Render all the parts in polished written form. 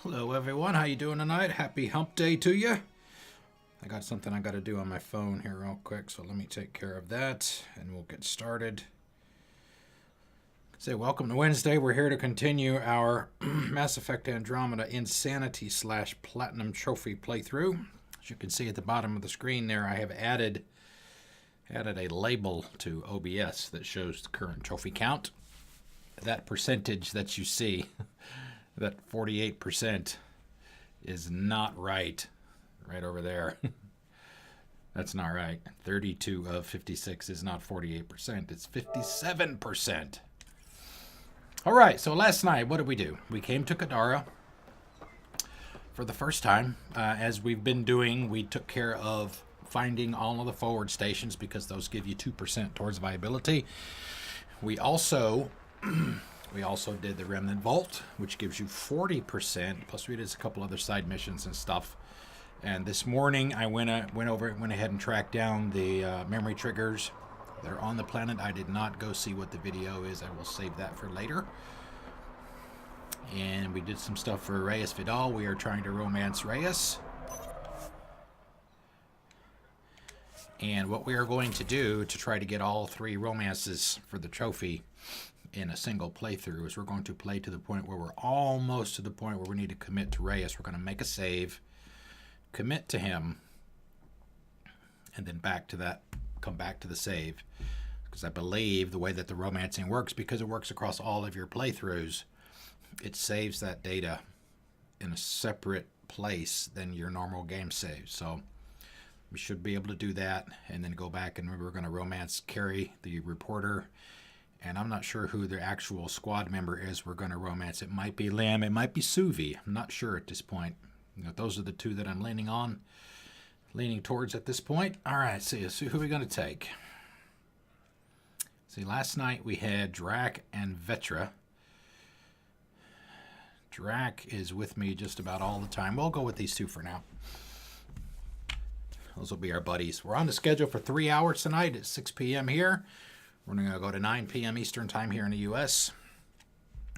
Hello everyone, how you doing tonight? Happy hump day to you. I got something I got to do on my phone here real quick, so let me take care of that and we'll get started. Say welcome to Wednesday. We're here to continue our Mass Effect Andromeda Insanity / Platinum Trophy playthrough. As you can see at the bottom of the screen there, I have added a label to OBS that shows the current trophy count. That percentage that you see, that 48%, is not right. Right over there. That's not right. 32 of 56 is not 48%. It's 57%. All right, so last night, what did we do? We came to Kadara for the first time. As we've been doing, we took care of finding all of the forward stations because those give you 2% towards viability. We also did the Remnant Vault, which gives you 40%. Plus, we did a couple other side missions and stuff. And this morning, I went ahead and tracked down the memory triggers that are on the planet. I did not go see what the video is. I will save that for later. And we did some stuff for Reyes Vidal. We are trying to romance Reyes. And what we are going to do to try to get all 3 romances for the trophy in a single playthrough is we're going to play to the point where we're almost to the point where we need to commit to Reyes. We're going to make a save, commit to him, and then come back to the save. Because I believe the way that the romancing works, because it works across all of your playthroughs, it saves that data in a separate place than your normal game save. So we should be able to do that and then go back, and we're going to romance Carrie, the reporter. And I'm not sure who the actual squad member is we're going to romance. It might be Lim. It might be Suvi. I'm not sure at this point. You know, those are the 2 that I'm leaning towards at this point. All right, see who we're going to take. See, last night we had Drac and Vetra. Drac is with me just about all the time. We'll go with these 2 for now. Those will be our buddies. We're on the schedule for 3 hours tonight at 6 p.m. here. We're going to go to 9 p.m. Eastern time here in the U.S.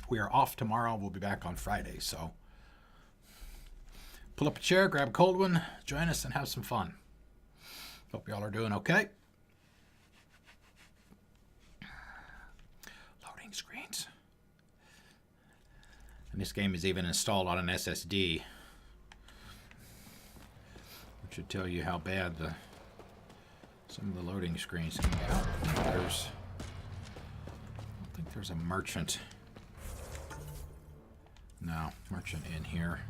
We are off tomorrow. We'll be back on Friday. So pull up a chair, grab a cold one, join us, and have some fun. Hope y'all are doing okay. Loading screens. And this game is even installed on an SSD. Which should tell you how bad some of the loading screens can get. I don't think there's a merchant. No, merchant in here.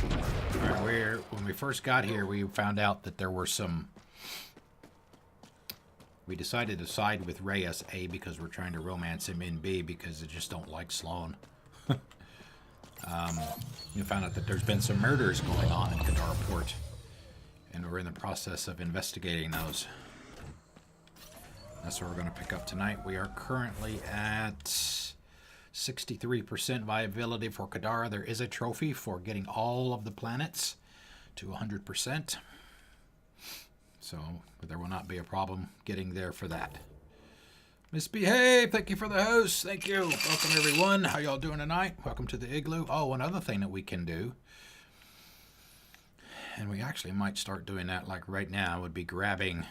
All right, when we first got here, we found out that there were some. We decided to side with Reyes, A, because we're trying to romance him, and B, because I just don't like Sloan. We found out that there's been some murders going on in Kadara Port, and we're in the process of investigating those. That's what we're going to pick up tonight. We are currently at 63% viability for Kadara. There is a trophy for getting all of the planets to 100%. So there will not be a problem getting there for that. Misbehave, thank you for the host. Thank you. Welcome everyone. How y'all doing tonight? Welcome to the igloo. Oh, another thing that we can do, and we actually might start doing that like right now, would be grabbing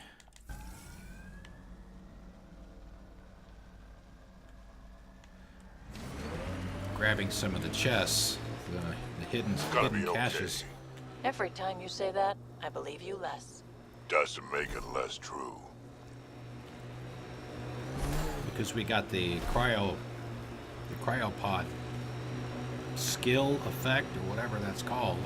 some of the chests, the hidden caches. Every time you say that, I believe you less. Doesn't make it less true. Because we got the cryopod skill effect, or whatever that's called,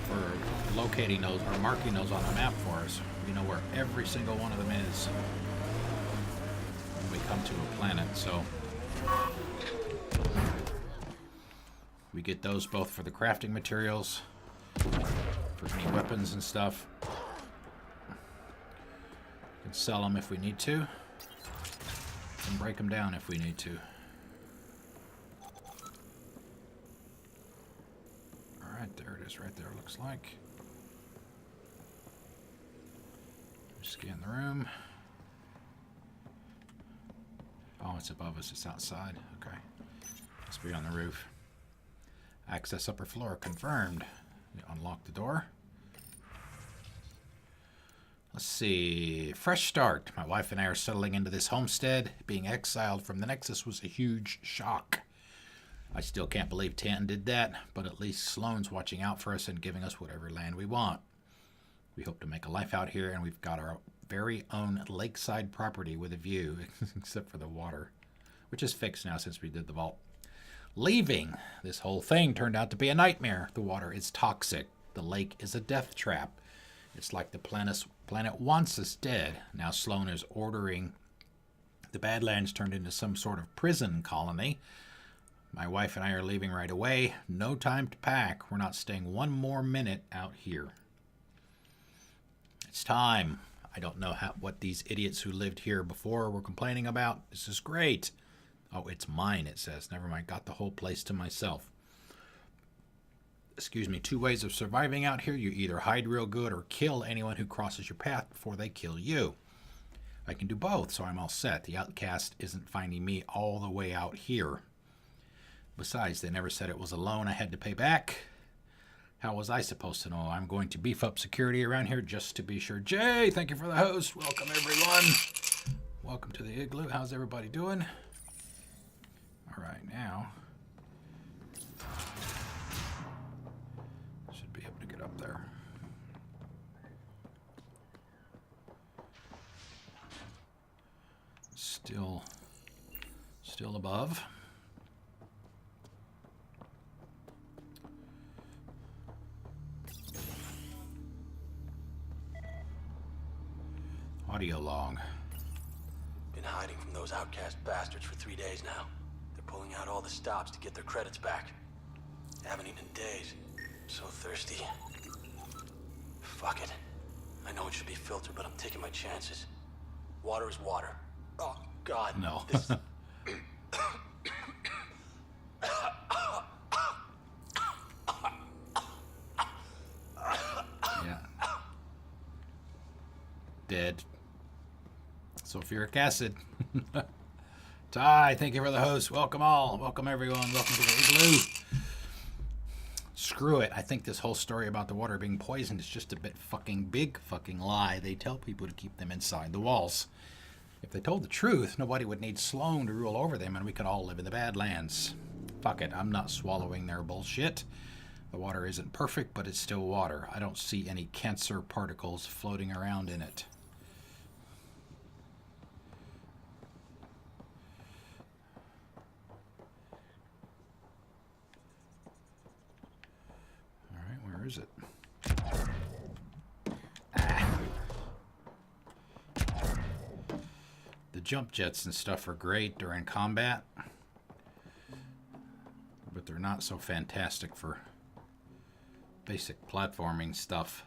for locating those or marking those on the map for us. We know where every single one of them is when we come to a planet. So we get those both for the crafting materials, for any weapons and stuff. We can sell them if we need to, and break them down if we need to. Alright, there it is right there, looks like. Scan the room. Oh, it's above us. It's outside. Okay. Must be on the roof. Access upper floor confirmed. Unlock the door. Let's see. Fresh start. My wife and I are settling into this homestead. Being exiled from the Nexus was a huge shock. I still can't believe Tanton did that, but at least Sloane's watching out for us and giving us whatever land we want. We hope to make a life out here, and we've got our very own lakeside property with a view, except for the water, which is fixed now since we did the vault. Leaving. This whole thing turned out to be a nightmare. The water is toxic. The lake is a death trap. It's like the planet wants us dead. Now Sloane is ordering the Badlands turned into some sort of prison colony. My wife and I are leaving right away. No time to pack. We're not staying one more minute out here. It's time. I don't know what these idiots who lived here before were complaining about. This is great. Oh, it's mine, it says. Never mind. Got the whole place to myself. Excuse me. 2 ways of surviving out here. You either hide real good or kill anyone who crosses your path before they kill you. I can do both, so I'm all set. The outcast isn't finding me all the way out here. Besides, they never said it was a loan I had to pay back. How was I supposed to know? I'm going to beef up security around here just to be sure. Jay, thank you for the host. Welcome, everyone. Welcome to the igloo. How's everybody doing? All right, now. Should be able to get up there. Still above. Audio log. Been hiding from those outcast bastards for 3 days now. They're pulling out all the stops to get their credits back. Haven't eaten in days. So thirsty. Fuck it. I know it should be filtered, but I'm taking my chances. Water is water. Oh, God. No. This... Yeah. Dead. Sulfuric acid. Ty, thank you for the host. Welcome all. Welcome everyone. Welcome to the igloo. Screw it. I think this whole story about the water being poisoned is just a big fucking lie. They tell people to keep them inside the walls. If they told the truth, nobody would need Sloane to rule over them and we could all live in the Badlands. Fuck it. I'm not swallowing their bullshit. The water isn't perfect, but it's still water. I don't see any cancer particles floating around in it. Where is it? The jump jets and stuff are great during combat, but they're not so fantastic for basic platforming stuff.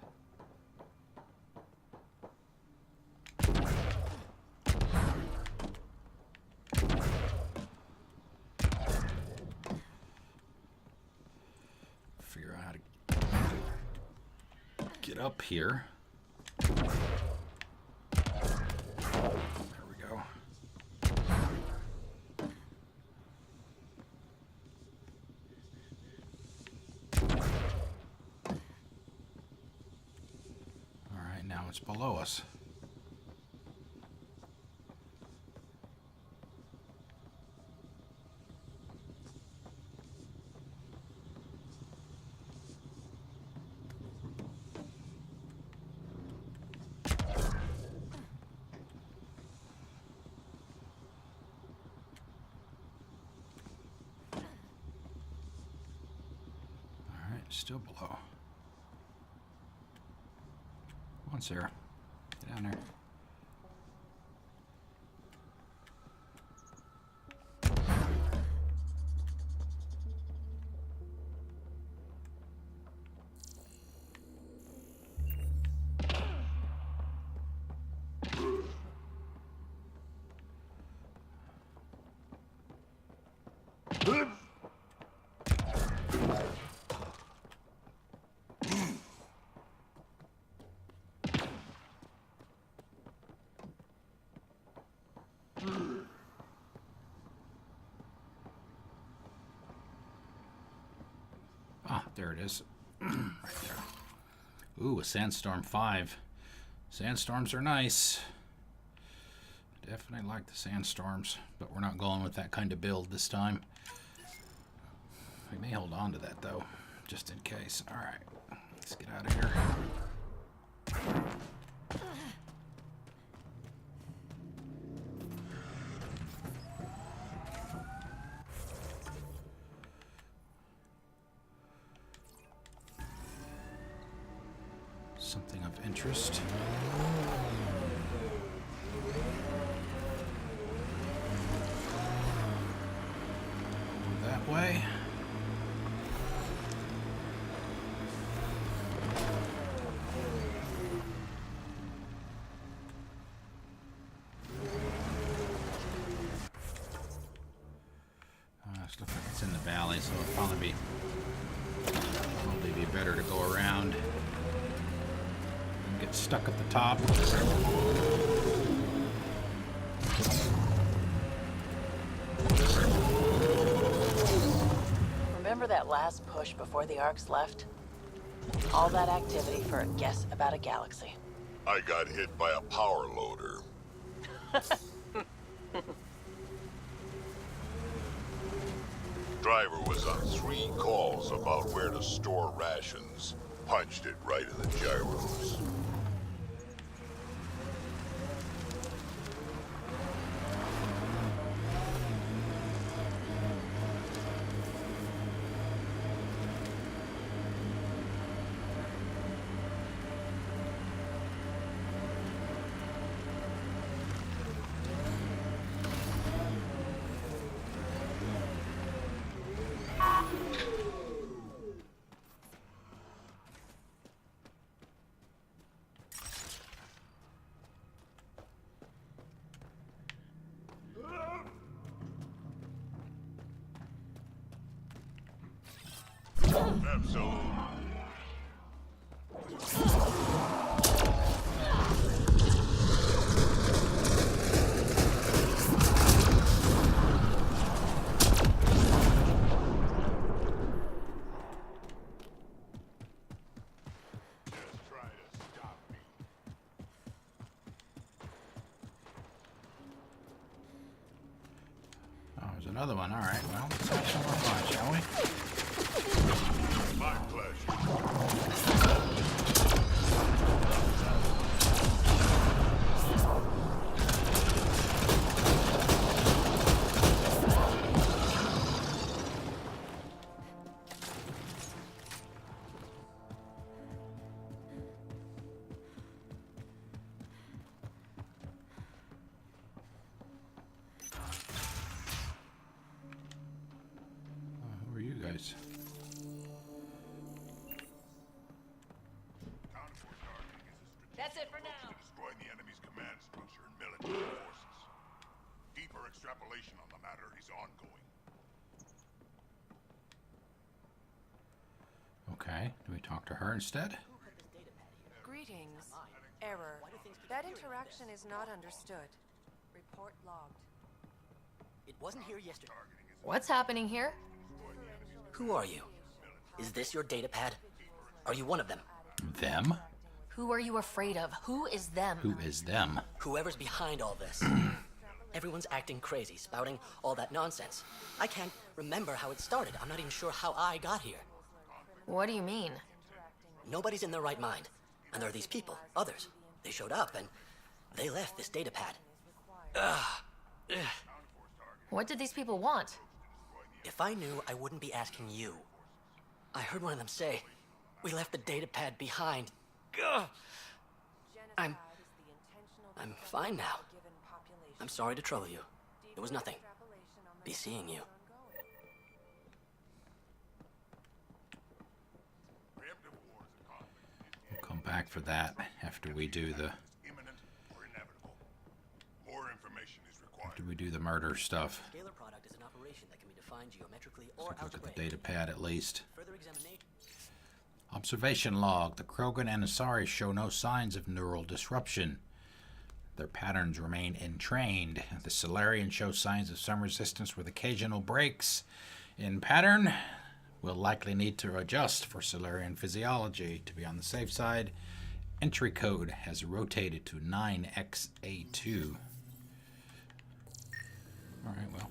Figure out how to get up here. There we go. All right, now it's below us. Still below. Come on, Sarah. Get down there. Ah, there it is. Right there. Ooh, a Sandstorm 5. Sandstorms are nice. Definitely like the Sandstorms, but we're not going with that kind of build this time. We may hold on to that, though, just in case. All right, let's get out of here. Something of interest. That way. It looks like it's in the valley, so it'll probably be better to go around and get stuck at the top. Remember that last push before the Arks left? All that activity for a guess about a galaxy. I got hit by a power loader. Driver was on 3 calls about where to store rations. Punched it right in the gyros. Absolutely. Oh, there's another one. All right, well, let's have some more fun, shall we? My pleasure. Who are you guys? That's it for now. Destroy the enemy's command structure and military forces. Deeper extrapolation on the matter is ongoing. Okay, do we talk to her instead? Greetings. Error. That interaction is not understood. Report logged. It wasn't here yesterday. What's happening here? Who are you? Is this your datapad? Are you one of them? Them? Who are you afraid of? Who is them? Who is them? Whoever's behind all this. Everyone's acting crazy, spouting all that nonsense. I can't remember how it started. I'm not even sure how I got here. What do you mean? Nobody's in their right mind. And there are these people, others. They showed up and they left this datapad. What did these people want? If I knew, I wouldn't be asking you. I heard one of them say, we left the datapad behind. Ugh. I'm fine now. I'm sorry to trouble you. It was nothing. Be seeing you. We'll come back for that after we do the Imminent or inevitable. More information is required. after we do the murder stuff. Scalar product is an operation that can be defined geometrically or Look at the algebraically. data pad at least. Further examination. Observation log. The Krogan and Asari show no signs of neural disruption. Their patterns remain entrained. The Solarian show signs of some resistance with occasional breaks in pattern, We'll likely need to adjust for Solarian physiology. To be on the safe side, entry code has rotated to 9XA2. Alright, well.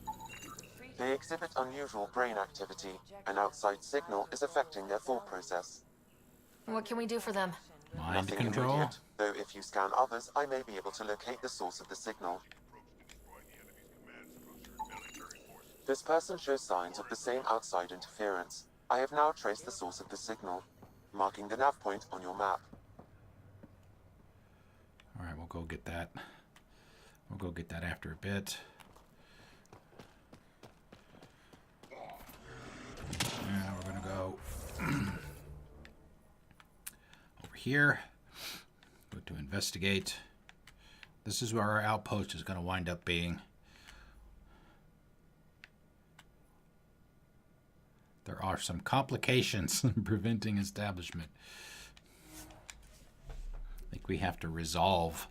They exhibit unusual brain activity. An outside signal is affecting their thought process. What can we do for them? Mind Nothing control? immediate, though if you scan others, I may be able to locate the source of the signal. This person shows signs of the same outside interference. I have now traced the source of the signal, marking the nav point on your map. Alright, we'll go get that. We'll go get that after a bit. Now we're going to go over here. Go to investigate. This is where our outpost is going to wind up being. There are some complications preventing establishment. I think we have to resolve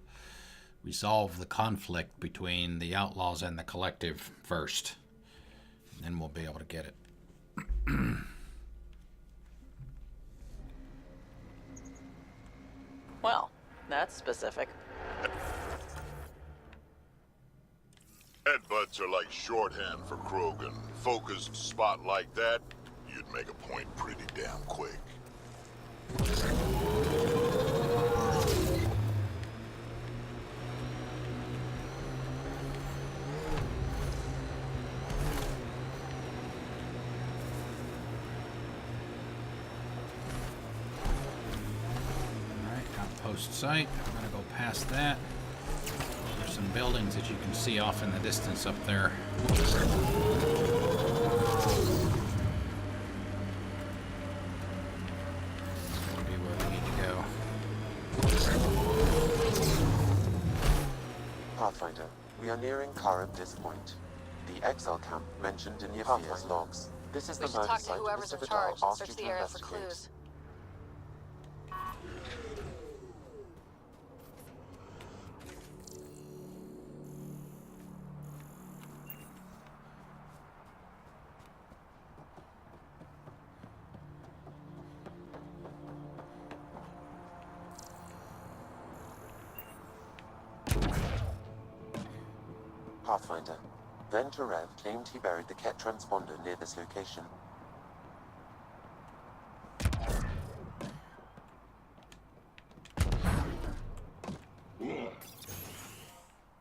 the conflict between the outlaws and the collective first. And then we'll be able to get it. Well, that's specific. Headbutts are like shorthand for Krogan. Focused spot like that, you'd make a point pretty damn quick. Outpost site. I'm gonna go past that. There's some buildings that you can see off in the distance up there. That'll be where we need to go. Pathfinder, we are nearing Karab's point. The exile camp mentioned in Yafia's logs. This is We the should murder talk to site whoever's the in Citadel charge. asked Search you the to area for investigate. clues. Pathfinder. Venturev claimed he buried the Ket transponder near this location.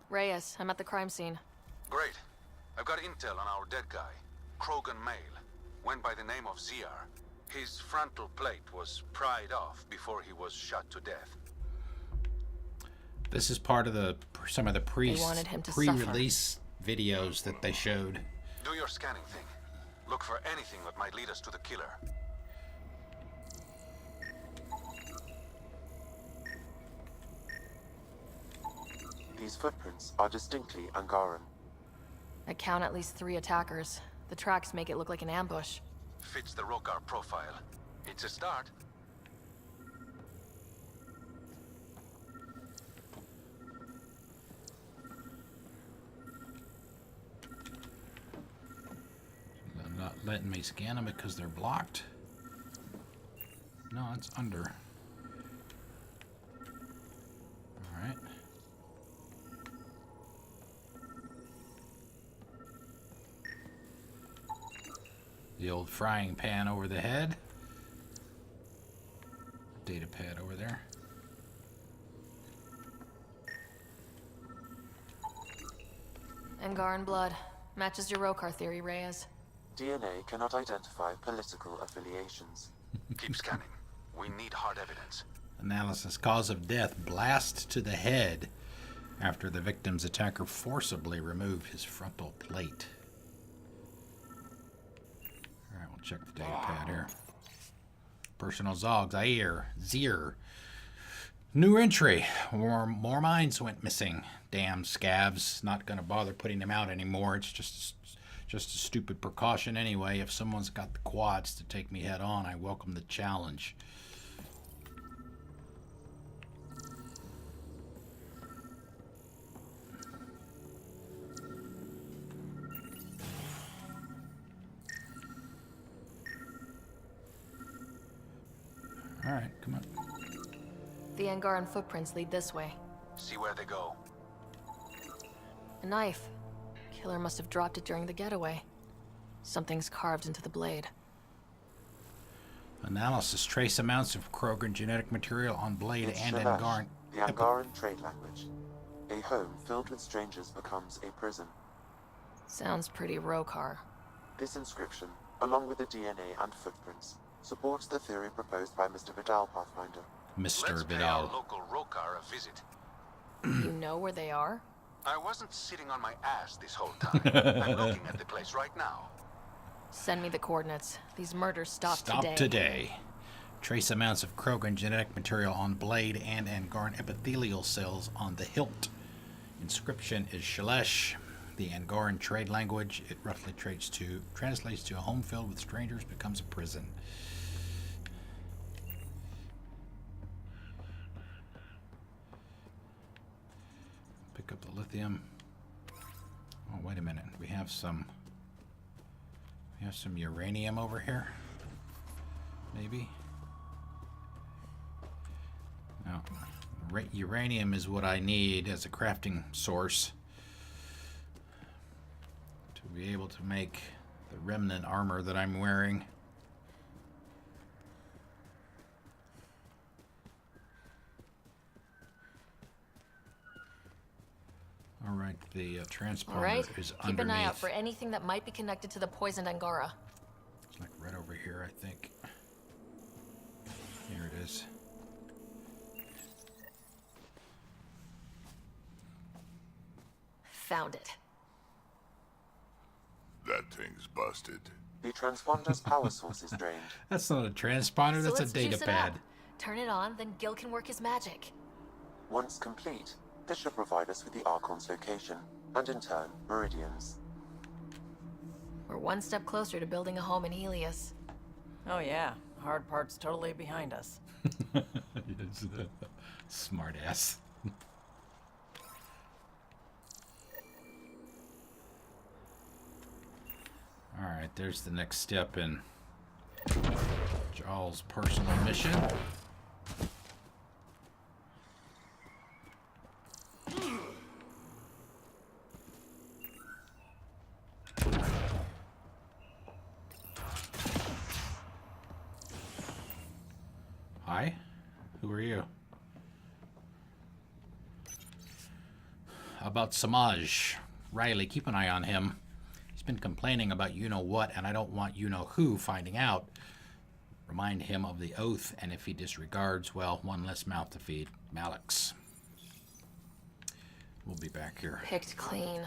Reyes, I'm at the crime scene. Great. I've got intel on our dead guy. Krogan male. Went by the name of ZR. His frontal plate was pried off before he was shot to death. This is part of some of the They wanted him to pre-release videos that they showed. Do your scanning thing. Look for anything that might lead us to the killer. These footprints are distinctly Angaran. I count at least 3 attackers. The tracks make it look like an ambush. Fits the Rokar profile. It's a start. They're not letting me scan them because they're blocked. No, it's under. Alright. The old frying pan over the head. Data pad over there. Angaran blood. Matches your Rokar theory, Reyes. DNA cannot identify political affiliations. Keep scanning. We need hard evidence. Analysis: cause of death, blast to the head after the victim's attacker forcibly removed his frontal plate. Alright, we'll check the data pad here. Personal Zog, Zir. New entry. More mines went missing. Damn scavs. Not gonna bother putting them out anymore. It's just a stupid precaution anyway. If someone's got the quads to take me head on, I welcome the challenge. Alright, come on. The Angaran footprints lead this way. See where they go. A knife. Killer must have dropped it during the getaway. Something's carved into the blade. Analysis. Trace amounts of Krogan genetic material on blade It's and Shalash, Angaran. the Angaran trade language. A home filled with strangers becomes a prison. Sounds pretty Rokar. This inscription, along with the DNA and footprints, supports the theory proposed by Mr. Vidal, Pathfinder. Mr. Let's pay our Vidal. local Rokar a visit. You know where they are? I wasn't sitting on my ass this whole time. I'm looking at the place right now. Send me the coordinates. These murders stopped Stop today. Trace amounts of Krogan genetic material on blade and Angaran epithelial cells on the hilt. Inscription is Shalesh, the Angaran trade language. It roughly translates to a home filled with strangers becomes a prison. Pick up the lithium. Oh, wait a minute. We have some uranium over here. Maybe. No. Uranium is what I need as a crafting source to be able to make the remnant armor that I'm wearing. Alright, the transponder Alright, is keep underneath. an eye out for anything that might be connected to the poisoned Angara. It's like right over here, I think. Here it is. Found it. That thing's busted. The transponder's power source is drained. That's not a transponder, So that's a let's data juice it pad. up. Turn it on, then Gil can work his magic. Once complete, this should provide us with the Archon's location, and in turn, Meridian's. We're one step closer to building a home in Helios. Oh yeah, hard part's totally behind us. Smart ass. Alright, there's the next step in Jarl's personal mission. Hi, who are you? About Samaj. Riley, keep an eye on him. He's been complaining about you-know-what, and I don't want you-know-who finding out. Remind him of the oath, and if he disregards, well, one less mouth to feed. Malix. We'll be back here. Picked clean.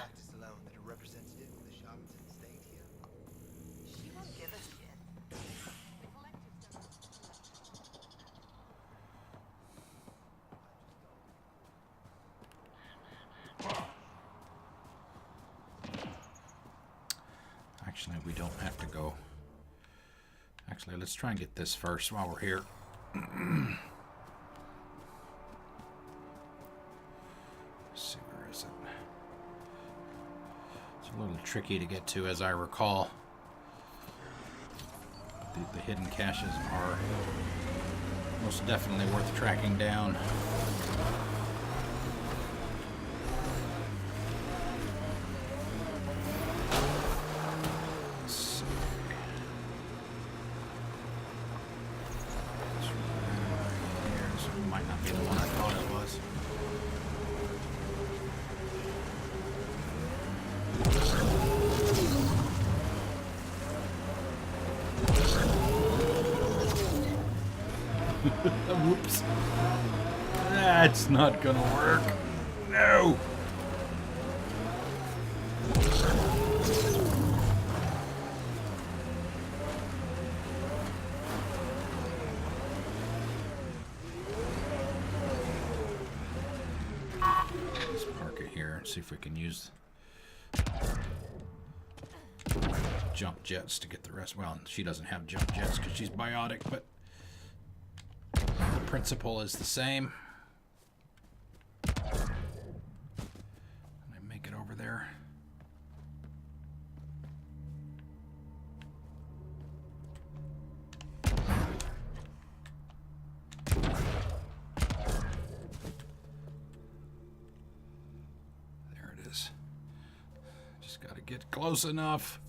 Actually, we don't have to go. Actually, let's try and get this first while we're here. Let's see, where is it? It's a little tricky to get to, as I recall. The hidden caches are most definitely worth tracking down. Might not be the one I thought it was. Whoops. That's not gonna work. No! Let's park it here and see if we can use jump jets to get the rest. Well, she doesn't have jump jets because she's biotic, but the principle is the same. Let me make it over there. get close enough.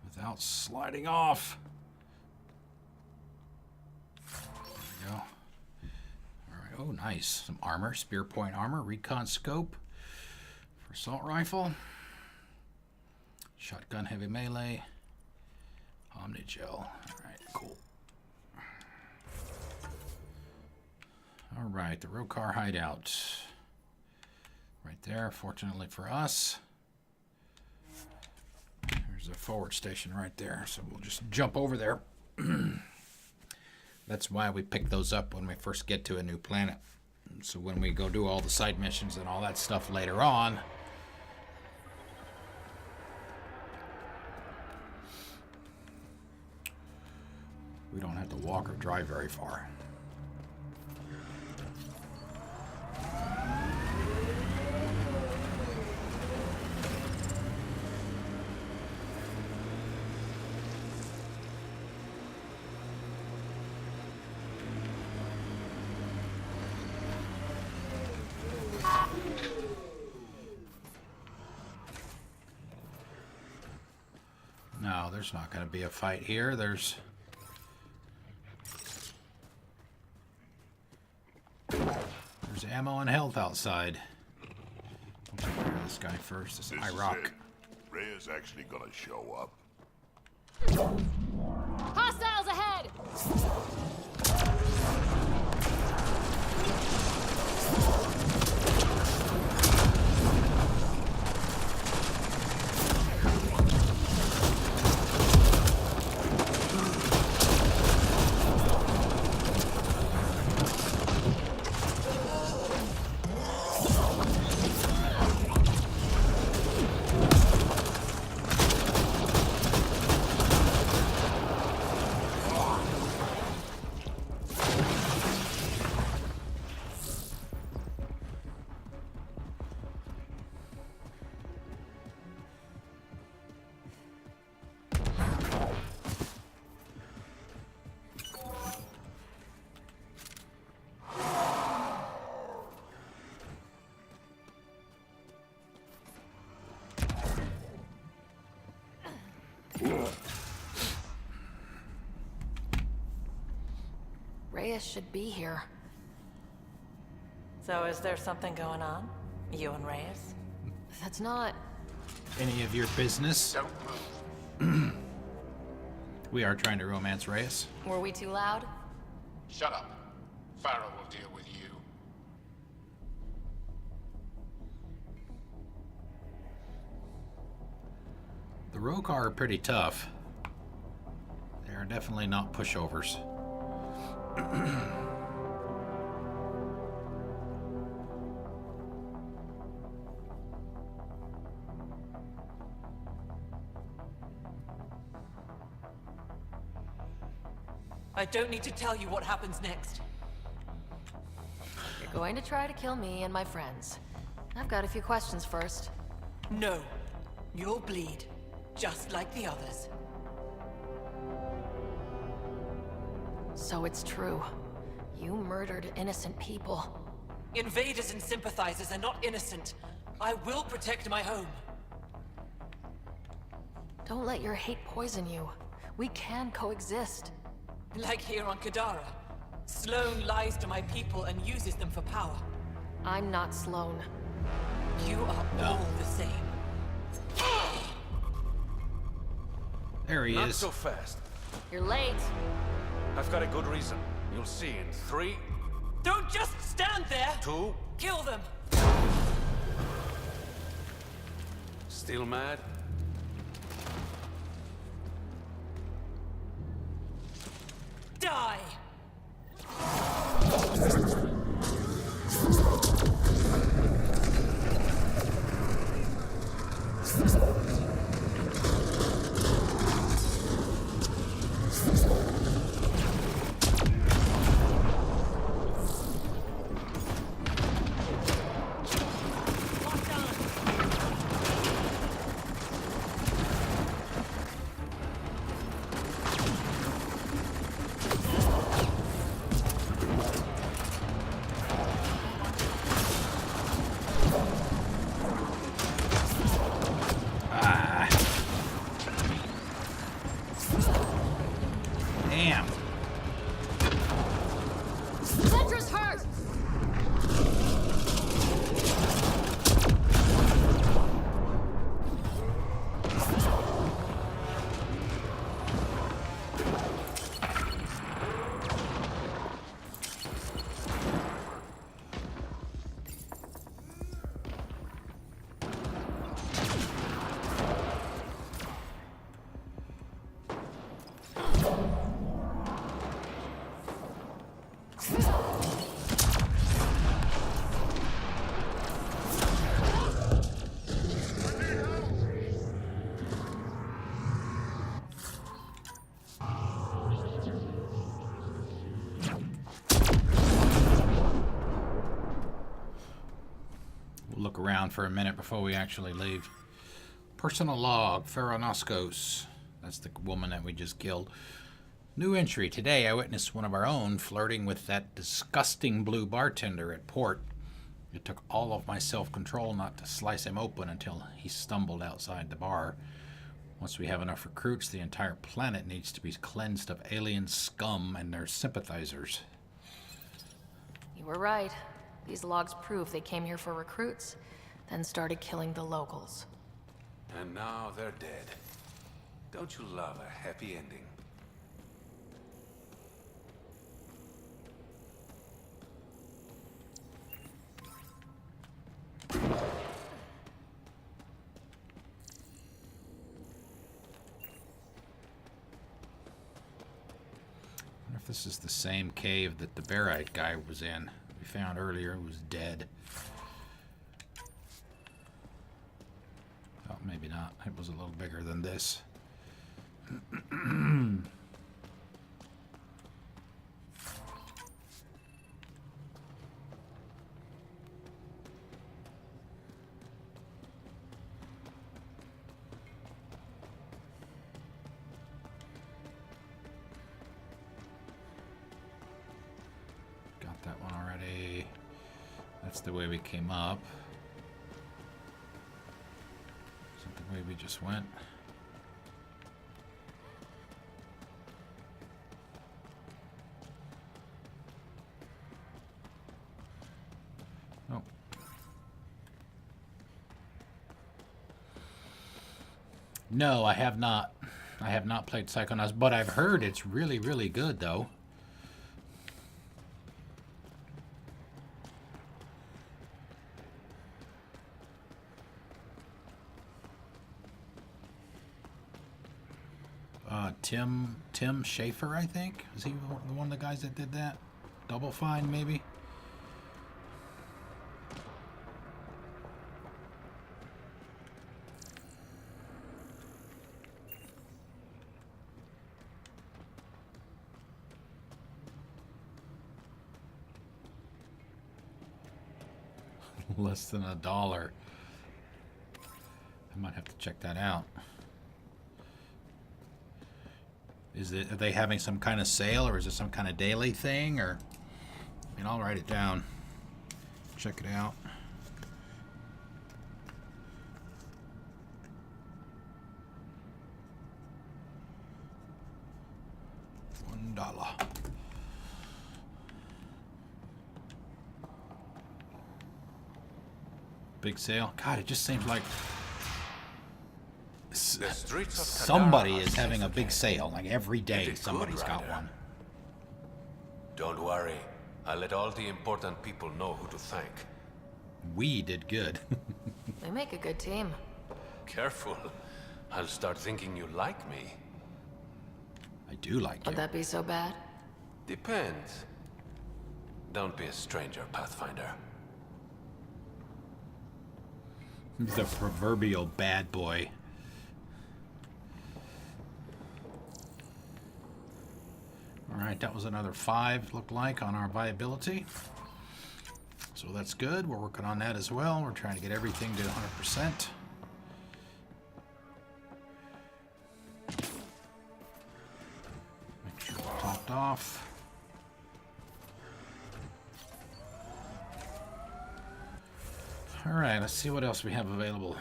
Without sliding off. There we go. Alright, oh nice. Some armor, spear point armor, recon scope for assault rifle. Shotgun heavy melee. Omnigel. Alright, cool. Alright, the Rokar hideout. Right there, fortunately for us. There's a forward station right there, so we'll just jump over there. That's why we pick those up when we first get to a new planet. So when we go do all the side missions and all that stuff later on, we don't have to walk or drive very far. No, there's not going to be a fight here. There's ammo and health outside. I'll take care of this guy first. This This is IROC. it. Rhea's actually gonna show up. Hostiles ahead! Reyes should be here. So is there something going on? You and Reyes? That's not... Any of your business? Don't move. We are trying to romance Reyes. Were we too loud? Shut up. Farrell will deal with you. The Rokar are pretty tough. They are definitely not pushovers. I don't need to tell you what happens next. You're going to try to kill me and my friends. I've got a few questions first. No. You'll bleed. Just like the others. So it's true. You murdered innocent people. Invaders and sympathizers are not innocent. I will protect my home. Don't let your hate poison you. We can coexist. Like here on Kadara. Sloane lies to my people and uses them for power. I'm not Sloane. You are all the same. There he Not is. so fast. You're late. I've got a good reason. You'll see in 3, Don't just stand there! 2... Kill them! Still mad? Die! around for a minute before we actually leave. Personal log, Ferronoskos. That's the woman that we just killed. New entry. Today I witnessed one of our own flirting with that disgusting blue bartender at port. It took all of my self-control not to slice him open until he stumbled outside the bar. Once we have enough recruits, the entire planet needs to be cleansed of alien scum and their sympathizers. You were right. These logs prove they came here for recruits, then started killing the locals. And now they're dead. Don't you love a happy ending? I wonder if this is the same cave that the Barite guy was in. We found earlier was dead. Oh, maybe not. It was a little bigger than this. Got that one already. That's the way we came up. Is that the way we just went? Oh. No, I have not. I have not played Psychonauts, but I've heard it's really, really good, though. Tim Schafer, I think. Is he one of the guys that did that? Double Fine, maybe? Less than $1. I might have to check that out. Are they having some kind of sale, or is it some kind of daily thing, or? I mean, I'll write it down. Check it out. $1. Big sale. God, it just seems like somebody is having a big sale. Like every day, somebody's got one. Don't worry. I let all the important people know who to thank. We did good. We make a good team. Careful. I'll start thinking you like me. I do like you. Would that be so bad? Depends. Don't be a stranger, Pathfinder. The proverbial bad boy. Alright, that was another 5, looked like, on our viability. So that's good. We're working on that as well. We're trying to get everything to 100%. Make sure we're topped off. Alright, let's see what else we have available.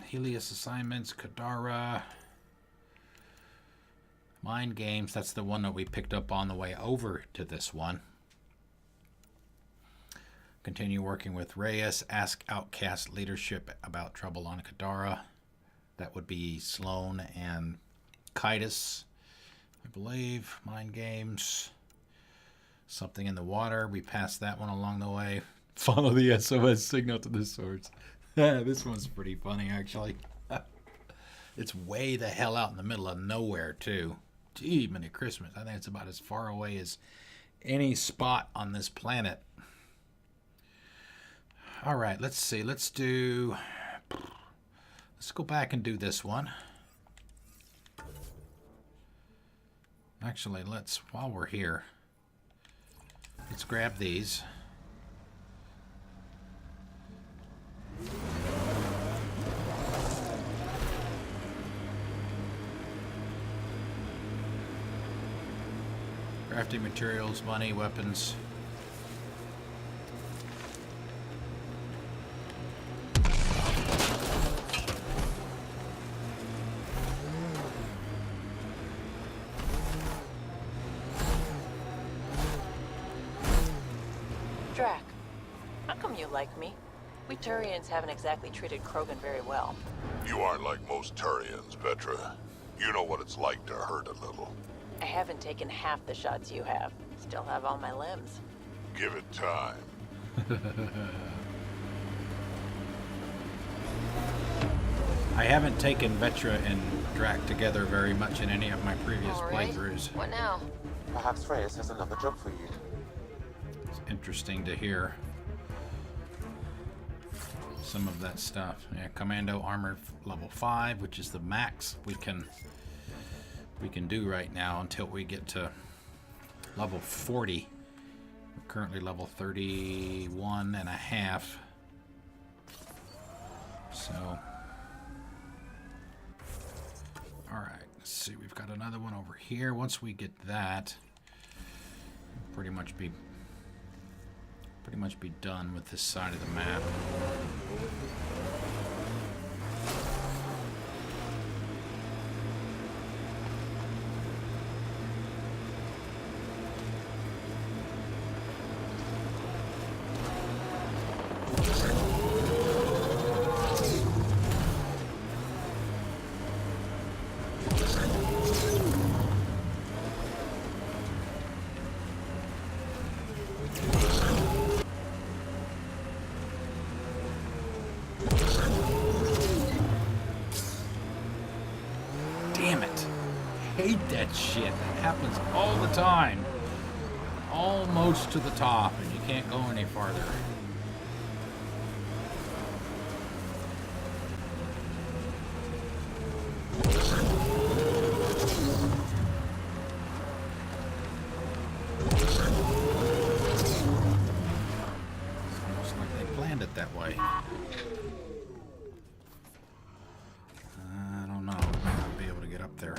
Helios assignments, Kadara. Mind games, that's the one that we picked up on the way over to this one. Continue working with Reyes. Ask Outcast leadership about trouble on Kadara. That would be Sloan and Kitus, I believe. Mind games. Something in the water. We passed that one along the way. Follow the SOS signal to the source. This one's pretty funny, actually. It's way the hell out in the middle of nowhere, too. Gee, many Christmas. I think it's about as far away as any spot on this planet. All right, let's see. Let's go back and do this one. Actually, while we're here, let's grab these. Crafting materials, money, weapons. Drac, how come you like me? We Turians haven't exactly treated Krogan very well. You aren't like most Turians, Vetra. You know what it's like to hurt a little. I haven't taken half the shots you have. Still have all my limbs. Give it time. I haven't taken Vetra and Drac together very much in any of my previous All right. playthroughs. What now? Perhaps Reyes has another job for you. It's interesting to hear some of that stuff. Yeah, Commando Armor level 5, which is the max we can do right now until we get to level 40. We're currently level 31 and a half. So, all right, let's see. We've got another one over here. Once we get that, we'll pretty much be done with this side of the map. Damn it. I hate that shit. It happens all the time. Almost to the top, and you can't go any farther. It's almost like they planned it that way. I don't know. I might not be able to get up there.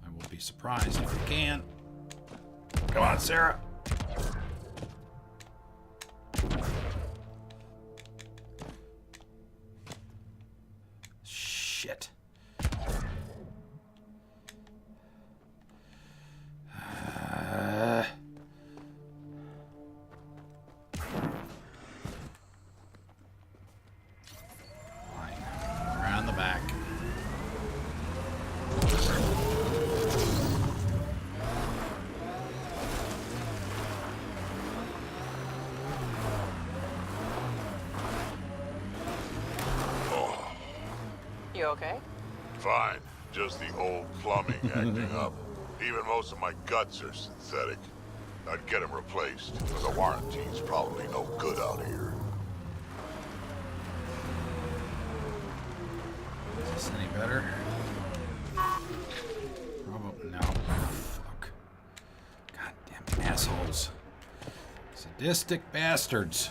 I will be surprised if we can. Come on, Sarah. Shit. Around the back. You okay? Fine. Just the old plumbing acting up. Even most of my guts are synthetic. I'd get them replaced, but the warranty's probably no good out here. Is this any better? Probably no. Fuck. Goddamn assholes. Sadistic bastards.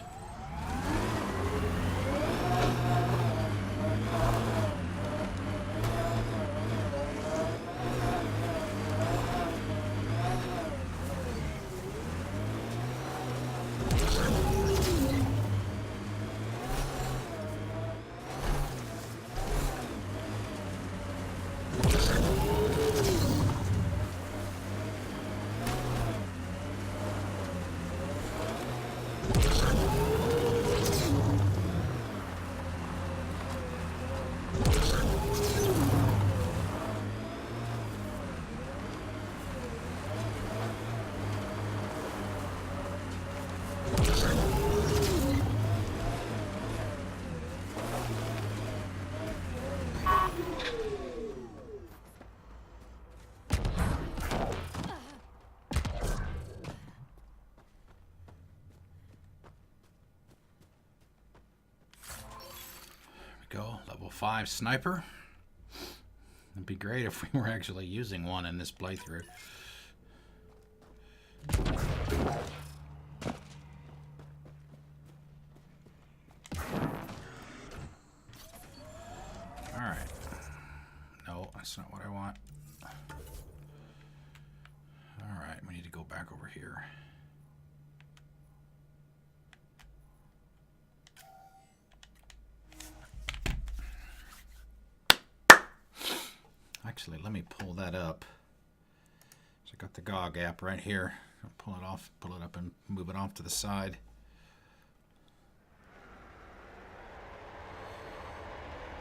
Go, level 5 sniper. It'd be great if we were actually using one in this playthrough. That's not what I want. Alright, we need to go back over here. Actually, let me pull that up. So I got the GOG app right here. I'll pull it off, pull it up and move it off to the side.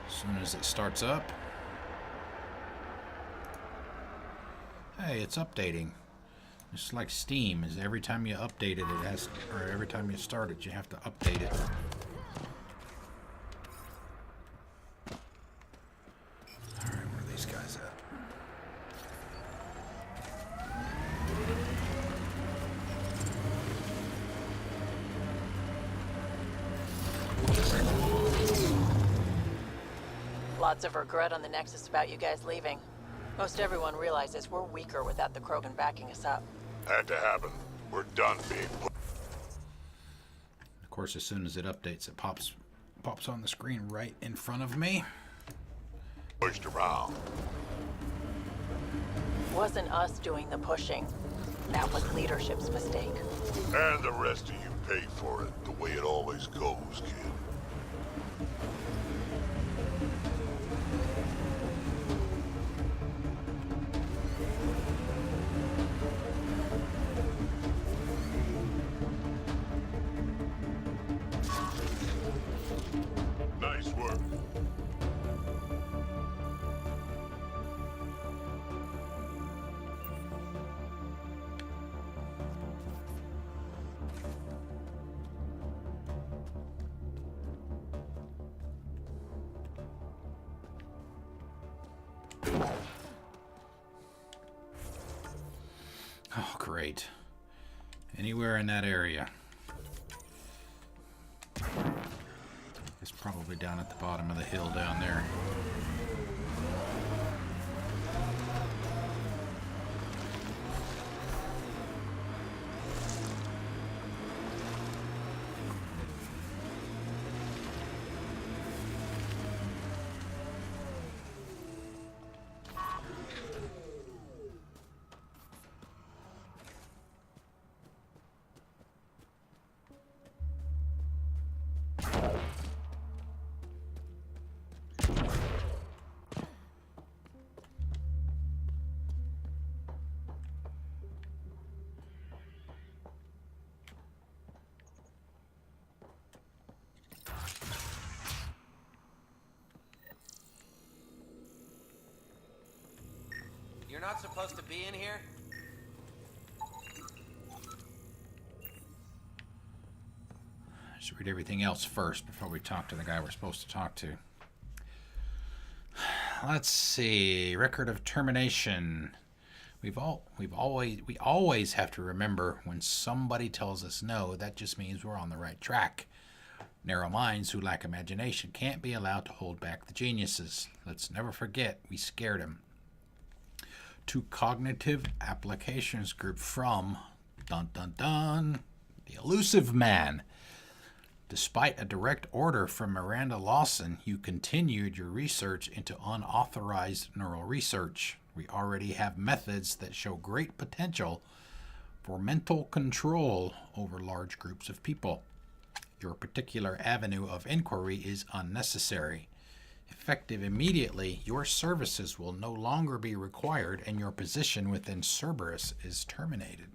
As soon as it starts up. Hey, it's updating. It's like Steam, is every time you update it, it has, or every time you start it, you have to update it. Alright, where are these guys at? Lots of regret on the Nexus about you guys leaving. Most everyone realizes we're weaker without the Krogan backing us up. Had to happen. We're done being put. Of course, as soon as it updates, it pops on the screen right in front of me. Pushed around. Wasn't us doing the pushing. That was leadership's mistake. And the rest of you pay for it, the way it always goes, kid. Nice work. Oh, great. Anywhere in that area. It's probably down at the bottom of the hill down there. You're not supposed to be in here? Let's read everything else first before we talk to the guy we're supposed to talk to. Let's see. Record of termination. We always have to remember when somebody tells us no, that just means we're on the right track. Narrow minds who lack imagination can't be allowed to hold back the geniuses. Let's never forget we scared him. To Cognitive Applications Group from dun dun dun the Elusive Man. Despite a direct order from Miranda Lawson, you continued your research into unauthorized neural research. We already have methods that show great potential for mental control over large groups of people. Your particular avenue of inquiry is unnecessary. Effective immediately, your services will no longer be required and your position within Cerberus is terminated.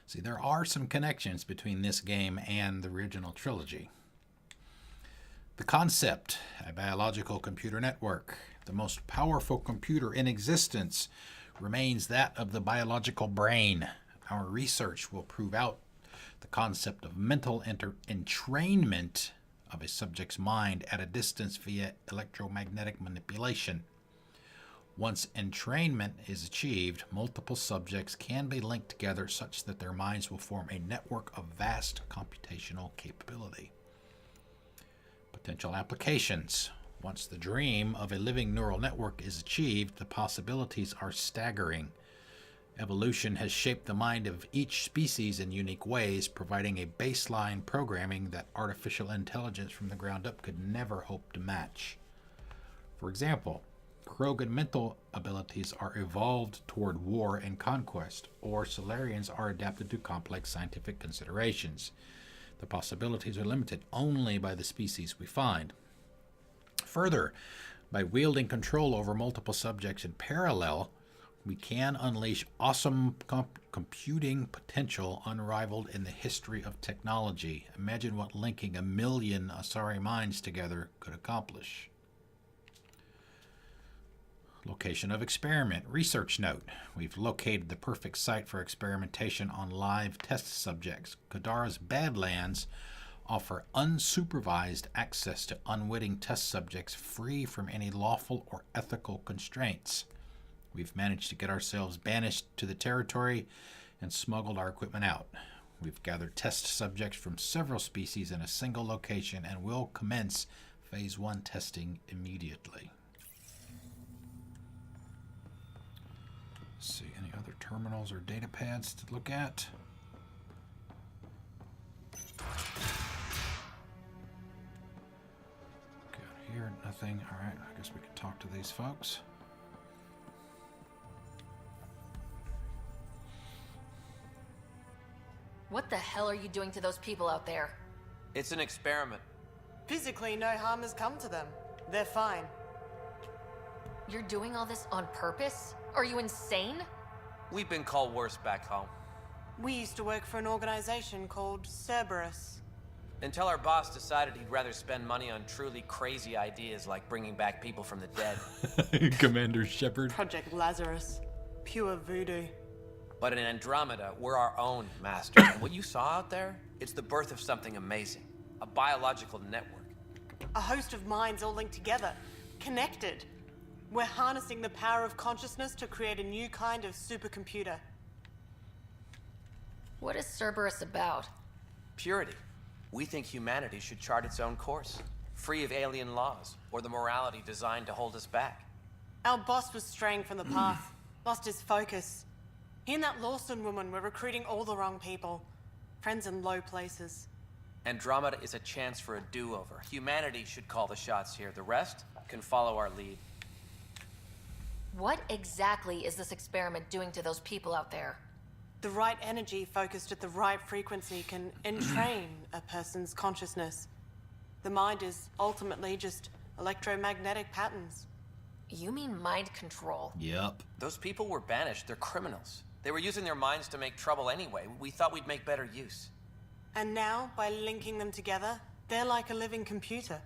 See, there are some connections between this game and the original trilogy. The concept, a biological computer network. The most powerful computer in existence remains that of the biological brain. Our research will prove out the concept of mental entrainment of a subject's mind at a distance via electromagnetic manipulation. Once entrainment is achieved, multiple subjects can be linked together such that their minds will form a network of vast computational capability. Potential applications. Once the dream of a living neural network is achieved, the possibilities are staggering. Evolution has shaped the mind of each species in unique ways, providing a baseline programming that artificial intelligence from the ground up could never hope to match. For example, Krogan mental abilities are evolved toward war and conquest, or Solarians are adapted to complex scientific considerations. The possibilities are limited only by the species we find. Further, by wielding control over multiple subjects in parallel, we can unleash awesome computing potential unrivaled in the history of technology. Imagine what linking 1 million Asari minds together could accomplish. Location of experiment. Research note. We've located the perfect site for experimentation on live test subjects. Kadara's Badlands offer unsupervised access to unwitting test subjects free from any lawful or ethical constraints. We've managed to get ourselves banished to the territory and smuggled our equipment out. We've gathered test subjects from several species in a single location and will commence Phase 1 testing immediately. Let's see, any other terminals or data pads to look at? Good here, nothing. All right, I guess we can talk to these folks. What the hell are you doing to those people out there? It's an experiment. Physically, no harm has come to them. They're fine. You're doing all this on purpose? Are you insane? We've been called worse back home. We used to work for an organization called Cerberus. Until our boss decided he'd rather spend money on truly crazy ideas like bringing back people from the dead. Commander Shepard. Project Lazarus. Pure voodoo. But in Andromeda, we're our own masters. And what you saw out there, it's the birth of something amazing. A biological network. A host of minds all linked together. Connected. We're harnessing the power of consciousness to create a new kind of supercomputer. What is Cerberus about? Purity. We think humanity should chart its own course, free of alien laws or the morality designed to hold us back. Our boss was straying from the path, lost his focus. He and that Lawson woman were recruiting all the wrong people. Friends in low places. Andromeda is a chance for a do-over. Humanity should call the shots here. The rest can follow our lead. What exactly is this experiment doing to those people out there? The right energy focused at the right frequency can entrain a person's consciousness. The mind is ultimately just electromagnetic patterns. You mean mind control? Yep. Those people were banished. They're criminals. They were using their minds to make trouble anyway. We thought we'd make better use. And now, by linking them together, they're like a living computer,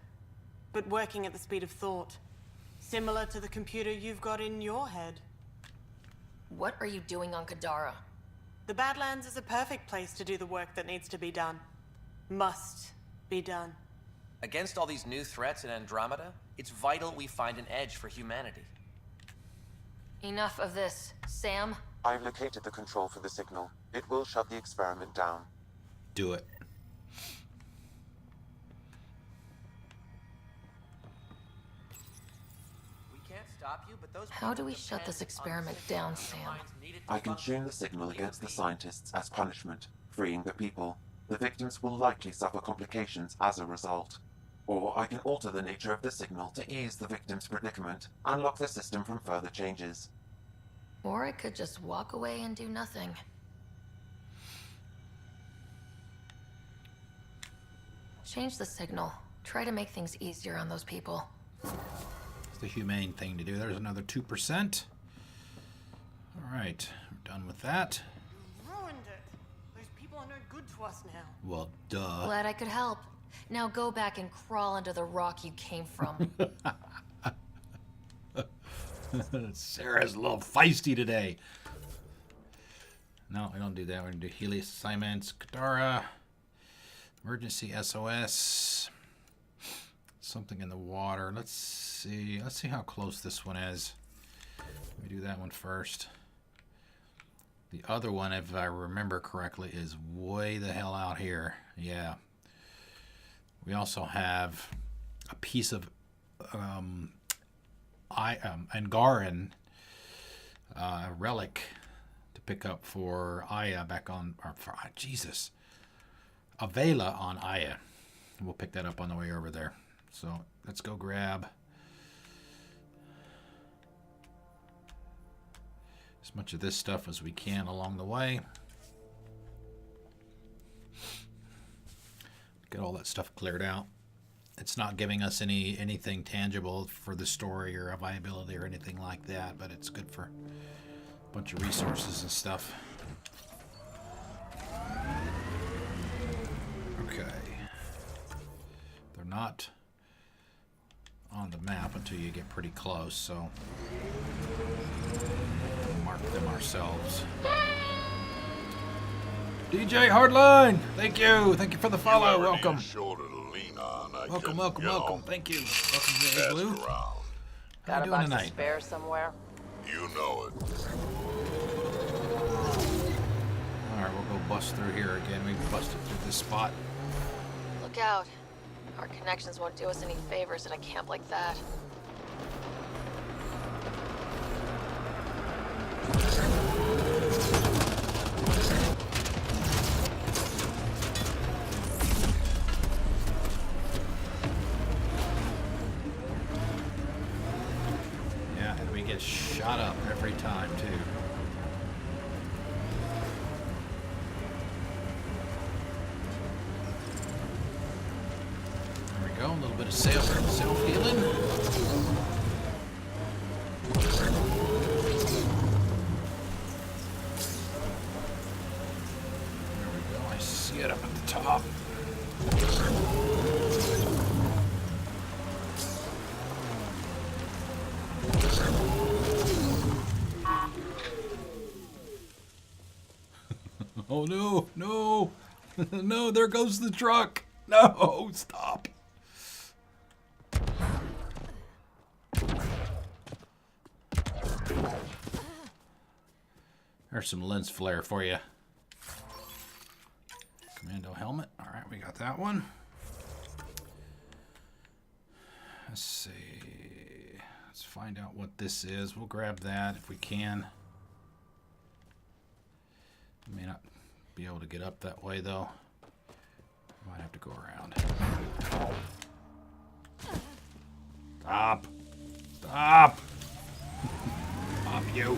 but working at the speed of thought. Similar to the computer you've got in your head. What are you doing on Kadara? The Badlands is a perfect place to do the work that needs to be done. Must be done. Against all these new threats in Andromeda, it's vital we find an edge for humanity. Enough of this. Sam? I've located the control for the signal. It will shut the experiment down. Do it. We can't stop you, but those How do we shut this experiment down, Sam? I can tune the signal against the scientists as punishment, freeing the people. The victims will likely suffer complications as a result. Or I can alter the nature of the signal to ease the victim's predicament, unlock the system from further changes. Or I could just walk away and do nothing. Change the signal. Try to make things easier on those people. It's the humane thing to do. There's another 2%. All right, we're done with that. You ruined it. Those people are no good to us now. Well, duh. Glad I could help. Now go back and crawl under the rock you came from. Sarah's a little feisty today. No, we don't do that. We're going to do Helios assignments. Kadara. Emergency SOS. Something in the water. Let's see. Let's see how close this one is. Let me do that one first. The other one, if I remember correctly, is way the hell out here. Yeah. We also have a piece of Angaran relic to pick up for Aya back on, or for Jesus, Avela on Aya. We'll pick that up on the way over there. So let's go grab as much of this stuff as we can along the way. Get all that stuff cleared out. It's not giving us anything tangible for the story or a viability or anything like that, but it's good for a bunch of resources and stuff. Okay. They're not on the map until you get pretty close, so we'll mark them ourselves. DJ Hardline, thank you for the follow. Welcome. Welcome. Thank you. Welcome to the Igloo. How you doing tonight? Spare somewhere. You know it. All right, we'll go bust through here again. We busted through this spot. Look out. Our connections won't do us any favors in a camp like that. Yeah, and we get shot up every time, too. There we go, a little bit of self-healing. There we go, I see it up at the top. Oh no, no, no, there goes the truck. No, stop. There's some lens flare for you. Commando helmet. All right, we got that one. Let's see. Let's find out what this is. We'll grab that if we can. May not be able to get up that way, though. Might have to go around. Stop. Stop. Stop you.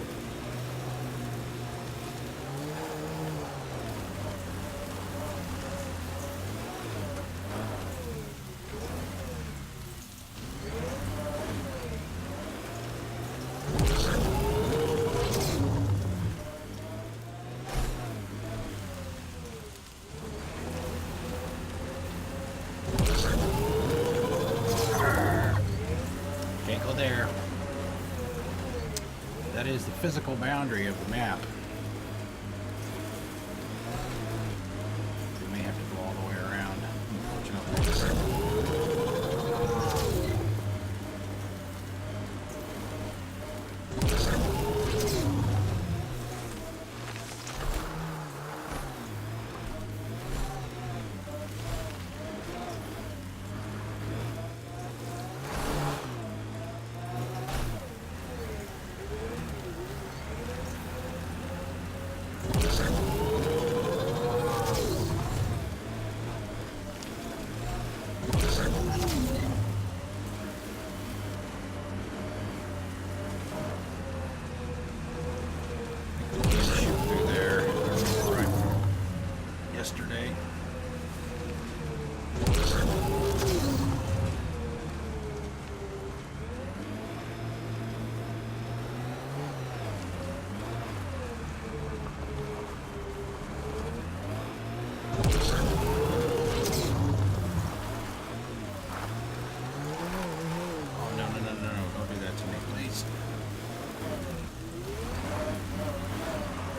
Can't go there. That is the physical boundary of the map. We may have to go all the way around, unfortunately. Yesterday. Oh, no, don't do that to me, please.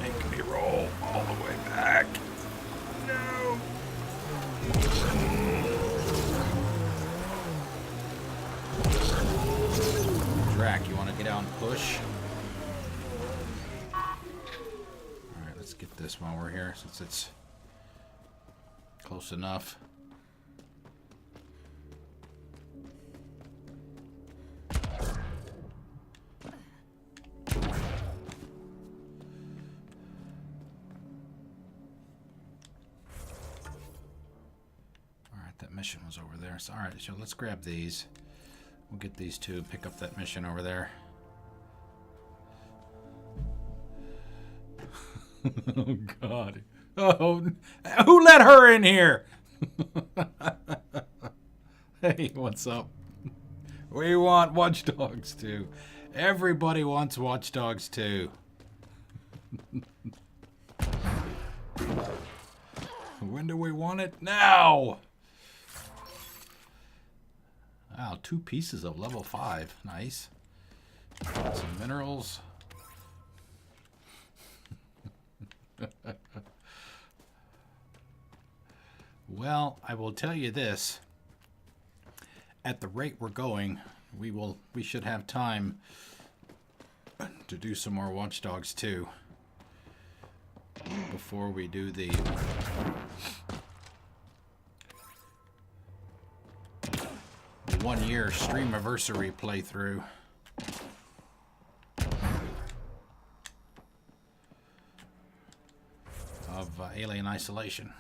Make me roll all the way back. No. Drac, you want to get out and push? Alright, let's get this while we're here, since it's close enough. Mission was over there. So, all right, so let's grab these. We'll get these two, pick up that mission over there. Oh, God. Oh, who let her in here? Hey, what's up? We want Watch Dogs 2. Everybody wants Watch Dogs 2. When do we want it? Now! Wow, 2 pieces of level 5. Nice. Some minerals. Well, I will tell you this. At the rate we're going, we should have time to do some more Watch Dogs 2 before we do the 1-year streamiversary playthrough. Of Alien Isolation.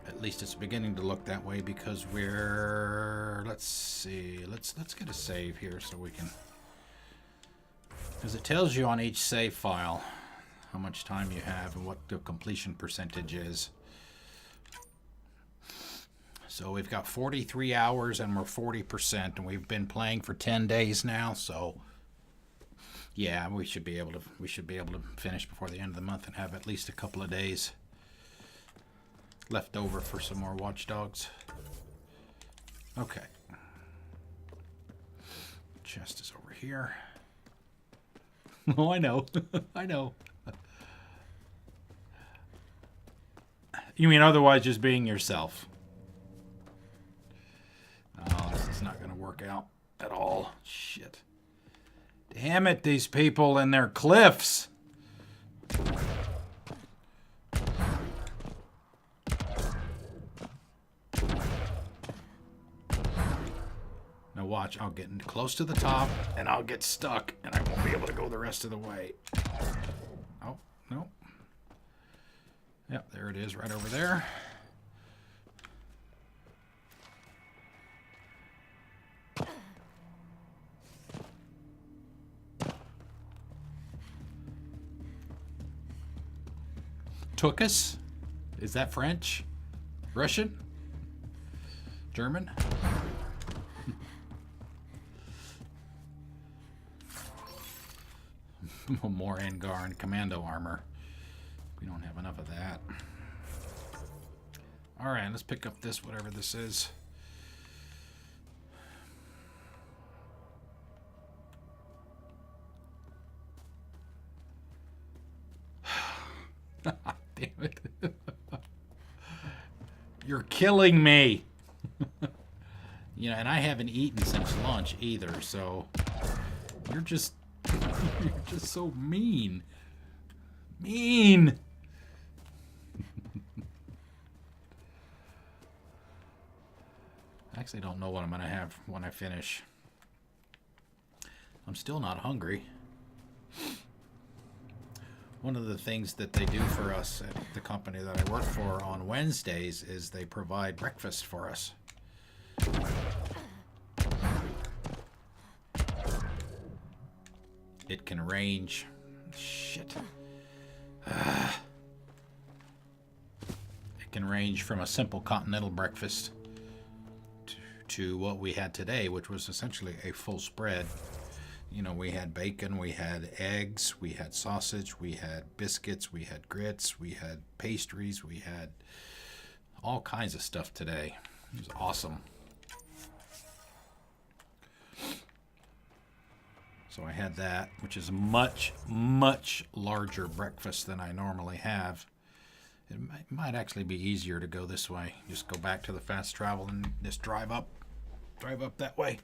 At least it's beginning to look that way because we're... Let's see. Let's get a save here so we can... Because it tells you on each save file how much time you have and what the completion percentage is. So we've got 43 hours and we're 40%, and we've been playing for 10 days now, so yeah, we should be able to finish before the end of the month and have at least a couple of days left over for some more Watch Dogs. Okay. Chest is over here. Oh, I know. I know. You mean otherwise just being yourself? Oh, this is not going to work out at all. Shit. Damn it, these people and their cliffs. Now watch, I'll get close to the top and I'll get stuck and I won't be able to go the rest of the way. Oh, no. Yep, there it is right over there. Took us? Is that French? Russian? German? More Angar and Commando armor. We don't have enough of that. Alright, let's pick up this, whatever this is. Damn it. You're killing me. You know, and I haven't eaten since lunch either, so you're just so mean. Mean. I actually don't know what I'm going to have when I finish. I'm still not hungry. One of the things that they do for us at the company that I work for on Wednesdays is they provide breakfast for us. It can range... Shit. It can range from a simple continental breakfast to what we had today, which was essentially a full spread. You know, we had bacon, we had eggs, we had sausage, we had biscuits, we had grits, we had pastries, we had all kinds of stuff today. It was awesome. So I had that, which is a much, much larger breakfast than I normally have. It might actually be easier to go this way. Just go back to the fast travel and just drive up that way.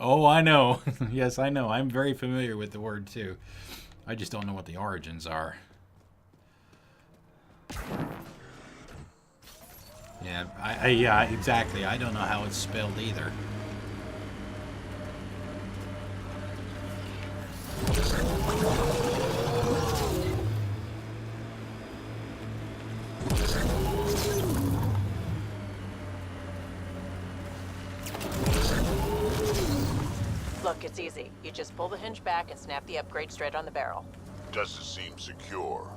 Oh, I know. Yes, I know. I'm very familiar with the word, too. I just don't know what the origins are. Yeah, yeah, exactly. I don't know how it's spelled either. It's easy. You just pull the hinge back and snap the upgrade straight on the barrel. Doesn't seem secure.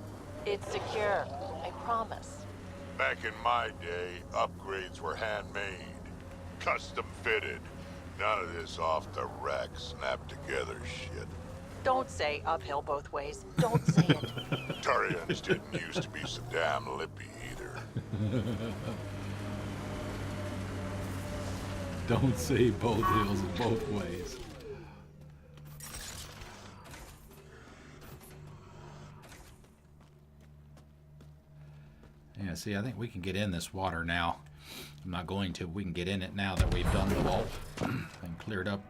It's secure. I promise. Back in my day, upgrades were handmade. Custom fitted. None of this off-the-rack, snap-together shit. Don't say uphill both ways. Don't say it. Turians didn't used to be so damn lippy either. Don't say both hills both ways. Yeah, see, I think we can get in this water now. I'm not going to. We can get in it now that we've done the vault and cleared up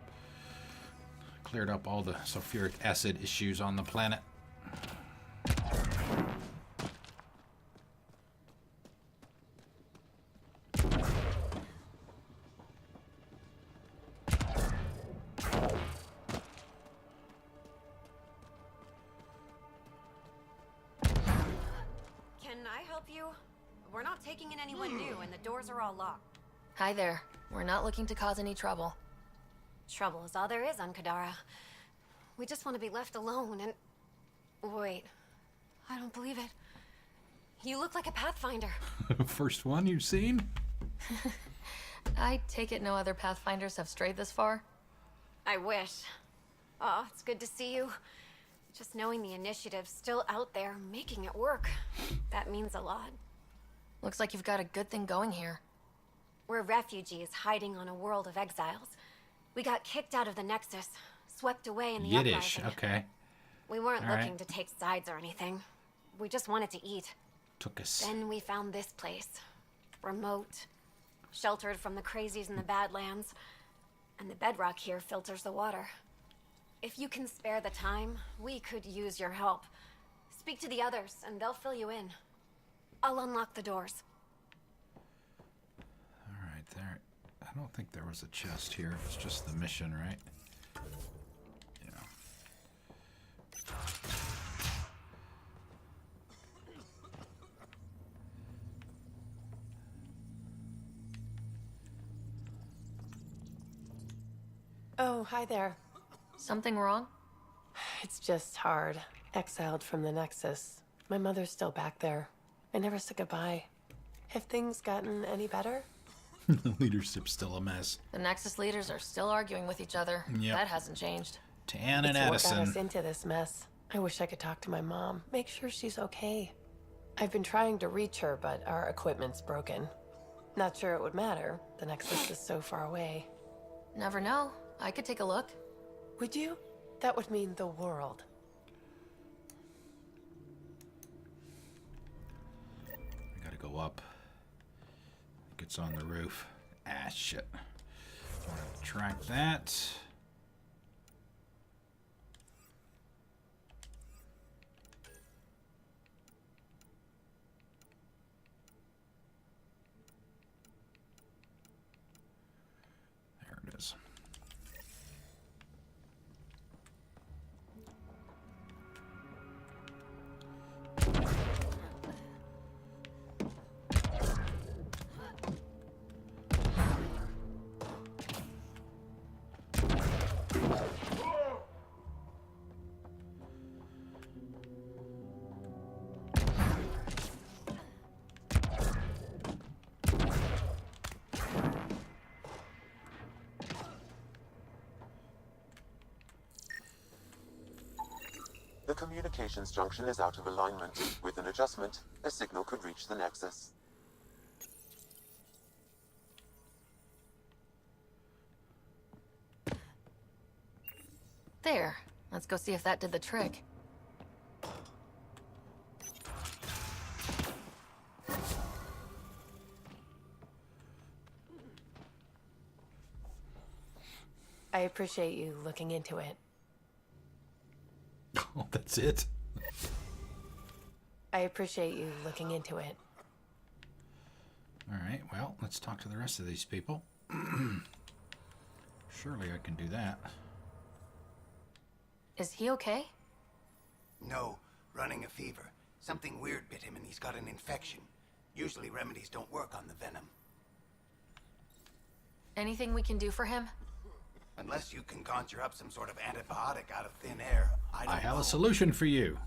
all the sulfuric acid issues on the planet. Can I help you? We're not taking in anyone new, and the doors are all locked. Hi there. We're not looking to cause any trouble. Trouble is all there is on Kadara. We just want to be left alone and... Wait. I don't believe it. You look like a Pathfinder. First one you've seen? I take it no other Pathfinders have strayed this far? I wish. Oh, it's good to see you. Just knowing the initiative's still out there, making it work. That means a lot. Looks like you've got a good thing going here. We're refugees hiding on a world of exiles. We got kicked out of the Nexus, swept away in the Yiddish, uprising. okay. We weren't All looking right. to take sides or anything. We just wanted to eat. Took us. Then we found this place. Remote. Sheltered from the crazies in the Badlands. And the bedrock here filters the water. If you can spare the time, we could use your help. Speak to the others, and they'll fill you in. I'll unlock the doors. All right, there. I don't think there was a chest here. It's just the mission, right? Yeah. Oh, hi there. Something wrong? It's just hard. Exiled from the Nexus. My mother's still back there. I never said goodbye. Have things gotten any better? The leadership's still a mess. The Nexus leaders are still arguing with each other. Yep. That hasn't changed. Tan and It's what got Addison. us into this mess. I wish I could talk to my mom. Make sure she's okay. I've been trying to reach her, but our equipment's broken. Not sure it would matter. The Nexus is so far away. Never know. I could take a look. Would you? That would mean the world. I gotta go up. I think it's on the roof. Ah, shit. Want to track that. There it is. The communications junction is out of alignment. With an adjustment, a signal could reach the Nexus. There. Let's go see if that did the trick. I appreciate you looking into it. Oh, that's it? I appreciate you looking into it. All right, well, let's talk to the rest of these people. Surely I can do that. Is he okay? No, running a fever. Something weird bit him and he's got an infection. Usually remedies don't work on the venom. Anything we can do for him? Unless you can conjure up some sort of antibiotic out of thin air, I don't have know. a solution for you.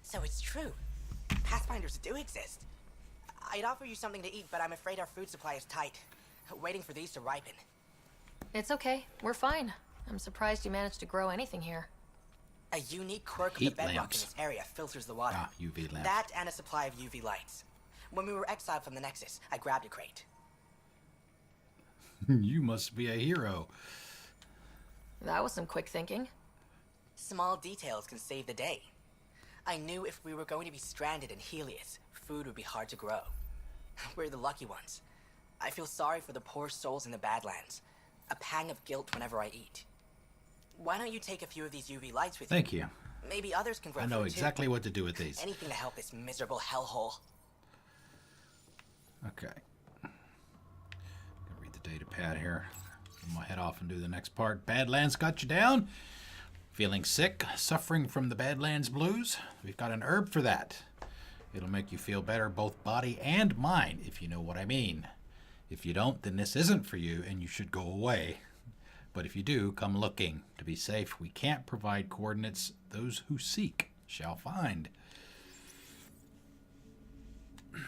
So it's true. Pathfinders do exist. I'd offer you something to eat, but I'm afraid our food supply is tight. Waiting for these to ripen. It's okay. We're fine. I'm surprised you managed to grow anything here. A unique quirk of Heat the bedrock lamps. in this area filters the water. Ah, UV lamps. That and a supply of UV lights. When we were exiled from the Nexus, I grabbed a crate. You must be a hero. That was some quick thinking. Small details can save the day. I knew if we were going to be stranded in Helios, food would be hard to grow. We're the lucky ones. I feel sorry for the poor souls in the Badlands. A pang of guilt whenever I eat. Why don't you take a few of these UV lights with you? Thank you. Maybe others can grow I know food exactly too. what to do with these. Anything to help this miserable hellhole. Okay. Gonna read the data pad here. I'm gonna head off and do the next part. Badlands got you down? Feeling sick? Suffering from the Badlands blues? We've got an herb for that. It'll make you feel better, both body and mind, if you know what I mean. If you don't, then this isn't for you and you should go away. But if you do, come looking. To be safe, we can't provide coordinates. Those who seek shall find. Oh,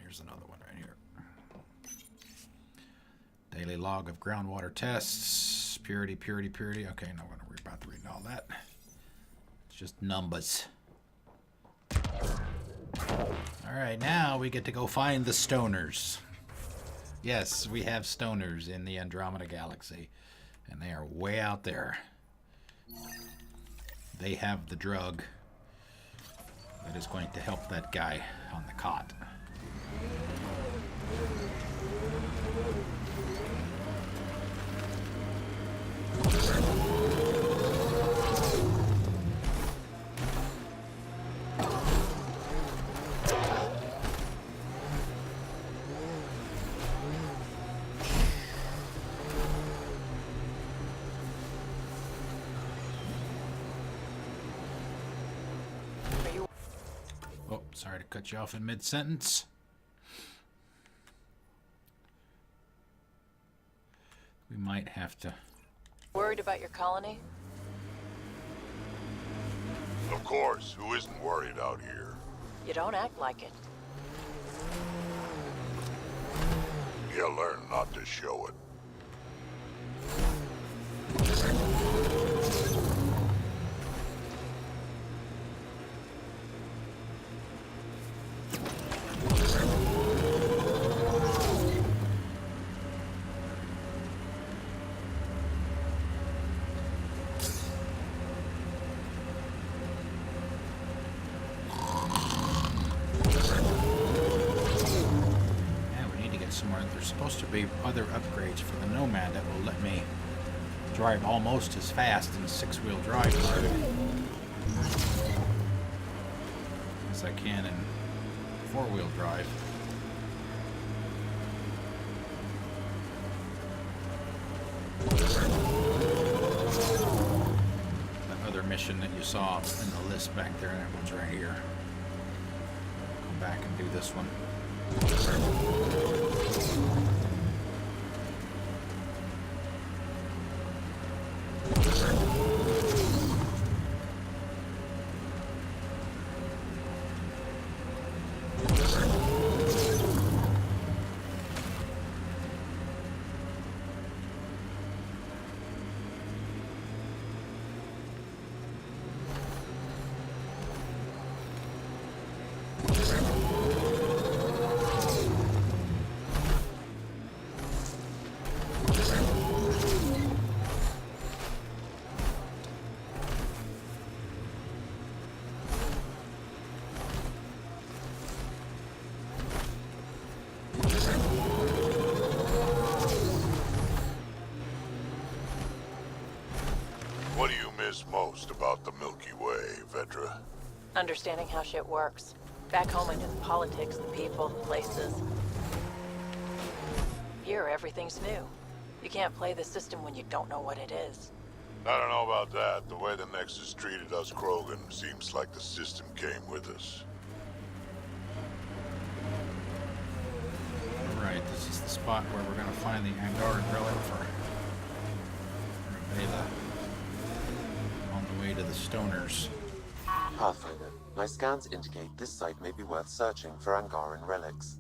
here's another one right here. Daily log of groundwater tests. Purity, purity, purity. Okay, no, we're going to worry about reading all that. It's just numbers. Alright, now we get to go find the stoners. Yes, we have stoners in the Andromeda galaxy, and they are way out there. They have the drug that is going to help that guy on the cot. Oh, sorry to cut you off in mid-sentence. We might have to... Worried about your colony? Of course, who isn't worried out here? You don't act like it. You learn not to show it. There's supposed to be other upgrades for the Nomad that will let me drive almost as fast in 6-wheel drive mode as I can in 4-wheel drive. That other mission that you saw in the list back there, that one's right here. Go back and do this one. What do you miss most about the Milky Way, Vedra? Understanding how shit works. Back home I knew the politics, the people, the places. Here, everything's new. You can't play the system when you don't know what it is. I don't know about that. The way the Nexus treated us Krogan seems like the system came with us. Right, this is the spot where we're going to find the Angaran relic for Andromeda on the way to the Stoners. Pathfinder, my scans indicate this site may be worth searching for Angaran relics.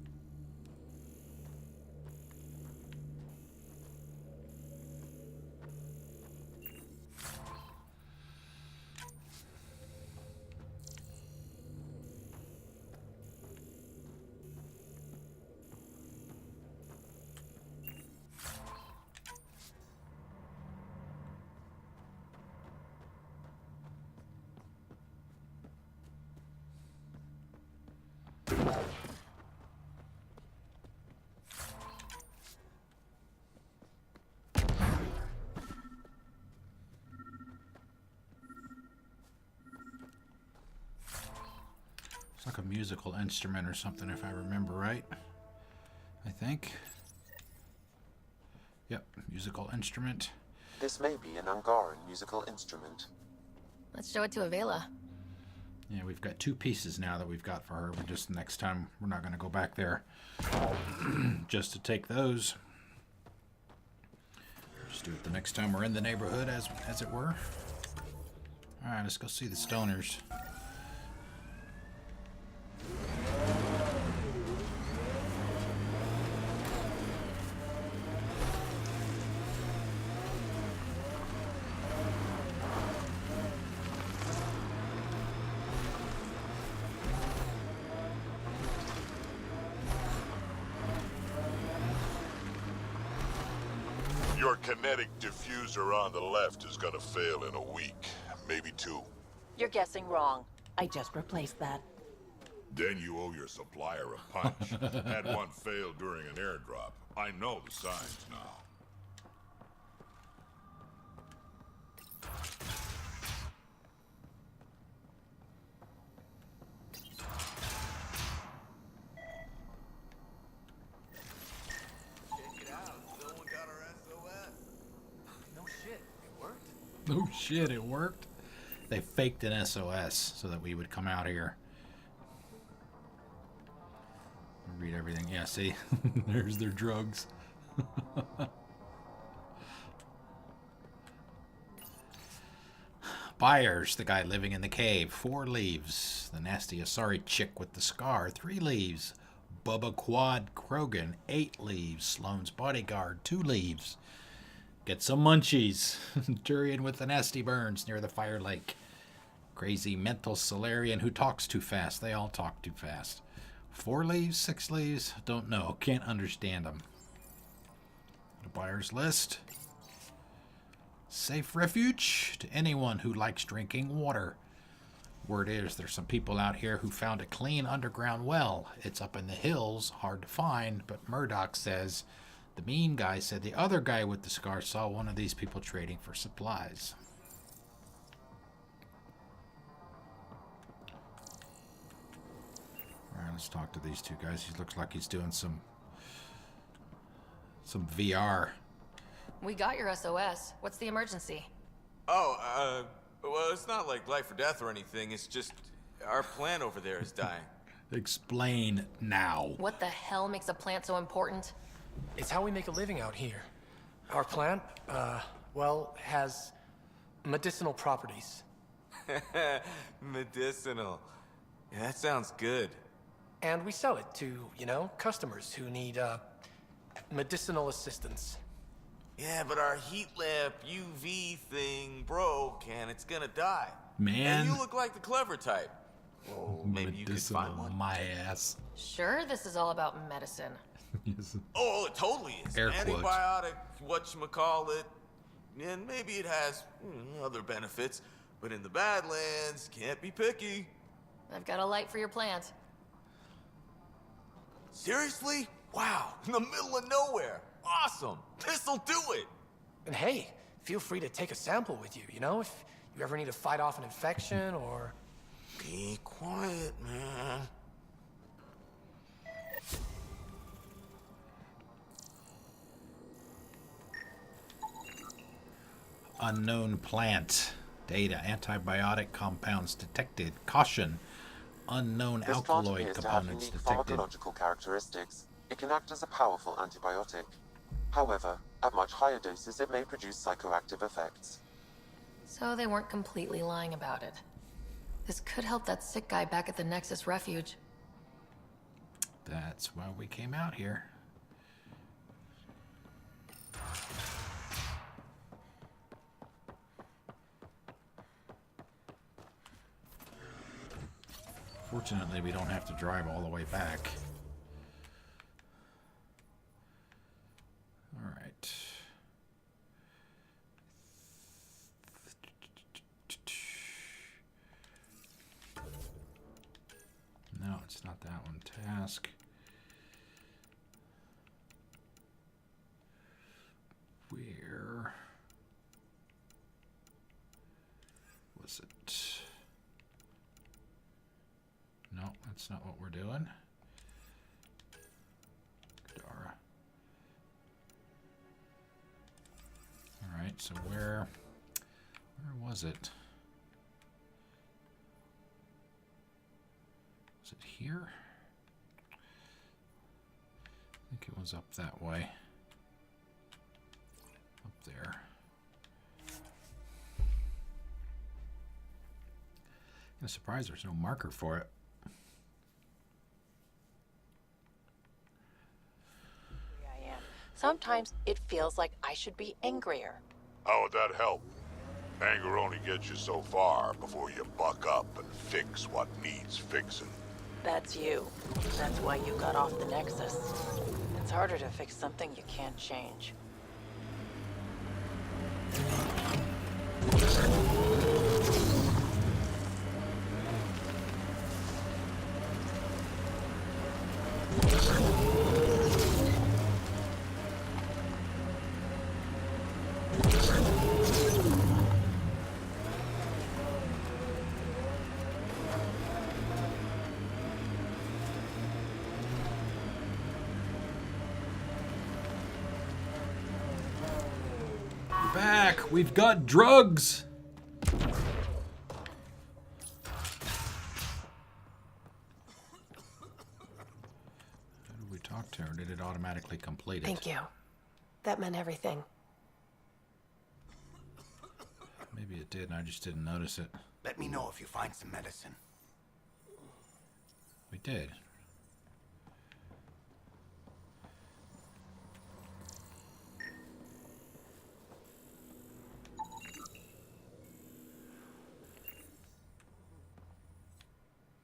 It's like a musical instrument or something, if I remember right. I think. Yep, musical instrument. This may be an Angaran musical instrument. Let's show it to Avela. Yeah, we've got 2 pieces now that we've got for her. But just next time, we're not going to go back there just to take those. Just do it the next time we're in the neighborhood, as it were. All right, let's go see the Stoners. Your kinetic diffuser on the left is gonna fail in a week, maybe 2. You're guessing wrong. I just replaced that. Then you owe your supplier a punch. Had one fail during an airdrop. I know the signs now. Oh shit, it worked. They faked an SOS so that we would come out here. Read everything. Yeah, see? There's their drugs. Buyers, the guy living in the cave, 4 leaves. The nasty Asari chick with the scar, 3 leaves. Bubba Quad Krogan, 8 leaves. Sloane's bodyguard, 2 leaves. Get some munchies. Turian with the nasty burns near the fire lake. Crazy mental Solarian who talks too fast. They all talk too fast. 4 leaves, 6 leaves, don't know. Can't understand them. The buyer's list. Safe refuge to anyone who likes drinking water. Word is there's some people out here who found a clean underground well. It's up in the hills, hard to find, but Murdoch says the mean guy said the other guy with the scar saw one of these people trading for supplies. Alright, let's talk to these 2 guys. He looks like he's doing some VR. We got your SOS. What's the emergency? Oh, well, it's not like life or death or anything. It's just our plant over there is dying. Explain now. What the hell makes a plant so important? It's how we make a living out here. Our plant, well, has medicinal properties. Medicinal. Yeah, that sounds good. And we sell it to, you know, customers who need, medicinal assistance. Yeah, but our heat lamp UV thing broke and it's gonna die. Man. And you look like the clever type. Well, maybe you could find one. My ass. Sure, this is all about medicine. Yes. Oh, it totally is. Air quotes. Antibiotic, whatchamacallit. And maybe it has other benefits. But in the Badlands, can't be picky. I've got a light for your plant. Seriously? Wow, in the middle of nowhere. Awesome. This'll do it. And hey, feel free to take a sample with you, you know, if you ever need to fight off an infection or... Be quiet, man. Unknown plant. Data. Antibiotic compounds detected. Caution. Unknown This plant alkaloid appears to have components unique detected. pharmacological characteristics. It can act as a powerful antibiotic. However, at much higher doses it may produce psychoactive effects. So they weren't completely lying about it. This could help that sick guy back at the Nexus Refuge. That's why we came out here. Fortunately, we don't have to drive all the way back. All right. No, it's not that one. Task. Where was it? No, that's not what we're doing. Kadara. All right, so where was it? Was it here? I think it was up that way. Up there. I'm surprised there's no marker for it. I am. Sometimes it feels like I should be angrier. How would that help? Anger only gets you so far before you buck up and fix what needs fixing. That's you. That's why you got off the Nexus. It's harder to fix something you can't change. We're back. We've got drugs. Who did we talk to, or did it automatically complete it? Thank you. That meant everything. Maybe it did, and I just didn't notice it. Let me know if you find some medicine. We did.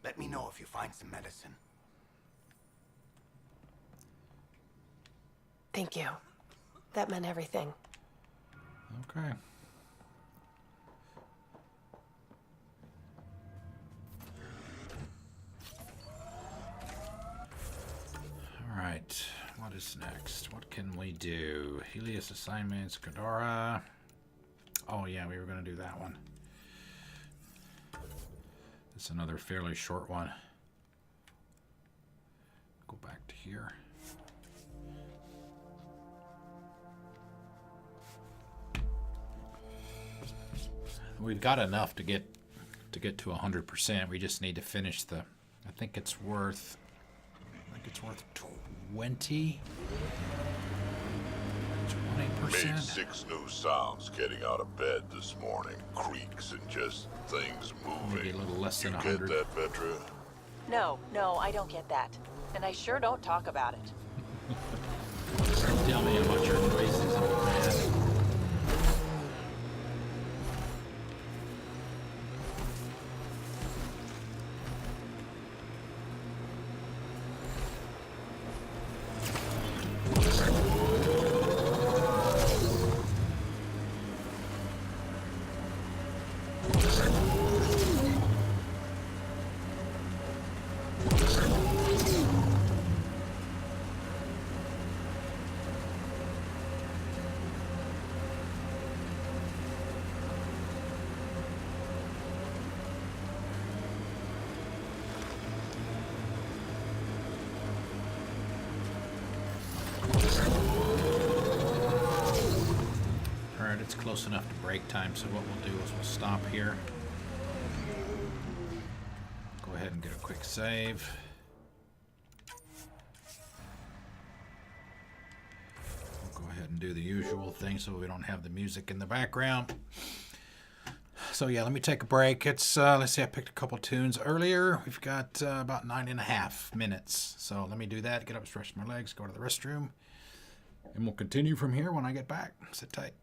Let me know if you find some medicine. Thank you. That meant everything. Okay. All right. What is next? What can we do? Helios assignments, Kadara. Oh yeah, we were going to do that one. It's another fairly short one. Go back to here. We've got enough to get to 100%. We just need to finish the. I think it's worth 20. 20%. Made 6 new sounds getting out of bed this morning. Creaks and just things moving. Maybe a little less than you 100. Get that, Vetra? No, I don't get that. And I sure don't talk about it. Don't tell me about your noises, old man. it's close enough to break time, so what we'll do is we'll stop here. Go ahead and get a quick save. We'll go ahead and do the usual thing so we don't have the music in the background. So yeah, let me take a break. It's, let's see, I picked a couple tunes earlier. We've got about 9.5 minutes. So let me do that, get up, stretch my legs, go to the restroom, and we'll continue from here when I get back. Sit tight.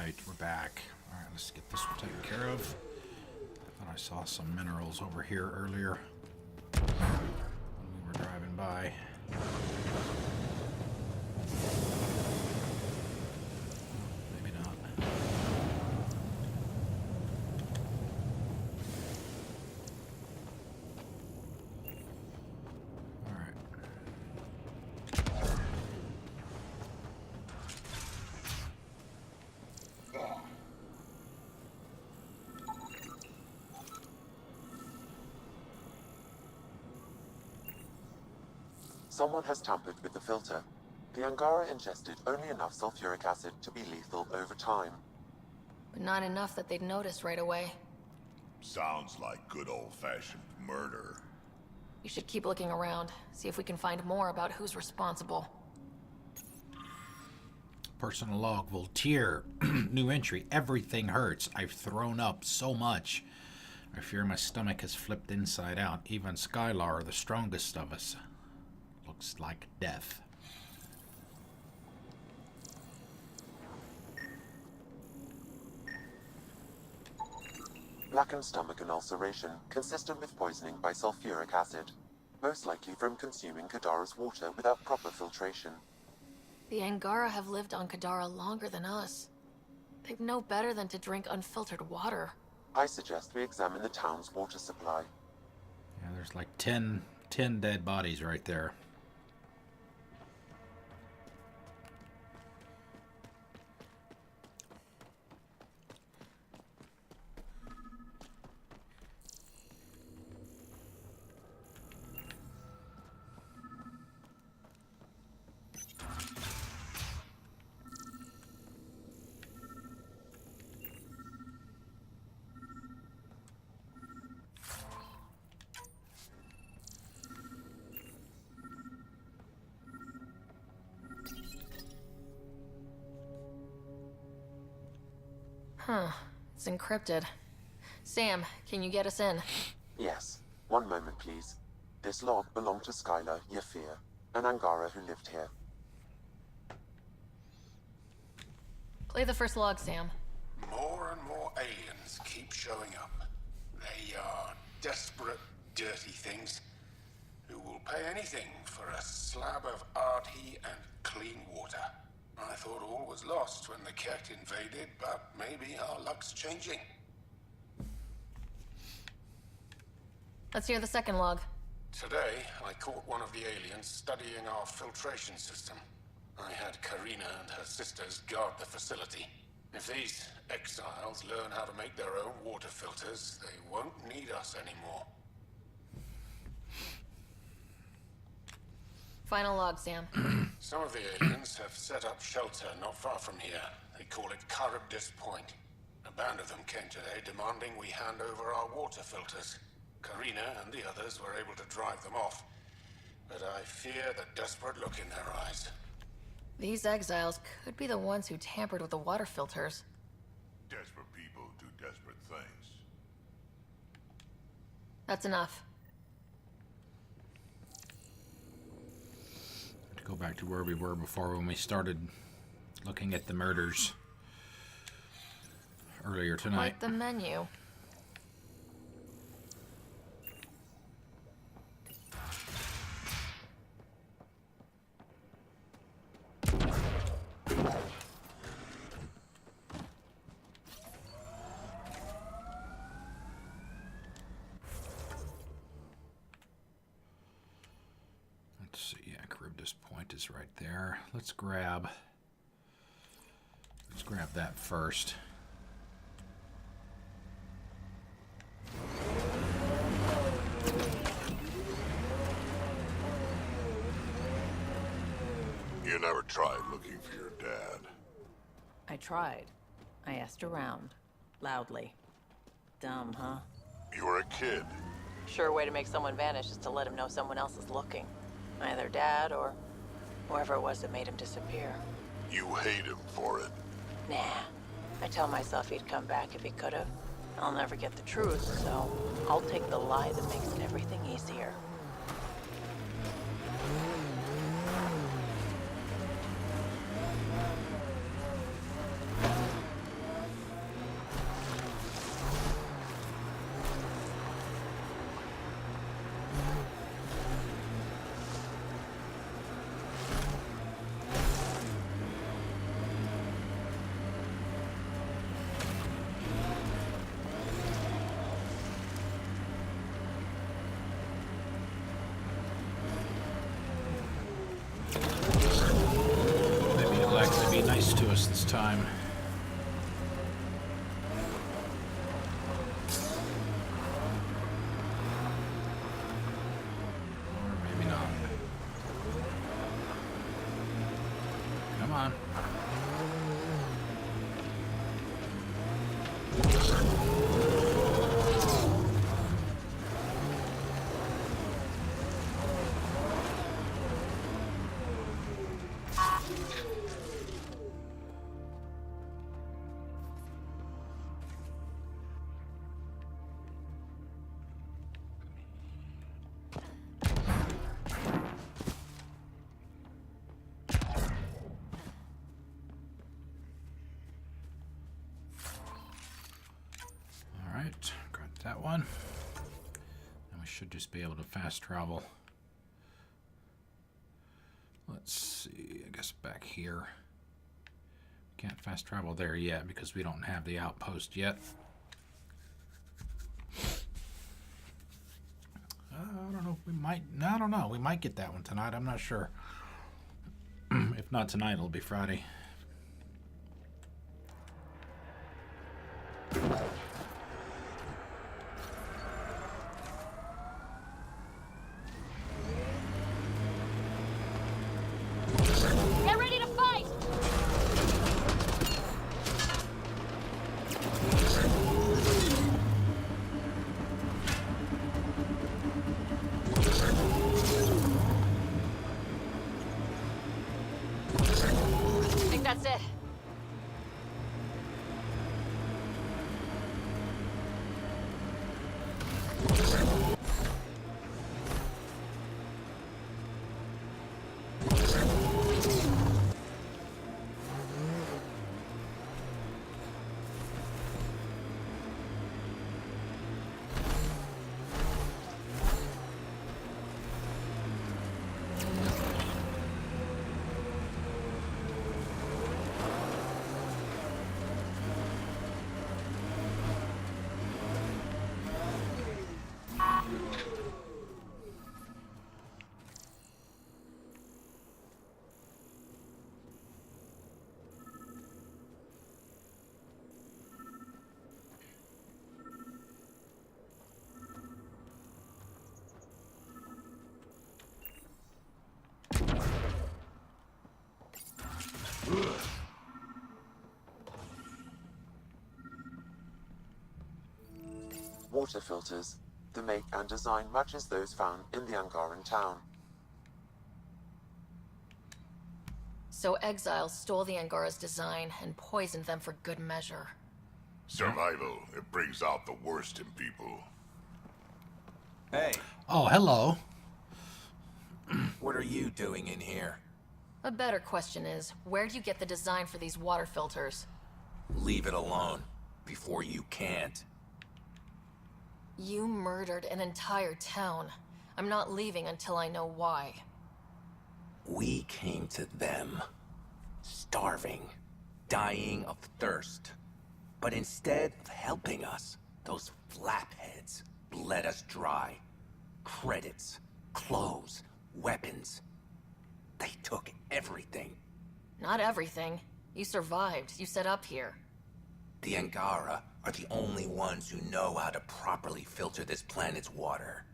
Alright, we're back. Alright, let's get this one taken care of. I thought I saw some minerals over here earlier when we were driving by. Maybe not. Someone has tampered with the filter. The Angara ingested only enough sulfuric acid to be lethal over time. But not enough that they'd notice right away. Sounds like good old-fashioned murder. We should keep looking around, see if we can find more about who's responsible. Personal log, Voltaire. New entry. Everything hurts. I've thrown up so much. I fear my stomach has flipped inside out. Even Skylar, the strongest of us, looks like death. Blackened stomach and ulceration, consistent with poisoning by sulfuric acid. Most likely from consuming Kadara's water without proper filtration. The Angara have lived on Kadara longer than us. They'd know better than to drink unfiltered water. I suggest we examine the town's water supply. Yeah, there's like 10 dead bodies right there. Huh. It's encrypted. Sam, can you get us in? Yes. One moment, please. This log belonged to Skylar Yafir, an Angara who lived here. Play the first log, Sam. More and more aliens keep showing up. They are desperate, dirty things who will pay anything for a slab of arty and clean water. I thought all was lost when the Ket invaded, but maybe our luck's changing. Let's hear the second log. Today, I caught one of the aliens studying our filtration system. I had Karina and her sisters guard the facility. If these exiles learn how to make their own water filters, they won't need us anymore. Final log, Sam. Some of the aliens have set up shelter not far from here. They call it Charybdis Point. A band of them came today demanding we hand over our water filters. Karina and the others were able to drive them off, but I fear the desperate look in their eyes. These exiles could be the ones who tampered with the water filters. Desperate people do desperate things. That's enough. To go back to where we were before when we started looking at the murders earlier tonight. Quite the menu. Let's see, yeah, Charybdis Point is right there. Let's grab that first. You never tried looking for your dad. I tried. I asked around. Loudly. Dumb, huh? You were a kid. Sure way to make someone vanish is to let him know someone else is looking. Either Dad or whoever it was that made him disappear. You hate him for it. Nah. I tell myself he'd come back if he could've. I'll never get the truth, so I'll take the lie that makes everything easier. time. Or maybe not. Come on. Alright, got that one. And we should just be able to fast travel. Let's see, I guess back here. Can't fast travel there yet because we don't have the outpost yet. I don't know if we might, no, I don't know. We might get that one tonight, I'm not sure. If not tonight, it'll be Friday. Get ready to fight! I think that's it. Water filters. The make and design matches those found in the Angaran town. So exiles stole the Angara's design and poisoned them for good measure. Survival. It brings out the worst in people. Hey. Oh, hello. What are you doing in here? A better question is, where'd you get the design for these water filters? Leave it alone. Before you can't. You murdered an entire town. I'm not leaving until I know why. We came to them. Starving. Dying of thirst. But instead of helping us, those flapheads bled us dry. Credits, clothes, weapons. They took everything. Not everything. You survived. You set up here. The Angara are the only ones who know how to properly filter this planet's water.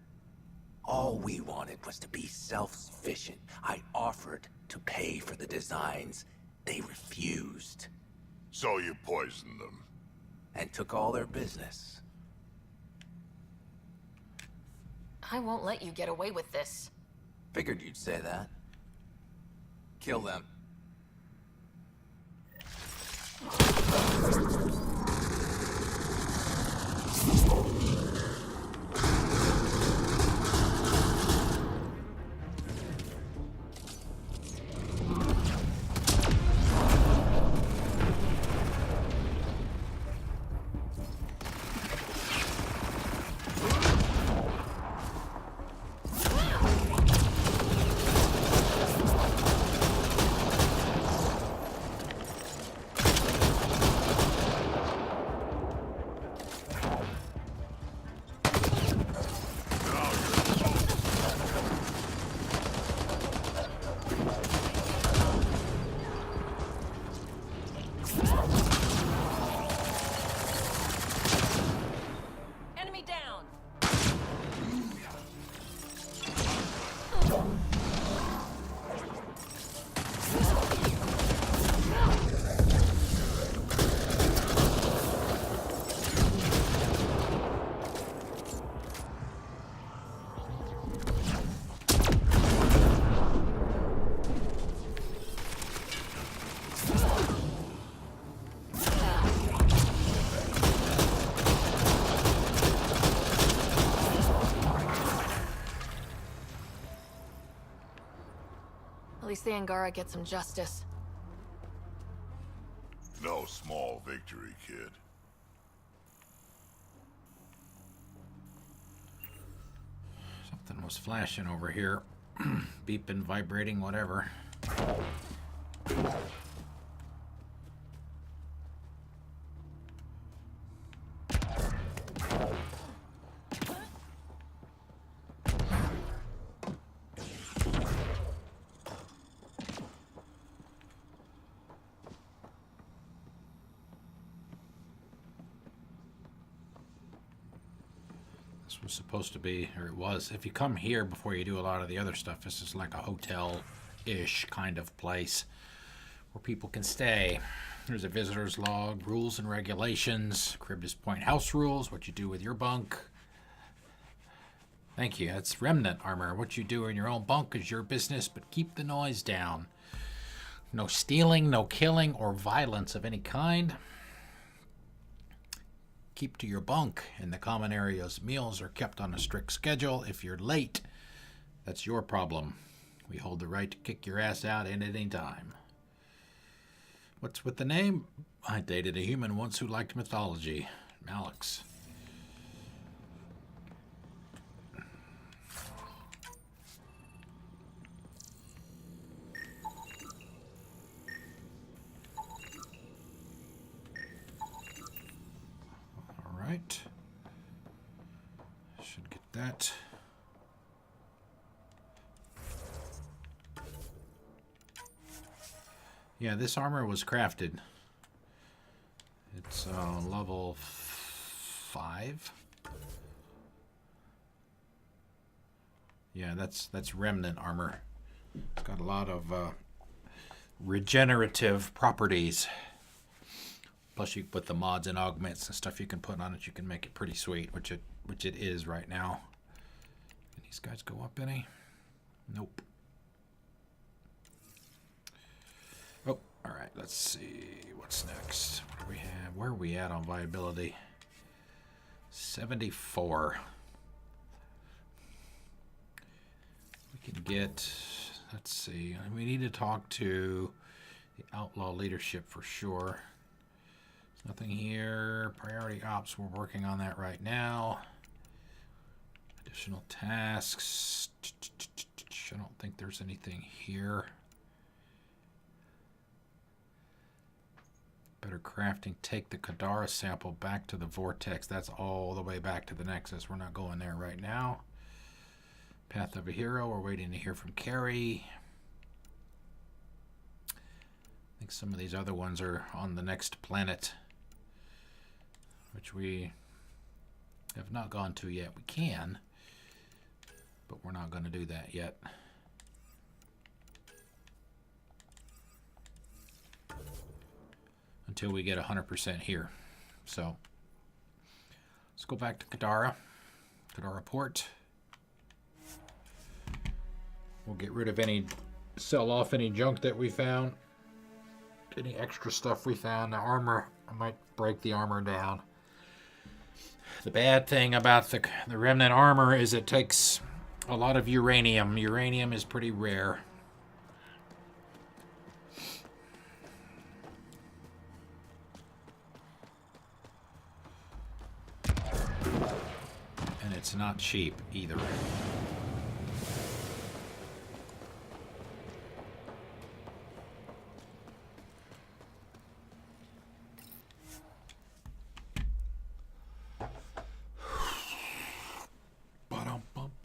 All we wanted was to be self-sufficient. I offered to pay for the designs. They refused. So you poisoned them? And took all their business. I won't let you get away with this. Figured you'd say that. Kill them. least the Angara get some justice. No small victory, kid. Something was flashing over here. Beeping, vibrating, whatever. This was supposed to be, or it was, if you come here before you do a lot of the other stuff, this is like a hotel-ish kind of place where people can stay. There's a visitor's log, rules and regulations, Charybdis Point house rules, what you do with your bunk. Thank you, that's remnant armor. What you do in your own bunk is your business, but keep the noise down. No stealing, no killing, or violence of any kind. Keep to your bunk. In the common areas, meals are kept on a strict schedule. If you're late, that's your problem. We hold the right to kick your ass out at any time. What's with the name? I dated a human once who liked mythology. Alex. Right. Should get that. Yeah, this armor was crafted. It's level 5. Yeah, that's remnant armor. It's got a lot of regenerative properties. Plus, you put the mods and augments and stuff you can put on it. You can make it pretty sweet, which it is right now. Can these guys go up any? Nope. Oh, all right. Let's see what's next. What do we have? Where are we at on viability? 74. We can get. Let's see. We need to talk to the outlaw leadership for sure. Nothing here. Priority ops, we're working on that right now. Additional tasks. I don't think there's anything here. Better crafting. Take the Kadara sample back to the vortex. That's all the way back to the Nexus. We're not going there right now. Path of a Hero. We're waiting to hear from Carrie. I think some of these other ones are on the next planet, which we have not gone to yet. We can, but we're not going to do that yet. Until we get 100% here. So, let's go back to Kadara. Kadara Port. We'll get rid of any, sell off any junk that we found. Any extra stuff we found. The armor, I might break the armor down. The bad thing about the remnant armor is it takes a lot of uranium. Uranium is pretty rare. And it's not cheap either.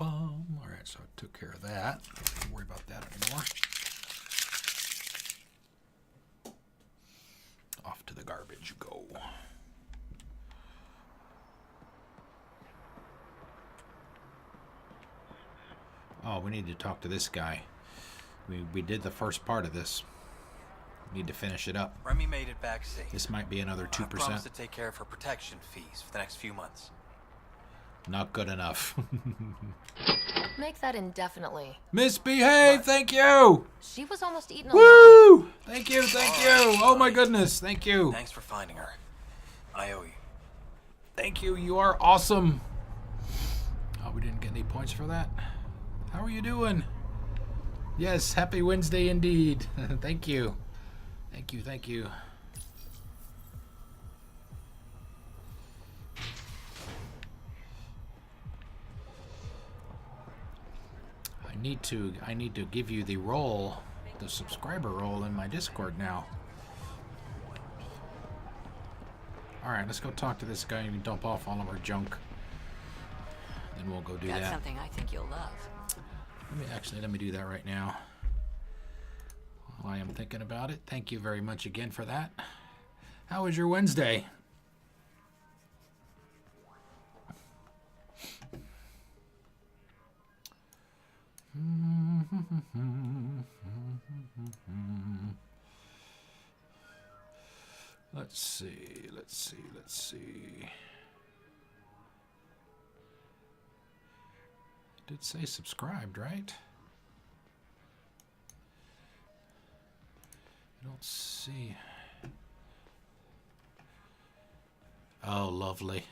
Alright, so I took care of that. Don't worry about that anymore. Off to the garbage go. Oh, we need to talk to this guy. We did the first part of this. We need to finish it up. Remy made it back safe. This might be another 2%. I promised to take care of her protection fees for the next few months. Not good enough. Make that indefinitely. Misbehave, thank you! She was almost eaten Woo! alive. Thank you, thank you! Oh my goodness, thank you. Thanks for finding her. I owe you. Thank you, you are awesome. Oh, we didn't get any points for that. How are you doing? Yes, happy Wednesday indeed. Thank you. Thank you, thank you. I need to give you the role, the subscriber role in my Discord now. Alright, let's go talk to this guy and dump off all of our junk. Then we'll go do that. Got something I think you'll love. Let me do that right now. While I am thinking about it. Thank you very much again for that. How was your Wednesday? Let's see. It did say subscribed, right? I don't see. Oh, lovely.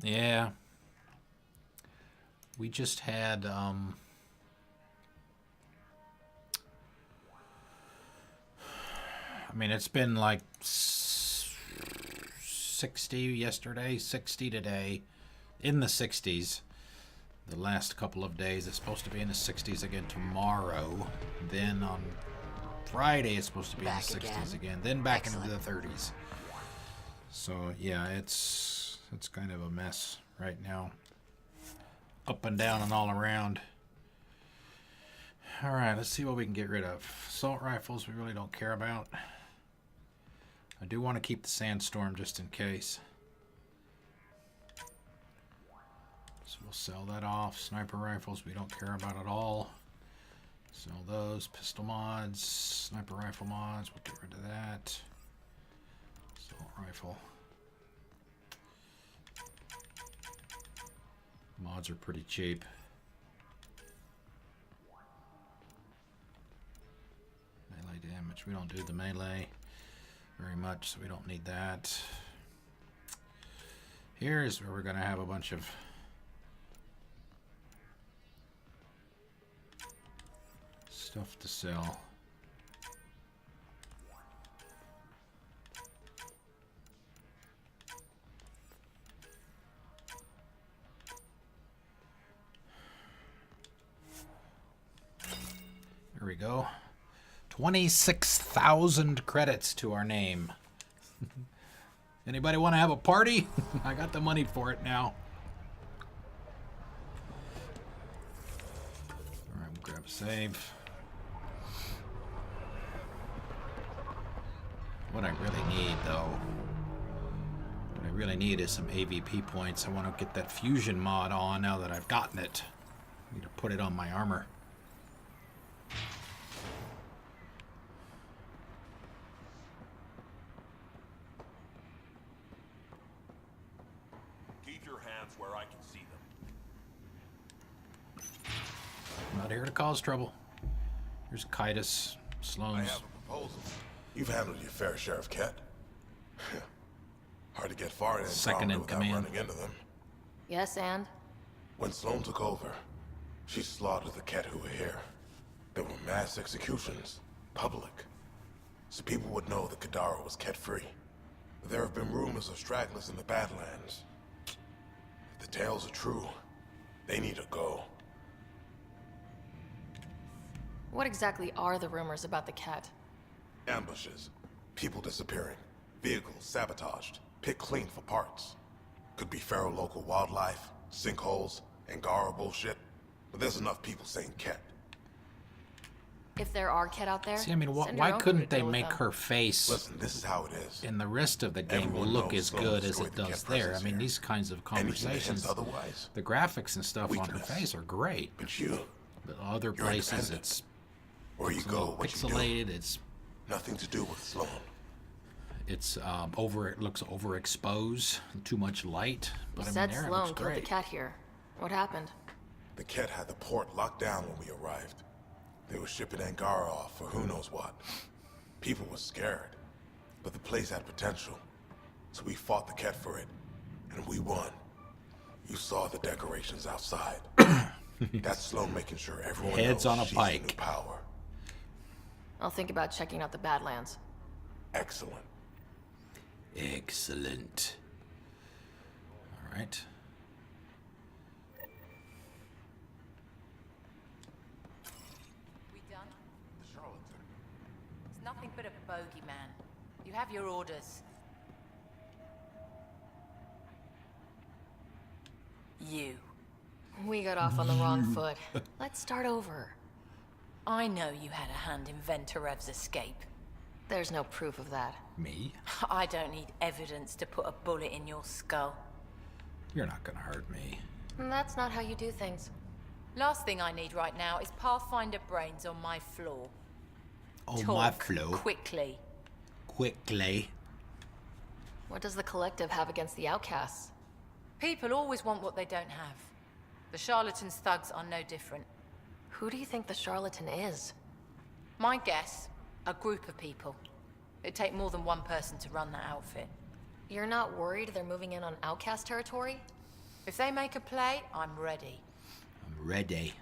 Yeah. We just had, I mean, it's been like 60 yesterday, 60 today, in the 60s. The last couple of days, it's supposed to be in the 60s again tomorrow. Then on Friday, it's supposed to be in the 60s again. Then back into the 30s. So yeah, it's kind of a mess right now. Up and down and all around. All right, let's see what we can get rid of. Assault rifles, we really don't care about. I do want to keep the sandstorm just in case. So we'll sell that off. Sniper rifles, we don't care about at all. Sell those. Pistol mods, sniper rifle mods, we'll get rid of that. Assault rifle. Mods are pretty cheap. Melee damage, we don't do the melee very much, so we don't need that. Here's where we're going to have a bunch of stuff to sell. There we go. 26,000 credits to our name. Anybody want to have a party? I got the money for it now. Alright, we'll grab a save. What I really need, though, what I really need is some AVP points. I want to get that fusion mod on now that I've gotten it. I need to put it on my armor. Keep your hands where I can see them. I'm not here to cause trouble. Here's Kitus, Sloan's. I have a proposal. You've handled your fair share of Ket. Hard to get far in Andromeda without running into them. Yes, and? When Sloan took over, she slaughtered the Ket who were here. There were mass executions, public. So people would know that Kadara was Ket-free. But there have been rumors of stragglers in the Badlands. If the tales are true, they need to go. What exactly are the rumors about the cat? Ambushes, people disappearing, vehicles sabotaged, picked clean for parts. Could be feral local wildlife, sinkholes, Angara bullshit. But there's enough people saying Ket. If there are Ket out there, see, I mean, send why your own couldn't crew to they deal with make them. her face? Listen, this is how it is. In the rest of the game will look as good as it does there. I mean, these kinds of conversations, otherwise, the graphics and stuff on her face are great. But you, but other places, it's where you go, what you do. pixelated. It's nothing to do with Sloan. It's it looks overexposed, too much light. But You I said mean, there it Sloan looks killed the great. cat here. What happened? The Ket had the port locked down when we arrived. They were shipping Angara off for who knows what. People were scared, but the place had potential. So we fought the Ket for it, and we won. You saw the decorations outside. That's Sloan making sure everyone Heads knows on a she's pike. the new power. I'll think about checking out the Badlands. Excellent. Excellent. All right. We done? It's nothing but a bogeyman. You have your orders. You. We got off on the wrong foot. Let's start over. I know you had a hand in Venturev's escape. There's no proof of that. Me? I don't need evidence to put a bullet in your skull. You're not gonna hurt me. That's not how you do things. Last thing I need right now is Pathfinder brains on my floor. On Talk my floor. quickly. Quickly. What does the collective have against the outcasts? People always want what they don't have. The charlatans' thugs are no different. Who do you think the charlatan is? My guess, a group of people. It'd take more than one person to run that outfit. You're not worried they're moving in on outcast territory? If they make a play, I'm ready. I'm ready.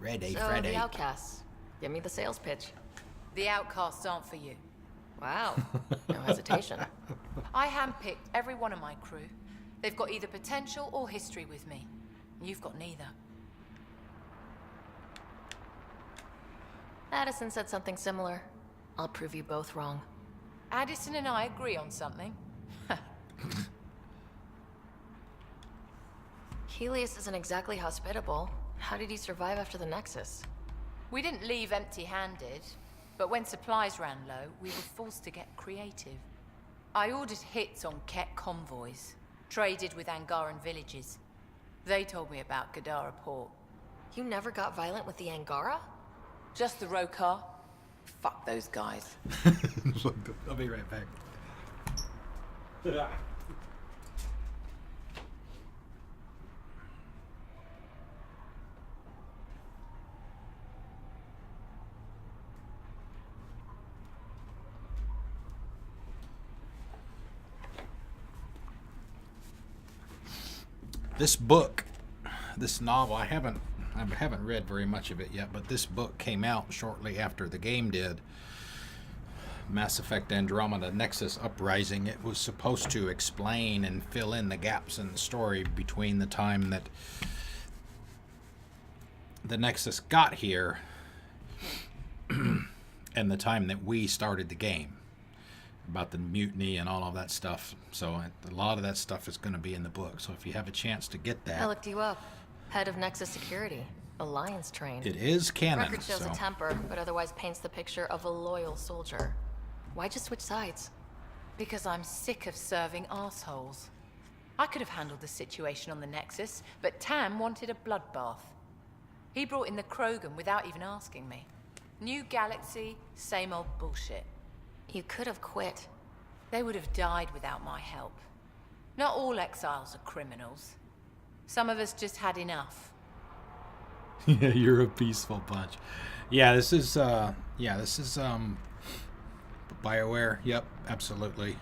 Ready, So, Freddy. the outcasts. Give me the sales pitch. The outcasts aren't for you. Wow. No hesitation. I handpicked every one of my crew. They've got either potential or history with me. You've got neither. Addison said something similar. I'll prove you both wrong. Addison and I agree on something. Helios isn't exactly hospitable. How did he survive after the Nexus? We didn't leave empty-handed, but when supplies ran low, we were forced to get creative. I ordered hits on Ket convoys, traded with Angaran villages. They told me about Kadara port. You never got violent with the Angara? Just the Rokar. Fuck those guys. I'll be right back. This book, this novel, I haven't read very much of it yet, but this book came out shortly after the game did. Mass Effect Andromeda Nexus Uprising. It was supposed to explain and fill in the gaps in the story between the time that the Nexus got here and the time that we started the game. About the mutiny and all of that stuff. So a lot of that stuff is going to be in the book. So if you have a chance to get that. I looked you up. Head of Nexus Security. Alliance trained. It is canon. Record shows a temper, but otherwise paints the picture of a loyal soldier. Why'd you switch sides? Because I'm sick of serving assholes. I could have handled the situation on the Nexus, but Tam wanted a bloodbath. He brought in the Krogan without even asking me. New galaxy, same old bullshit. You could have quit. They would have died without my help. Not all exiles are criminals. Some of us just had enough. Yeah, you're a peaceful bunch. Yeah, this is BioWare. Yep, absolutely.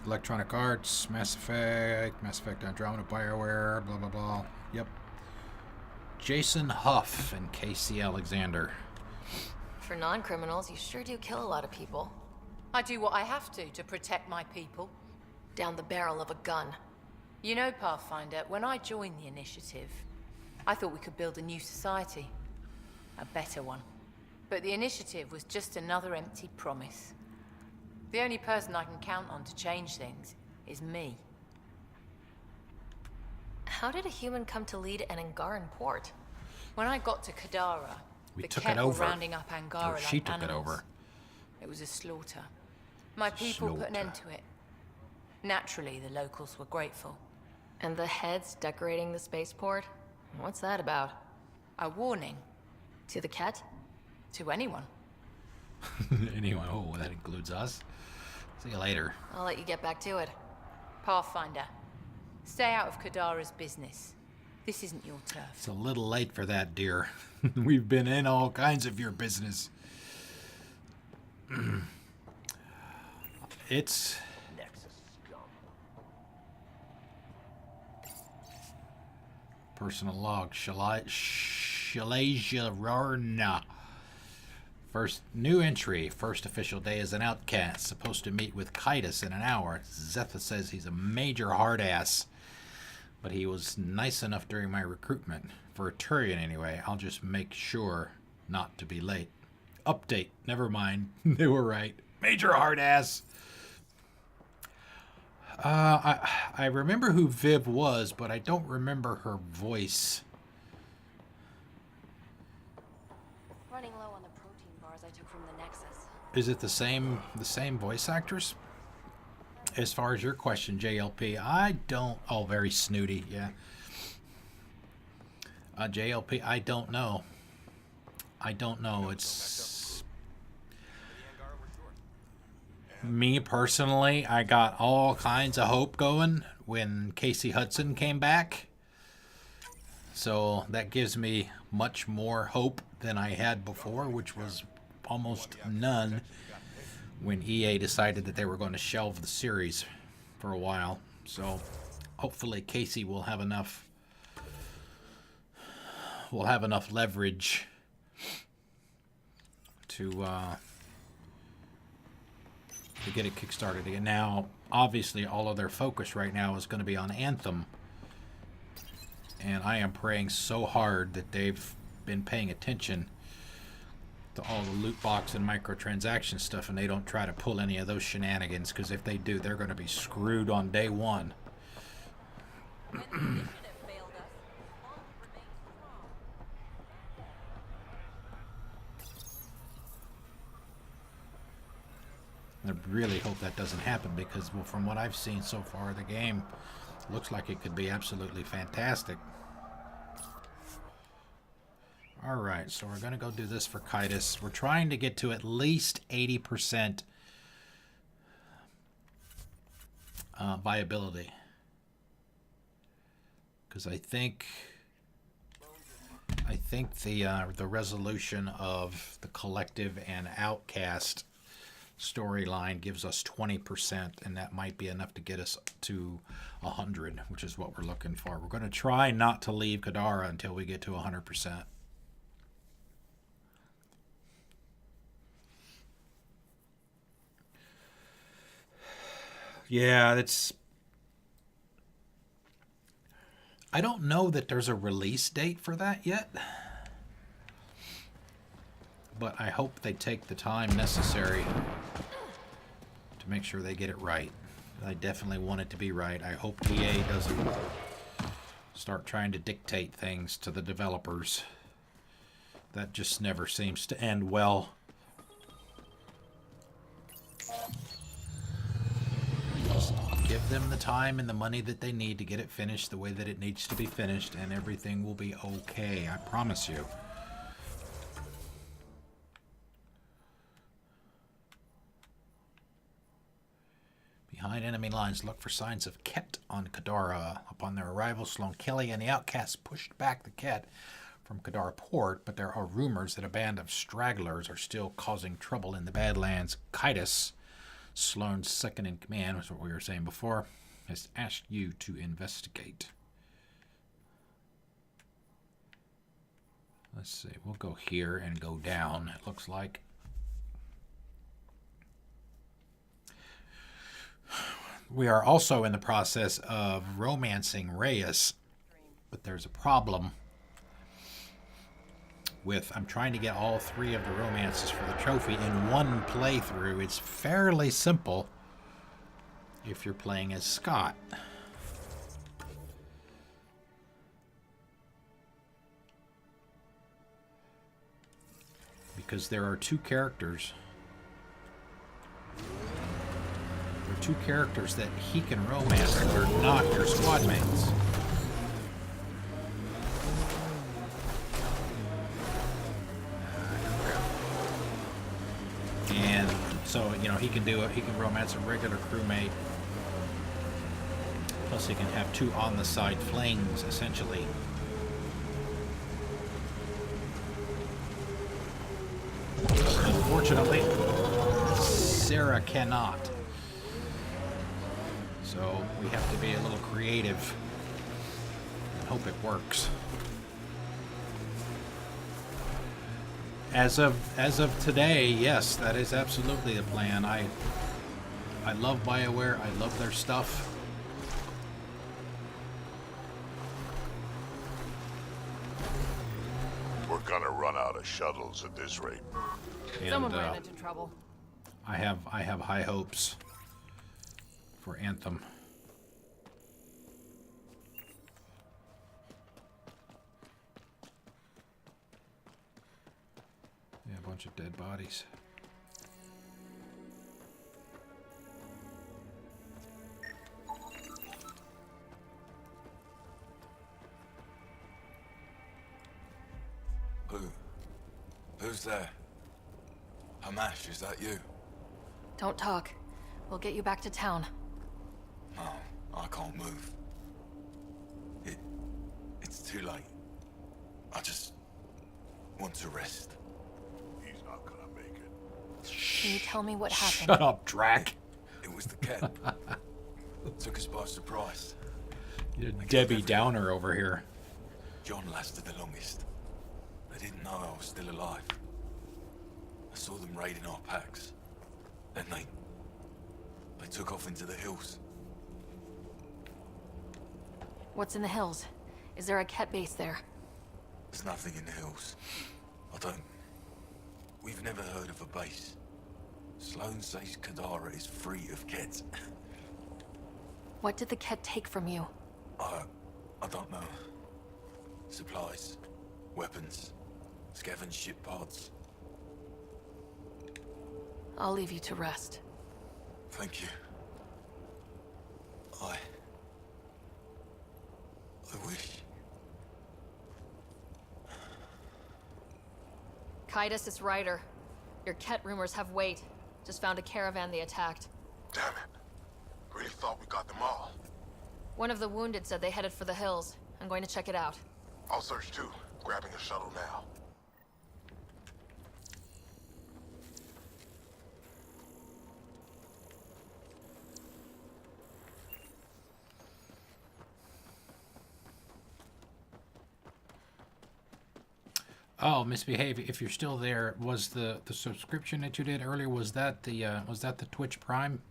Electronic Arts, Mass Effect Andromeda, BioWare, blah blah blah. Yep. Jason Huff and Casey Alexander. For non-criminals, you sure do kill a lot of people. I do what I have to protect my people. Down the barrel of a gun. You know, Pathfinder, when I joined the Initiative, I thought we could build a new society. A better one. But the Initiative was just another empty promise. The only person I can count on to change things is me. How did a human come to lead an Angaran port? When I got to Kadara, We the took Ket it over. were rounding up Angara Or she like took animals. it over. It was a slaughter. My people put an end to it. Naturally, the locals were grateful. And the heads decorating the spaceport? What's that about? A warning. To the Ket? To anyone. Anyone? Oh, that includes us. See you later. I'll let you get back to it. Pathfinder, stay out of Kadara's business. This isn't your turf. It's a little late for that, dear. We've been in all kinds of your business. It's... personal log. Shalasia Rarna. First new entry. First official day as an outcast. Supposed to meet with Kitus in an hour. Zetha says he's a major hard ass, but he was nice enough during my recruitment. For a Turian anyway. I'll just make sure not to be late. Update. Never mind. They were right. Major hard ass. I remember who Viv was, but I don't remember her voice. Running low on the protein bars I took from the Nexus. Is it the same voice actress? As far as your question, JLP, I don't. Oh, very snooty, yeah. JLP, I don't know. I don't know. It's me personally. I got all kinds of hope going when Casey Hudson came back, so that gives me much more hope than I had before, which was almost none when EA decided that they were going to shelve the series for a while. So hopefully Casey will have enough leverage to get it kickstarted again. Now, obviously, all of their focus right now is going to be on Anthem, and I am praying so hard that they've been paying attention to all the loot box and microtransaction stuff, and they don't try to pull any of those shenanigans, because if they do, they're going to be screwed on day one. I really hope that doesn't happen, because, well, from what I've seen so far, the game looks like it could be absolutely fantastic. Alright, so we're going to go do this for Kitus. We're trying to get to at least 80% viability. Because I think the resolution of the Collective and Outcast storyline gives us 20%, and that might be enough to get us to 100, which is what we're looking for. We're going to try not to leave Kadara until we get to 100%. Yeah, that's... I don't know that there's a release date for that yet, but I hope they take the time necessary to make sure they get it right. I definitely want it to be right. I hope EA doesn't start trying to dictate things to the developers. That just never seems to end well. Just give them the time and the money that they need to get it finished the way that it needs to be finished, and everything will be okay. I promise you. Behind enemy lines, look for signs of Ket on Kadara. Upon their arrival, Sloan Kelly and the Outcasts pushed back the Ket from Kadara port, but there are rumors that a band of stragglers are still causing trouble in the Badlands. Kitus, Sloan's second-in-command, was what we were saying before, has asked you to investigate. Let's see, we'll go here and go down, it looks like. We are also in the process of romancing Reyes, but there's a problem with, I'm trying to get all 3 of the romances for the trophy in one playthrough. It's fairly simple if you're playing as Scott. Because there are 2 characters. There are 2 characters that he can romance that are not your squad mates. And so, you know, he can do it. He can romance a regular crewmate. Plus, he can have 2 on-the-side flings, essentially. Unfortunately, Sarah cannot. So we have to be a little creative hope it works. As of today, yes, that is absolutely the plan. I love BioWare. I love their stuff. We're gonna run out of shuttles at this rate. And, Someone ran into trouble. I have high hopes for Anthem. Yeah, a bunch of dead bodies. Who's there? Hamash, is that you? Don't talk. We'll get you back to town. No, I can't move. It's too late. I just want to rest. He's not gonna make it. Can you tell me what happened? Shut up, Drac. It was the cat. Took us by surprise. You're Debbie Downer over here. John lasted the longest. They didn't know I was still alive. I saw them raiding our packs. Then they took off into the hills. What's in the hills? Is there a Ket base there? There's nothing in the hills. We've never heard of a base. Sloan says Kadara is free of Kets. What did the Ket take from you? I don't know. Supplies, weapons, scavenged ship parts. I'll leave you to rest. Thank you. I wish. Kaitis, it's Ryder. Your Ket rumors have weight. Just found a caravan they attacked. Damn it. Really thought we got them all. One of the wounded said they headed for the hills. I'm going to check it out. I'll search too. Grabbing a shuttle now. Oh, misbehave. If you're still there, was the subscription that you did earlier, was that the Twitch Prime?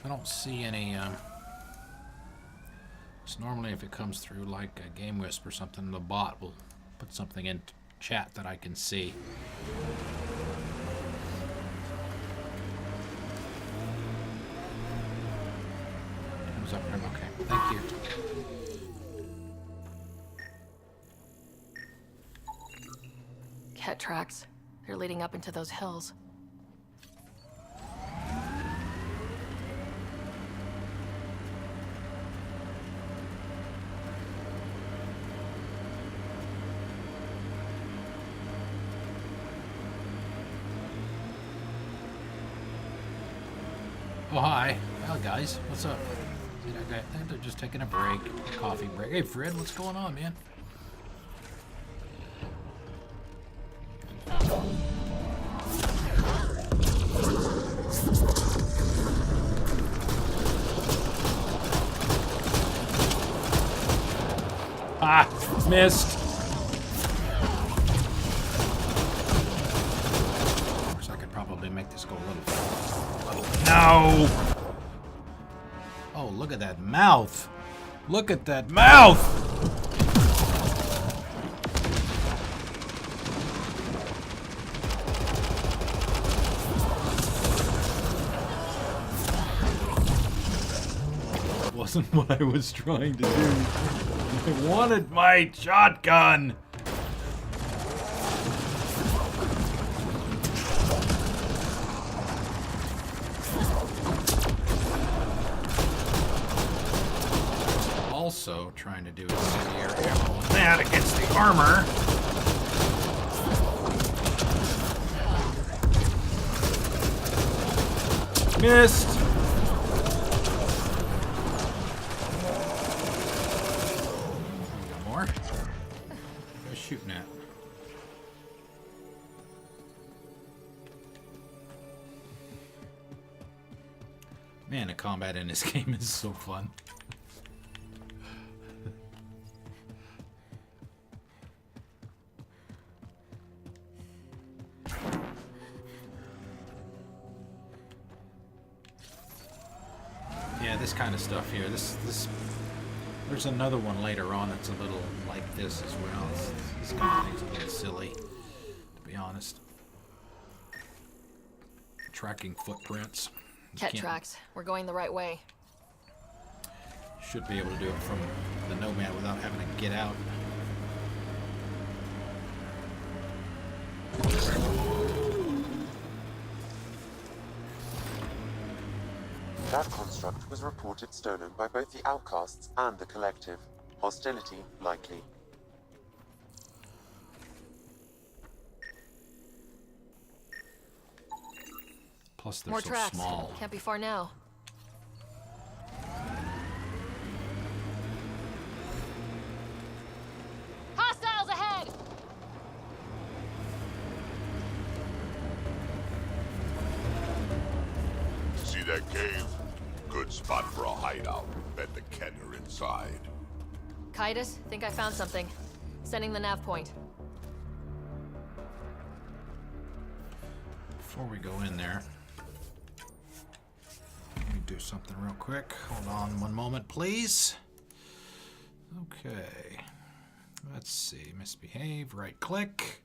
I don't see any. It's normally if it comes through like a Game Wisp or something, the bot will put something in chat that I can see. Comes up from okay. Thank you. Ket tracks. They're leading up into those hills. Oh, hi. Well, guys, what's up? They're just taking a break, a coffee break. Hey, Fred, what's going on, man? Ah, missed. Of course, I could probably make this go a little faster. No! Oh, look at that mouth. Look at that mouth! That wasn't what I was trying to do. I wanted my shotgun! Also trying to do incendiary ammo with that against the armor. Missed! We got more. Who's shooting at? Man, the combat in this game is so fun. this kind of stuff here. This. There's another one later on that's a little like this as well. This kind of thing's a little silly, to be honest. Tracking footprints. Cat tracks. We're going the right way. Should be able to do it from the Nomad without having to get out. That construct was reported stolen by both the Outcasts and the Collective. Hostility likely. Plus they're More so tracks. small. Can't be far now. Hostiles ahead! See that cave? Good spot for a hideout. Bet the Ket are inside. Kaitis, think I found something. Sending the nav point. Before we go in there, let me do something real quick. Hold on one moment, please. Okay. Let's see. Misbehave. Right click.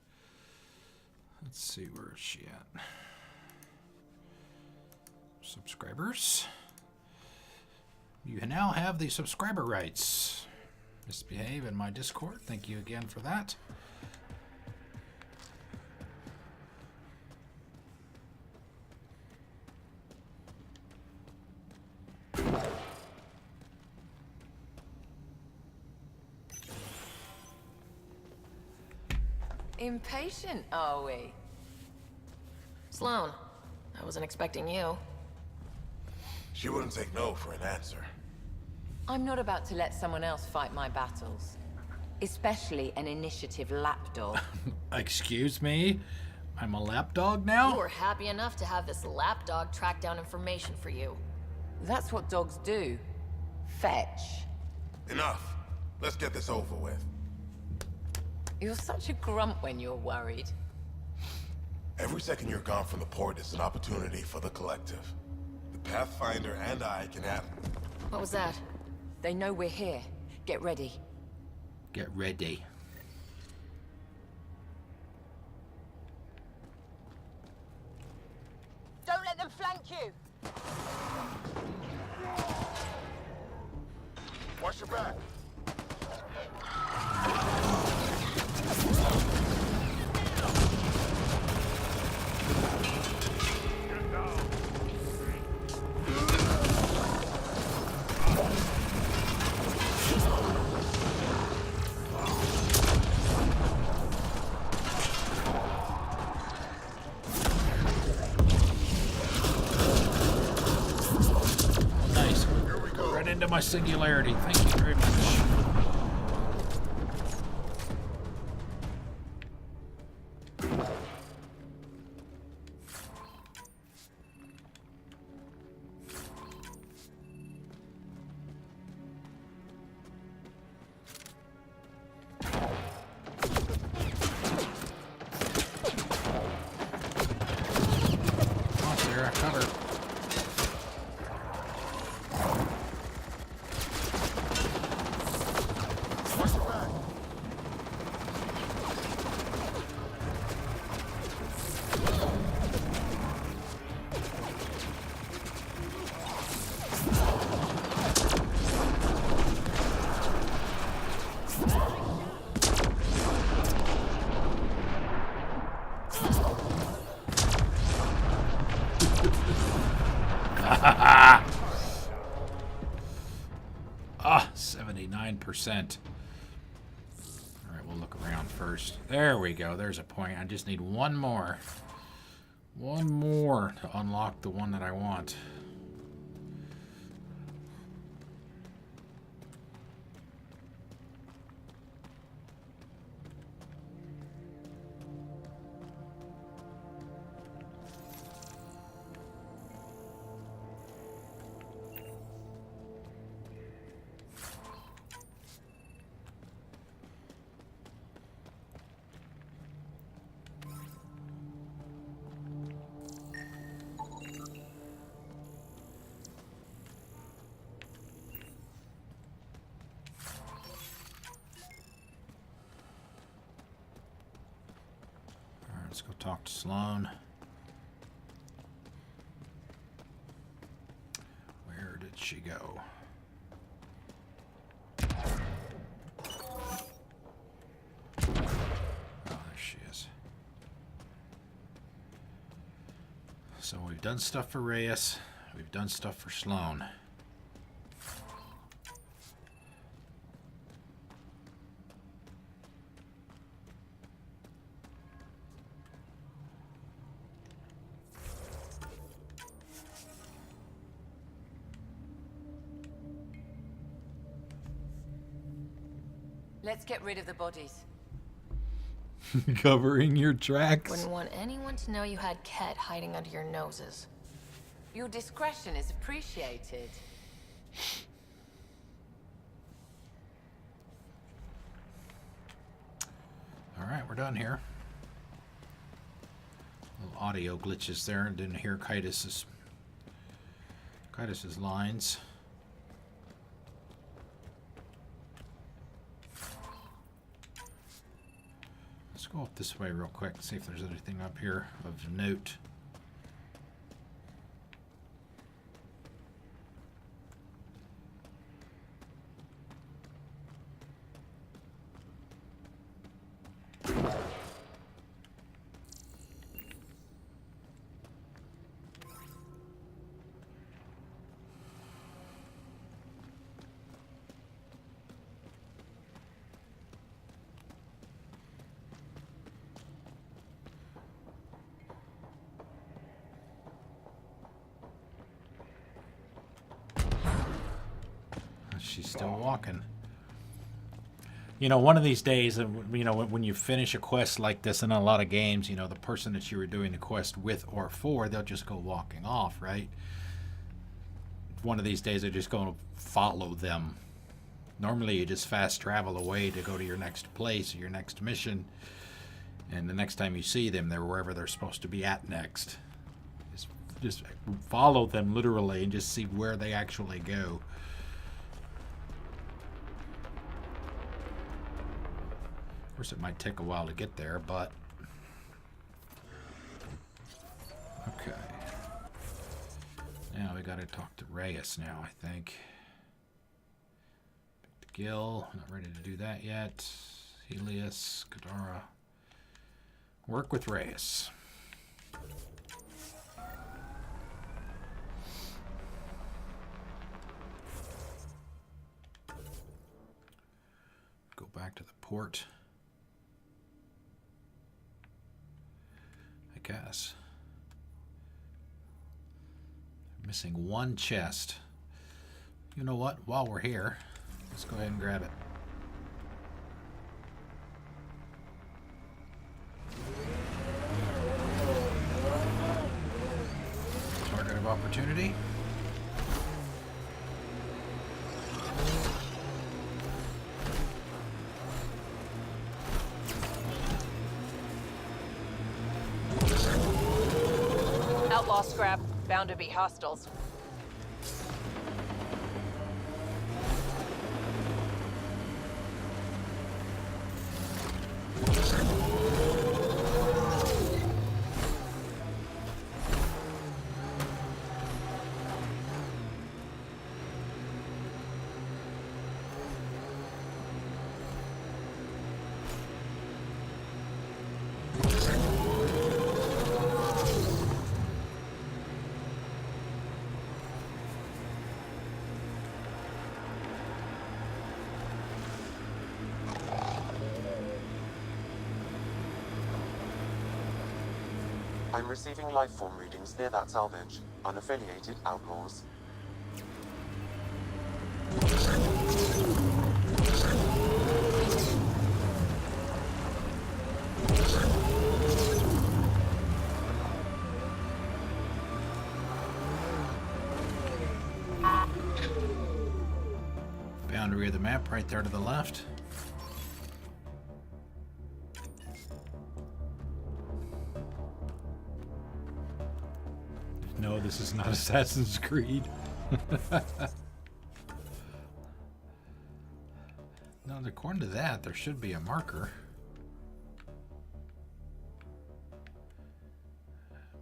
Let's see, where is she at? Subscribers. You now have the subscriber rights. Misbehave in my Discord. Thank you again for that. Impatient, are we? Sloan, I wasn't expecting you. She wouldn't take no for an answer. I'm not about to let someone else fight my battles. Especially an initiative lapdog. Excuse me? I'm a lapdog now? You were happy enough to have this lapdog track down information for you. That's what dogs do. Fetch. Enough. Let's get this over with. You're such a grump when you're worried. Every second you're gone from the port is an opportunity for the Collective. The Pathfinder and I can have... What was that? They know we're here. Get ready. Get ready. Don't let them flank you! Watch your back. Nice. Right into my singularity. Thank you very much. Cover. Ah, 79%. All right, we'll look around first. There we go. There's a point. I just need one more. One more to unlock the one that I want. Let's go talk to Sloan. Where did she go? Oh, there she is. So we've done stuff for Reyes. We've done stuff for Sloan. Let's get rid of the bodies. Covering your tracks. Wouldn't want anyone to know you had Ket hiding under your noses. Your discretion is appreciated. Alright, we're done here. Little audio glitches there and didn't hear Kaitis's lines. Let's go up this way real quick and see if there's anything up here of note. She's still walking. You know, one of these days, you know, when you finish a quest like this in a lot of games, you know, the person that you were doing the quest with or for, they'll just go walking off, right? One of these days, they're just going to follow them. Normally, you just fast travel away to go to your next place or your next mission. And the next time you see them, they're wherever they're supposed to be at next. Just follow them literally and just see where they actually go. Of course, it might take a while to get there, but... Okay. Now we gotta talk to Reyes now, I think. Pick the Gil. Not ready to do that yet. Helios, Kadara. Work with Reyes. Go back to the port. I guess. Missing one chest. You know what? While we're here, let's go ahead and grab it. Target of opportunity. Outlaw scrap. Bound to be hostiles. I'm receiving lifeform readings near that salvage. Unaffiliated outlaws. Boundary of the map right there to the left. No, this is not Assassin's Creed. No, according to that, there should be a marker.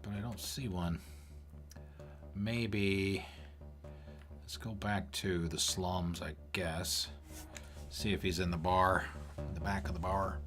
but I don't see one. Maybe let's go back to the slums, I guess. See if he's in the bar, in the back of the bar.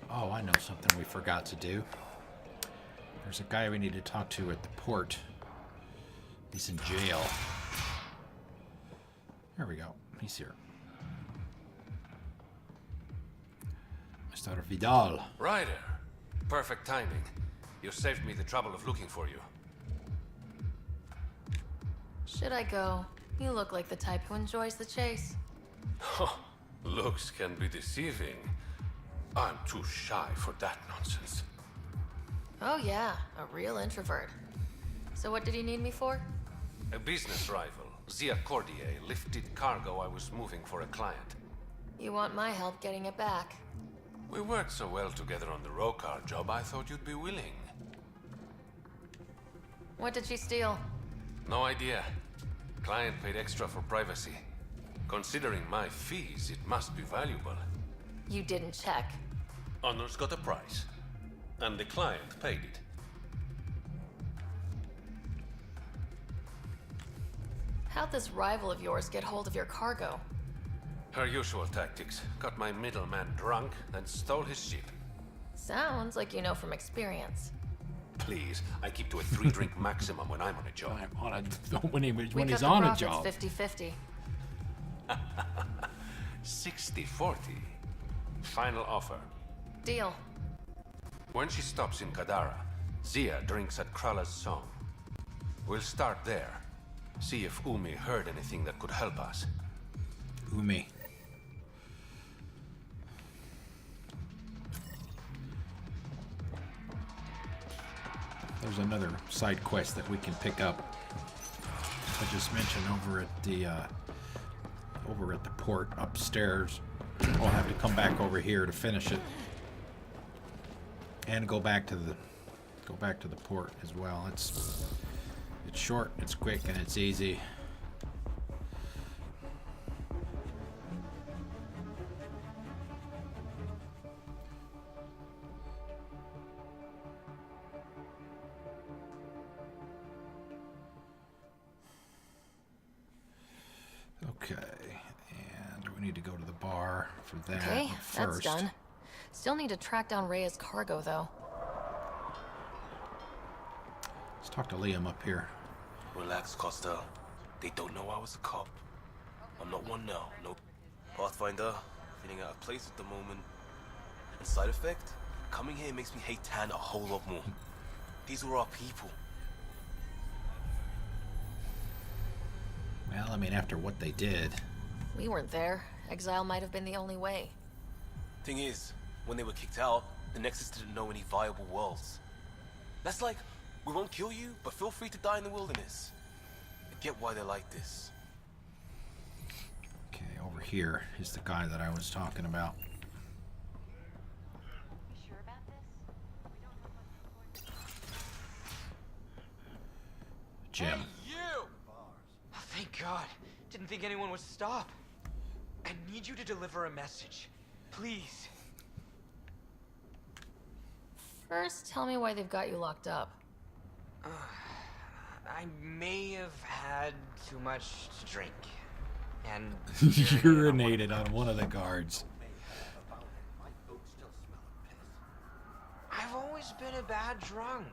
Oh, I know something we forgot to do. There's a guy we need to talk to at the port. He's in jail. There we go. He's here. Mr. Vidal. Ryder. Perfect timing. You saved me the trouble of looking for you. Should I go? You look like the type who enjoys the chase. Looks can be deceiving. I'm too shy for that nonsense. Oh yeah, a real introvert. So what did you need me for? A business rival, Zia Cordier, lifted cargo I was moving for a client. You want my help getting it back? We worked so well together on the Rokar job, I thought you'd be willing. What did she steal? No idea. Client paid extra for privacy. Considering my fees, it must be valuable. You didn't check. Honor's got a price. And the client paid it. How'd this rival of yours get hold of your cargo? Her usual tactics. Got my middleman drunk and stole his ship. Sounds like you know from experience. Please, I keep to a 3-drink maximum when I'm on a job. When he's on a job. 50-50. 60-40. Final offer. Deal. When she stops in Kadara, Zia drinks at Krala's song. We'll start there. See if Umi heard anything that could help us. Umi. There's another side quest that we can pick up. I just mentioned over at the port upstairs. We'll have to come back over here to finish it, and go back to the port as well. It's short, it's quick, and it's easy. Okay, and we need to go to the bar for that Okay, first. that's done. Still need to track down Rhea's cargo, though. Let's talk to Liam up here. Relax, Costa. They don't know I was a cop. I'm not one now. No. Pathfinder, feeling out of place at the moment. And side effect? Coming here makes me hate Tan a whole lot more. These were our people. Well, I mean, after what they did. We weren't there. Exile might have been the only way. Thing is, when they were kicked out, the Nexus didn't know any viable worlds. That's like, we won't kill you, but feel free to die in the wilderness. I get why they're like this. Okay, over here is the guy that I was talking about. Jim. Hey, you! Oh, thank God. Didn't think anyone would stop. I need you to deliver a message. Please. First, tell me why they've got you locked up. I may have had too much to drink. And Urinated on one of the guards. I've always been a bad drunk.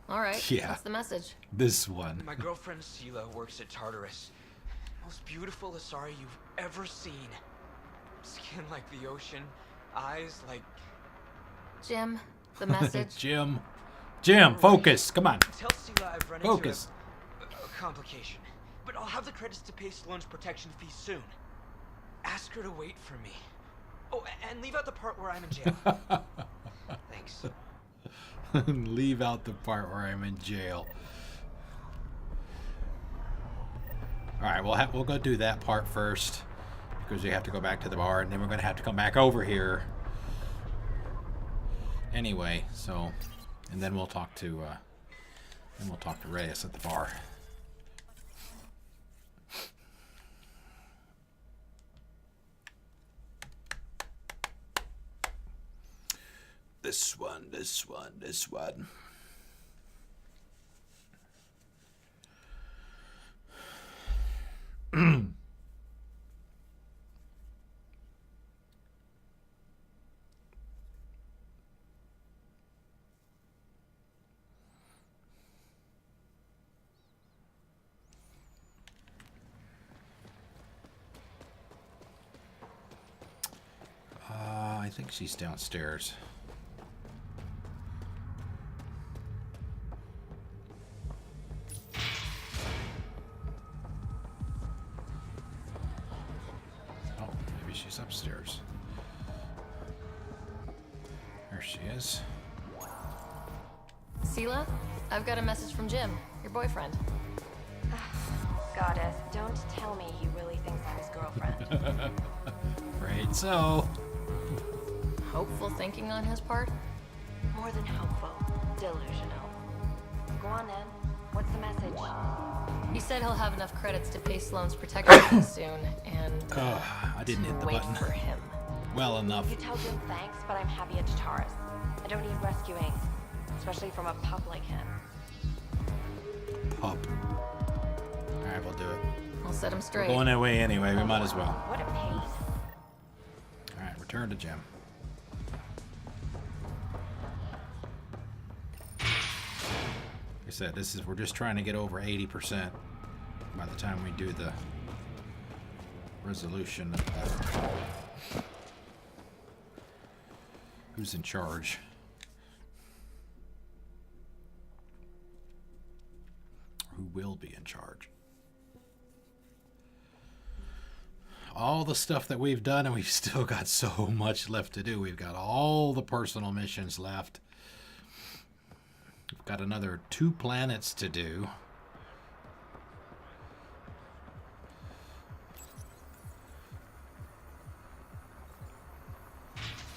All right, Yeah. what's the message? This one. My girlfriend Sela works at Tartarus. Most beautiful Asari you've ever seen. Skin like the ocean, eyes like... Jim, the message. Jim, focus. Come on. Tell Sela I've run Focus. into a complication. but I'll have the credits to pay Sloane's protection fee soon. Ask her to wait for me. Oh, and leave out the part where I'm in jail. Thanks. Leave out the part where I'm in jail. Alright, we'll go do that part first, because we have to go back to the bar, and then we're going to have to come back over here. Anyway, so, and then we'll talk to Reyes at the bar. This one. I think she's downstairs. Oh, maybe she's upstairs. There she is. Sela, I've got a message from Jim, your boyfriend. Goddess, don't tell me he really thinks I'm his girlfriend. Right, so. Hopeful thinking on his part? More than hopeful. Delusional. Go on then. What's the message? He said he'll have enough credits to pay Sloane's protection fee soon, and I didn't hit the wait button. for him. Well enough. You tell Jim thanks, but I'm happy at Taurus. I don't need rescuing, especially from a pup like him. Pup. Alright, we'll do it. I'll set him straight. We're going that way anyway, we might as well. What a pain. Alright, return to Jim. Like I said, we're just trying to get over 80% by the time we do the resolution of that. Who's in charge? Who will be in charge? All the stuff that we've done, and we've still got so much left to do. We've got all the personal missions left. We've got another 2 planets to do.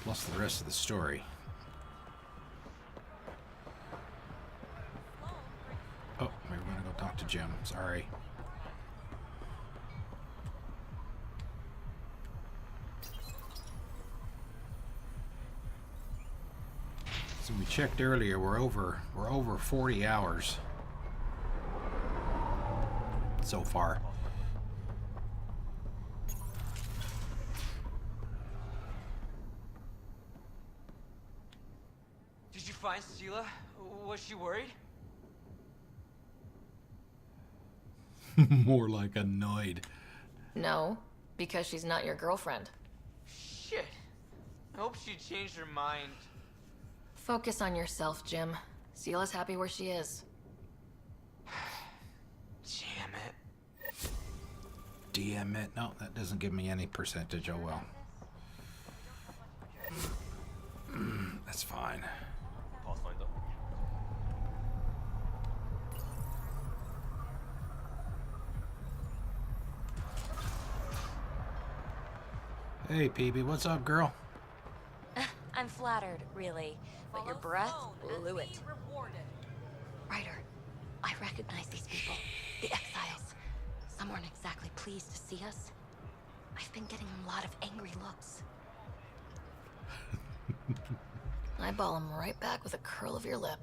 Plus the rest of the story. Oh, we were going to go talk to Jim. Sorry. So we checked earlier. We're over 40 hours so far. Did you find Sela? Was she worried? More like annoyed. No, because she's not your girlfriend. Shit. I hope she changed her mind. Focus on yourself, Jim. Sela's happy where she is. Damn it. Damn it. No, that doesn't give me any percentage. Oh well. That's fine. Pathfinder. Hey, PB, what's up, girl? I'm flattered, really, but your breath blew it. Ryder, I recognize these people, the exiles. Some weren't exactly pleased to see us. I've been getting a lot of angry looks. Eyeball him right back with a curl of your lip.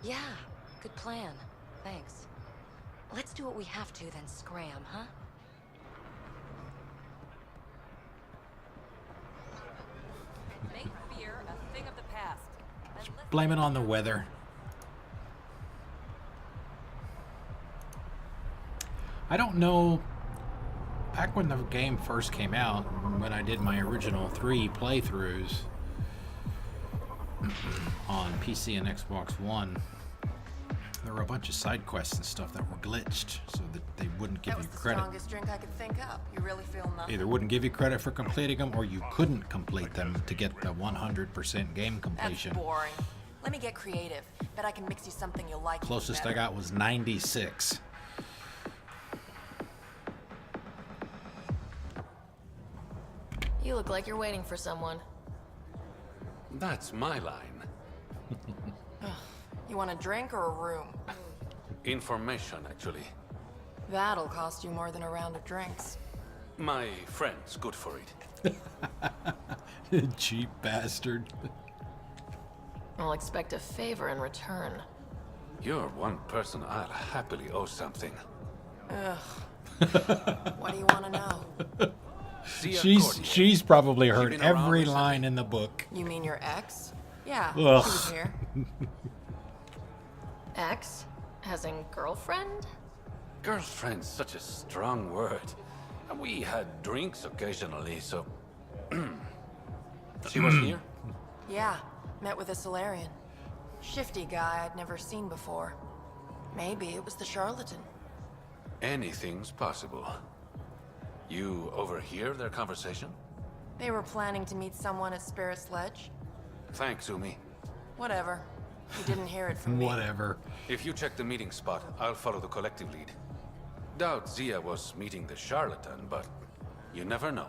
Yeah, good plan. Thanks. Let's do what we have to, then scram, huh? Make fear a thing of the past. Blame it on the weather. I don't know. Back when the game first came out, when I did my original 3 playthroughs on PC and Xbox One, there were a bunch of side quests and stuff that were glitched, so that they wouldn't give That was you the credit. strongest drink I could think up. You really feel nothing? Either wouldn't give you credit for completing them, or you couldn't complete them to get the 100% game completion. That's boring. Let me get creative. Bet I can mix you something you'll like. Closest I got was 96. You look like you're waiting for someone. That's my line. You want a drink or a room? Information, actually. That'll cost you more than a round of drinks. My friend's good for it. Cheap bastard. I'll expect a favor in return. You're one person I'll happily owe something. Ugh. What do you want to know? She's probably heard every line in the book. You mean your ex? Yeah, Ugh. she was here. Ex? As in girlfriend? Girlfriend's such a strong word. We had drinks occasionally, so... She was here? Yeah, met with a Solarian. Shifty guy I'd never seen before. Maybe it was the charlatan. Anything's possible. You overhear their conversation? They were planning to meet someone at Spirit's Ledge. Thanks, Umi. Whatever. You didn't hear it from me. Whatever. If you check the meeting spot, I'll follow the collective lead. Doubt Zia was meeting the charlatan, but you never know.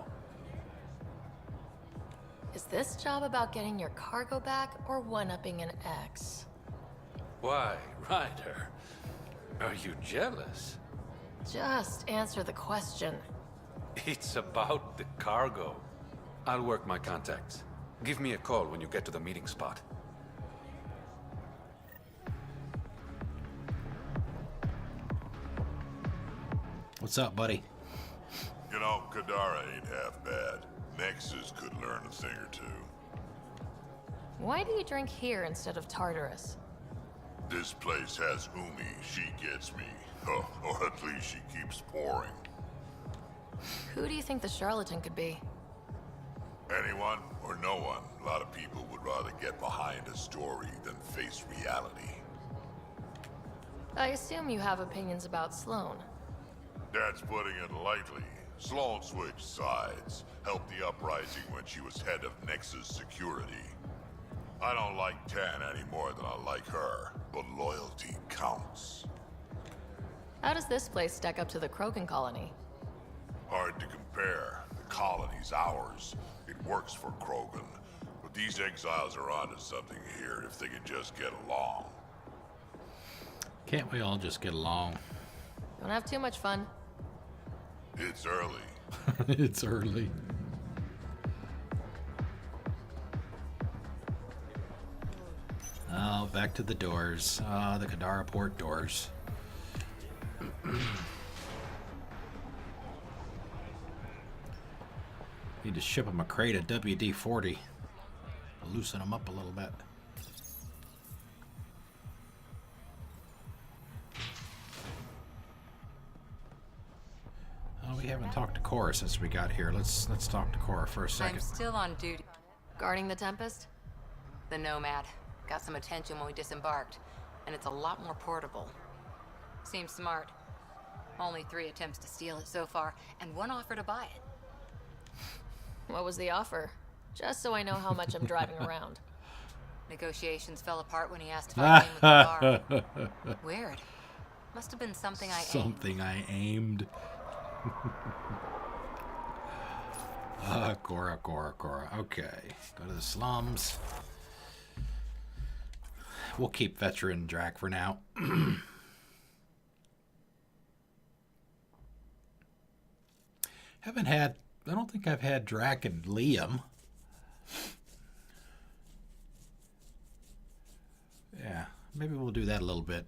Is this job about getting your cargo back or one-upping an ex? Why, Ryder? Are you jealous? Just answer the question. It's about the cargo. I'll work my contacts. Give me a call when you get to the meeting spot. What's up, buddy? You know, Kadara ain't half bad. Nexus could learn a thing or two. Why do you drink here instead of Tartarus? This place has Umi. She gets me. Oh, or at least she keeps pouring. Who do you think the charlatan could be? Anyone or no one. A lot of people would rather get behind a story than face reality. I assume you have opinions about Sloane. That's putting it lightly. Sloane switched sides, helped the uprising when she was head of Nexus security. I don't like Tan any more than I like her, but loyalty counts. How does this place stack up to the Krogan colony? Hard to compare. The colony's ours. It works for Krogan. But these exiles are onto something here if they can just get along. Can't we all just get along? Don't have too much fun. It's early. It's early. Oh, back to the doors. The Kadara port doors. Need to ship him a crate of WD-40. Loosen him up a little bit. Oh, we haven't talked to Cora since we got here. Let's talk to Cora for a second. I'm still on duty. Guarding the Tempest? The Nomad. Got some attention when we disembarked, and it's a lot more portable. Seems smart. Only 3 attempts to steal it so far, and 1 offer to buy it. What was the offer? Just so I know how much I'm driving around. Negotiations fell apart when he asked if I came with the car. Weird. Must have been something I aimed. Something I aimed. Cora. Okay. Go to the slums. We'll keep Veteran Drac for now. I don't think I've had Drac and Liam. Yeah, maybe we'll do that a little bit.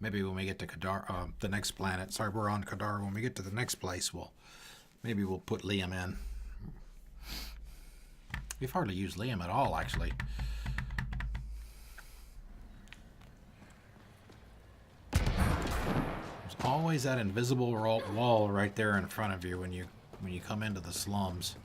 Maybe when we get to Kadara, the next planet. Sorry, we're on Kadara. When we get to the next place, maybe we'll put Liam in. We've hardly used Liam at all, actually. There's always that invisible wall right there in front of you when you come into the slums.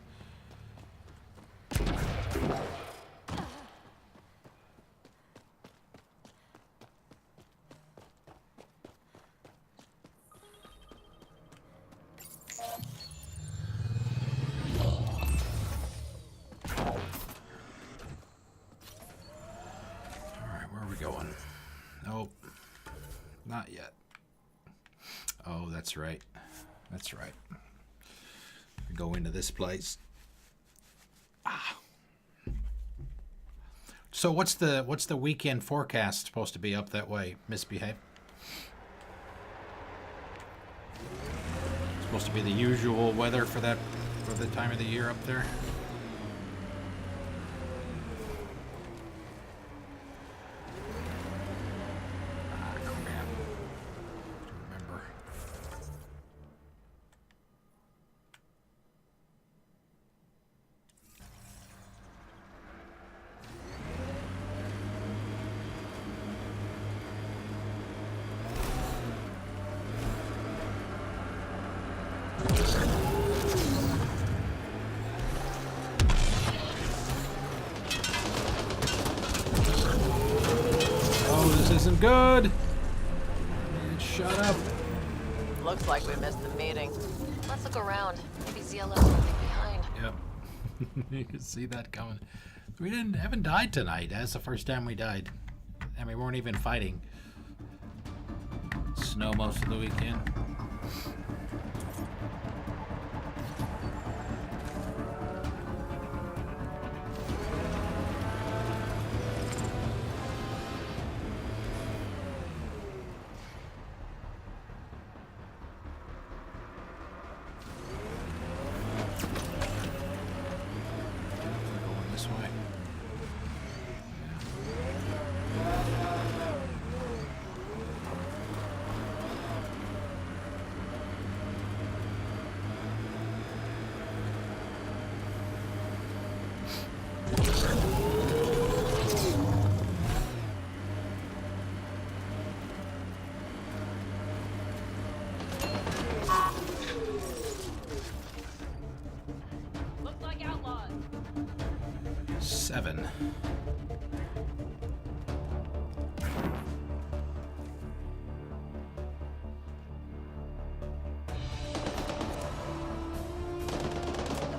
that's right. That's right. Go into this place. Ah. So what's the weekend forecast supposed to be up that way? Misbehave. Supposed to be the usual weather for the time of the year up there. Good. Shut up. Looks like we missed the meeting. Let's look around. Maybe Zia left something behind. Yep. You can see that coming. We haven't died tonight. That's the first time we died. And we weren't even fighting. Snow most of the weekend.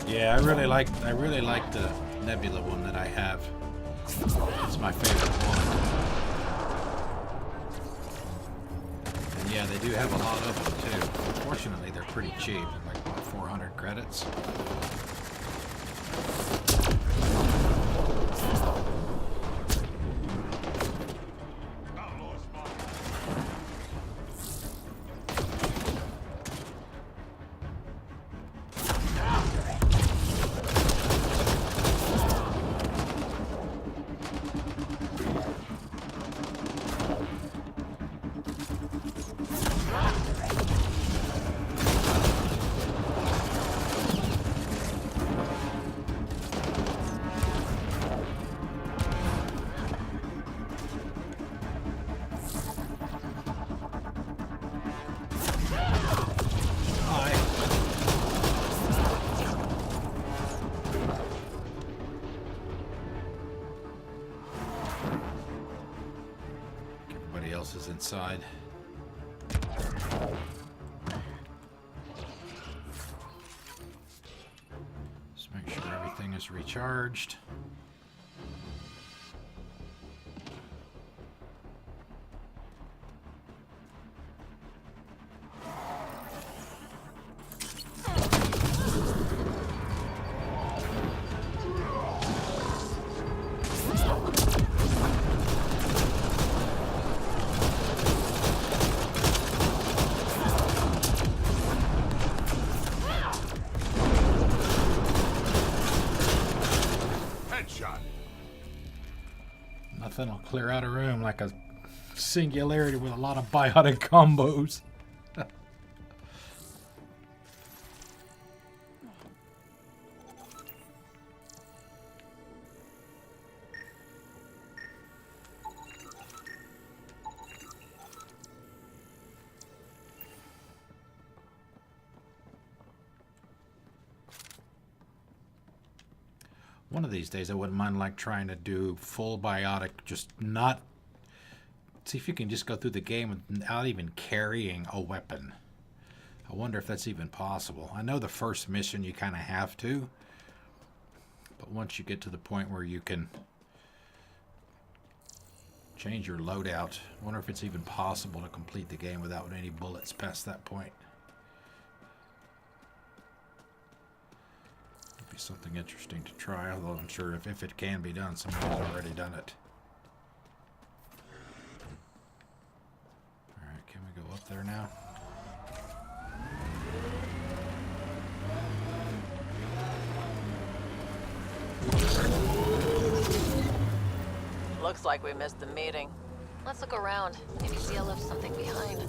Yeah, I really like the Nebula one that I have. It's my favorite one. And yeah, they do have a lot of them too. Fortunately, they're pretty cheap, like what, 400 credits. Is inside. Just make sure everything is recharged. Nothing will clear out a room like a singularity with a lot of biotic combos. One of these days, I wouldn't mind like trying to do full biotic, just not... See if you can just go through the game without even carrying a weapon. I wonder if that's even possible. I know the first mission you kind of have to, but once you get to the point where you can change your loadout, I wonder if it's even possible to complete the game without any bullets past that point. Be something interesting to try, although I'm sure if it can be done, someone's already done it. Alright, can we go up there now? Looks like we missed the meeting. Let's look around. Maybe Zia left something behind.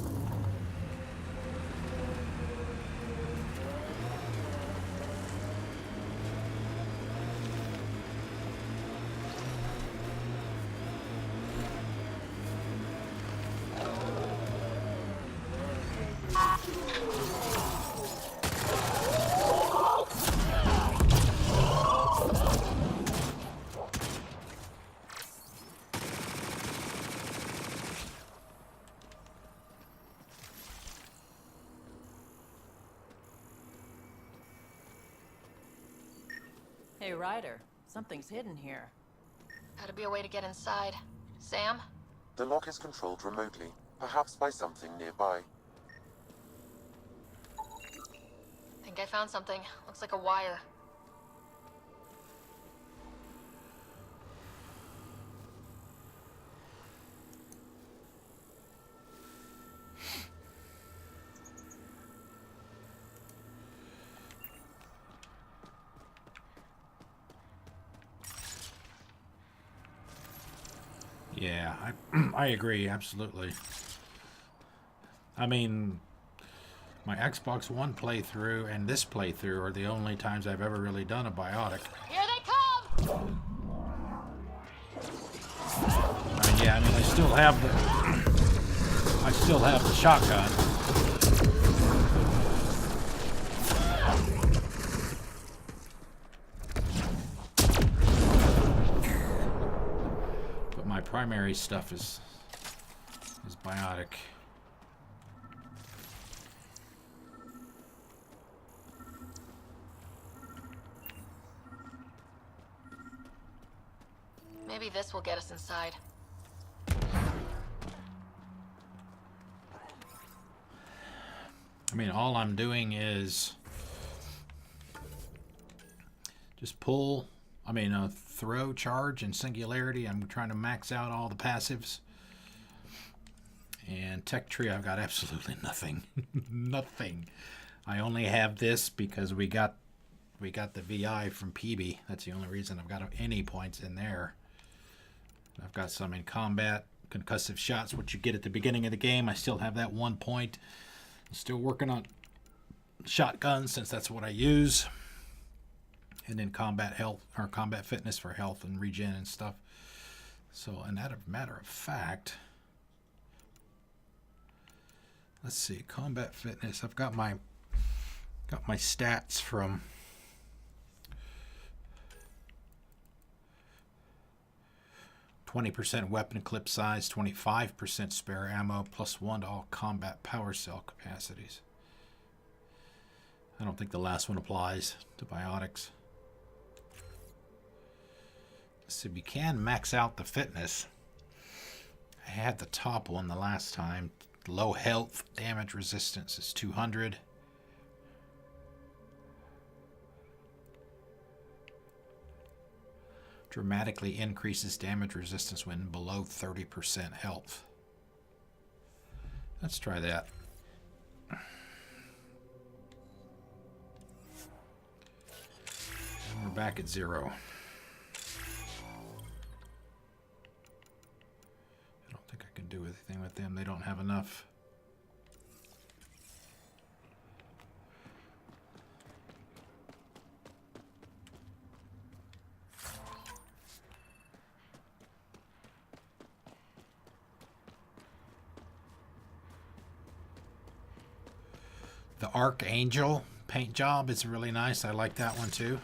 Hey, Ryder. Something's hidden here. Gotta be a way to get inside. Sam? The lock is controlled remotely, perhaps by something nearby. Think I found something. Looks like a wire. Yeah, I agree, absolutely. I mean, my Xbox One playthrough and this playthrough are the only times I've ever really done a biotic. Here they come! Yeah, I mean, I still have the shotgun. But my primary stuff is biotic. Maybe this will get us inside. I mean, all I'm doing is just pull, throw, charge, and singularity. I'm trying to max out all the passives. And tech tree, I've got absolutely nothing. Nothing. I only have this because we got the VI from PB. That's the only reason I've got any points in there. I've got some in combat, concussive shots, which you get at the beginning of the game. I still have that 1 point. I'm still working on shotguns since that's what I use. And then combat health or combat fitness for health and regen and stuff. So, and as a matter of fact, let's see, combat fitness. I've got my stats from 20% weapon clip size, 25% spare ammo, +1 to all combat power cell capacities. I don't think the last one applies to biotics. Let's see, we can max out the fitness. I had the top one the last time. Low health, damage resistance is 200. Dramatically increases damage resistance when below 30% health. Let's try that. And we're back at 0. I don't think I can do anything with them. They don't have enough. The Archangel paint job is really nice. I like that one too.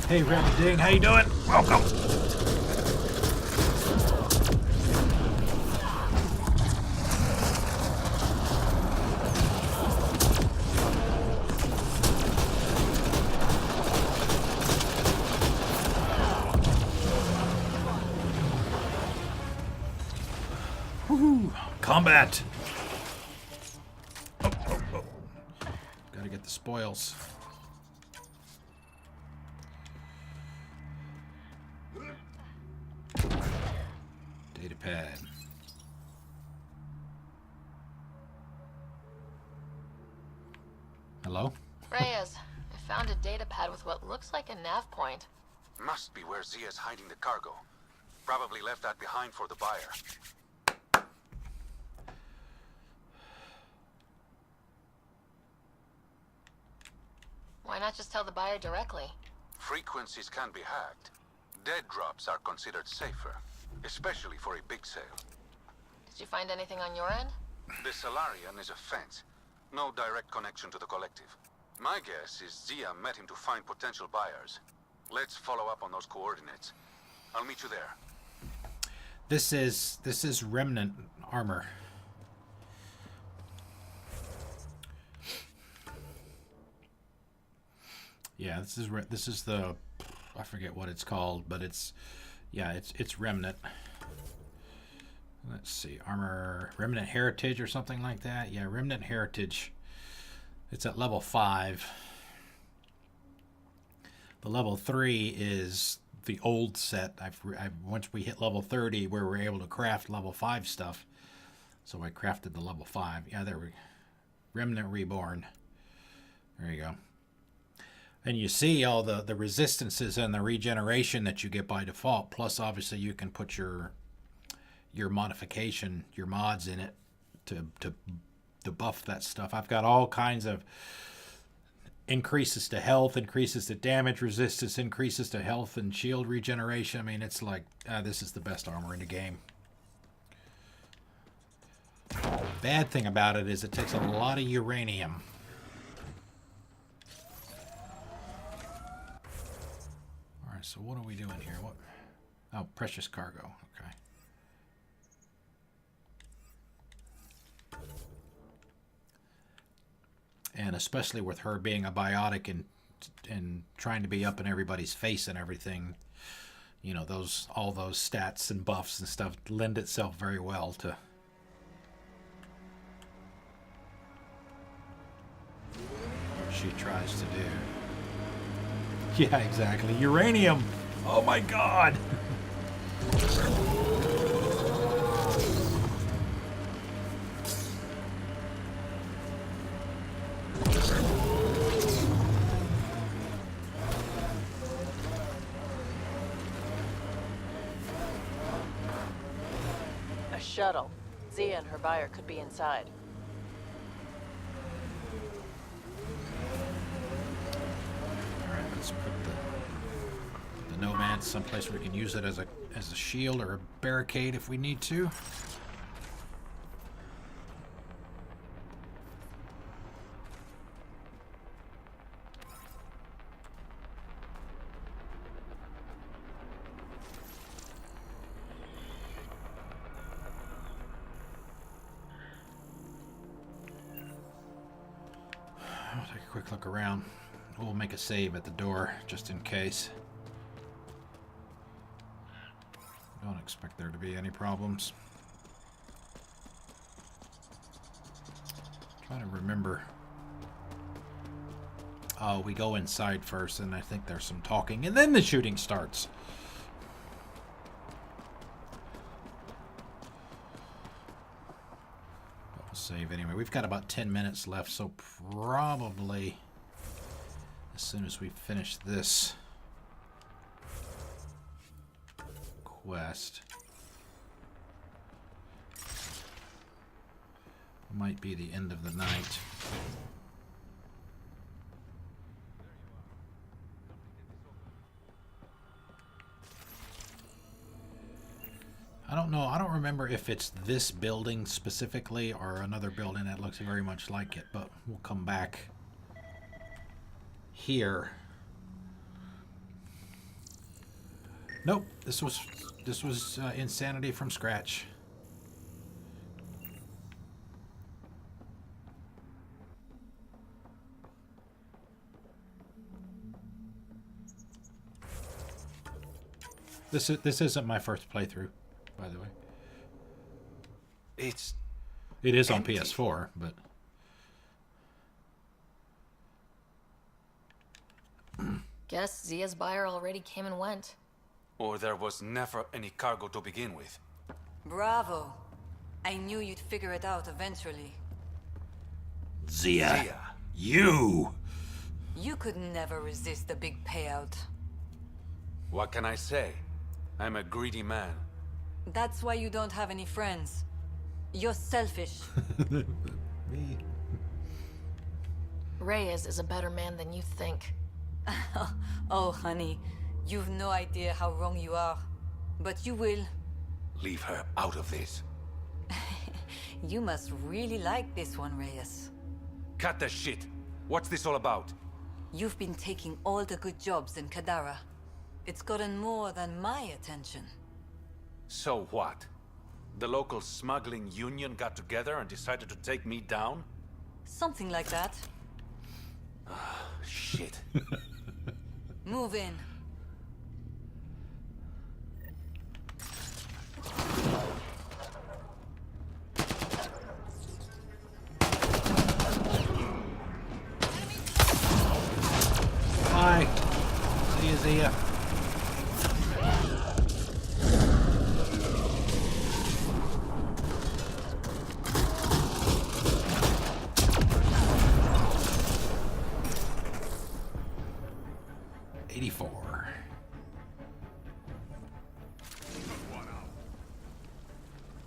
Hey, Red Ding, how you doing? Welcome. Woohoo! Combat! Oh, oh, oh. Gotta get the spoils. Data pad. Hello? Reyes, I found a data pad with what looks like a nav point. Must be where Zia's hiding the cargo. Probably left that behind for the buyer. Why not just tell the buyer directly? Frequencies can be hacked. Dead drops are considered safer, especially for a big sale. Did you find anything on your end? The Solarian is a fence. No direct connection to the collective. My guess is Zia met him to find potential buyers. Let's follow up on those coordinates. I'll meet you there. This is remnant armor. Yeah, this is the, I forget what it's called, but it's remnant. Let's see, armor, remnant heritage or something like that. Yeah, remnant heritage. It's at level 5. The level 3 is the old set. I've once we hit level 30, where we're able to craft level 5 stuff. So I crafted the level 5. Yeah, there we go. Remnant reborn. There you go. And you see all the resistances and the regeneration that you get by default. Plus, obviously, you can put your modification, your mods in it to buff that stuff. I've got all kinds of increases to health, increases to damage resistance, increases to health and shield regeneration. I mean, it's like, this is the best armor in the game. Bad thing about it is it takes a lot of uranium. Alright, so what are we doing here? What? Oh, precious cargo. Okay. And especially with her being a biotic and trying to be up in everybody's face and everything, you know, all those stats and buffs and stuff lend itself very well to what she tries to do. Yeah, exactly. Uranium! Oh my god! A shuttle. Zia and her buyer could be inside. Alright, let's put the Nomad someplace where we can use it as a shield or a barricade if we need to. I'll take a quick look around. We'll make a save at the door just in case. Don't expect there to be any problems. Trying to remember. Oh, we go inside first, and I think there's some talking, and then the shooting starts. We'll save anyway. We've got about 10 minutes left, so probably as soon as we finish this quest, might be the end of the night. I don't know. I don't remember if it's this building specifically or another building that looks very much like it, but we'll come back here. Nope, this was Insanity from scratch. This isn't my first playthrough, by the way. It's... It is on empty. PS4, but... Guess Zia's buyer already came and went. Or there was never any cargo to begin with. Bravo. I knew you'd figure it out eventually. Zia. You! You could never resist the big payout. What can I say? I'm a greedy man. That's why you don't have any friends. You're selfish. Me. Reyes is a better man than you think. Oh, honey. You've no idea how wrong you are. But you will. Leave her out of this. You must really like this one, Reyes. Cut the shit. What's this all about? You've been taking all the good jobs in Kadara. It's gotten more than my attention. So what? The local smuggling union got together and decided to take me down? Something like that. Shit. Move in. Bye. See you, Zia.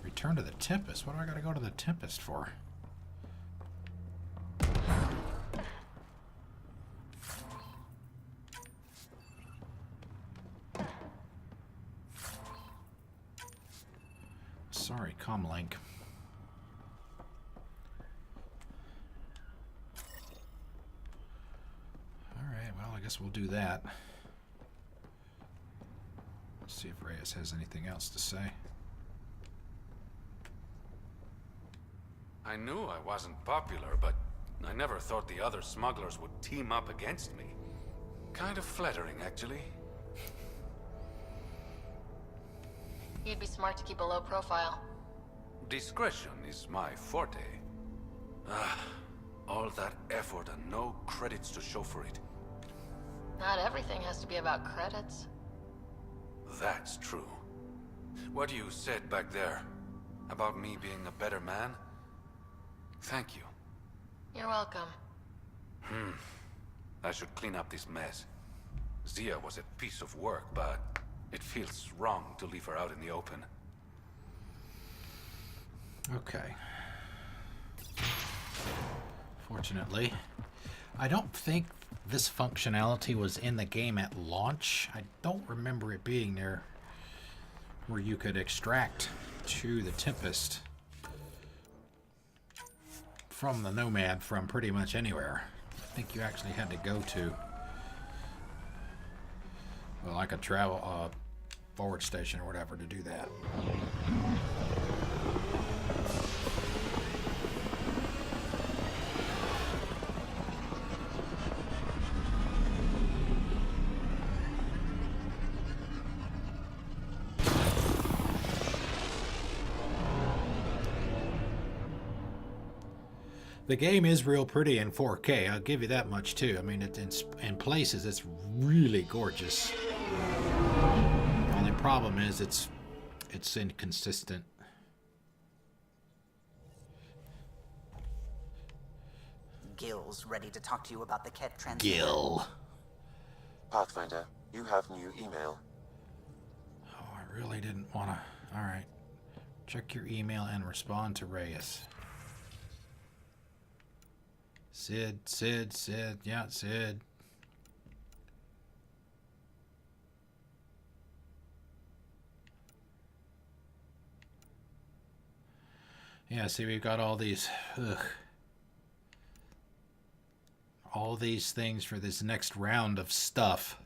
Return to the Tempest? What do I gotta go to the Tempest for? Sorry, comlink. Alright, well, I guess we'll do that. Let's see if Reyes has anything else to say. I knew I wasn't popular, but I never thought the other smugglers would team up against me. Kind of flattering, actually. You'd be smart to keep a low profile. Discretion is my forte. All that effort and no credits to show for it. Not everything has to be about credits. That's true. What you said back there, about me being a better man, thank you. You're welcome. I should clean up this mess. Zia was a piece of work, but it feels wrong to leave her out in the open. Okay. Fortunately, I don't think this functionality was in the game at launch. I don't remember it being there where you could extract to the Tempest from the Nomad from pretty much anywhere. I think you actually had to go to, well, like a travel forward station or whatever to do that. The game is real pretty in 4K, I'll give you that much too. I mean, in places it's really gorgeous. The only problem is it's inconsistent. Gil's ready to talk to you about the Ket transfer. Gil. Pathfinder, you have new email. Oh, I really didn't want to. Alright. Check your email and respond to Reyes. Sid. Yeah, Sid. Yeah, see, we've got all these... all these things for this next round of stuff.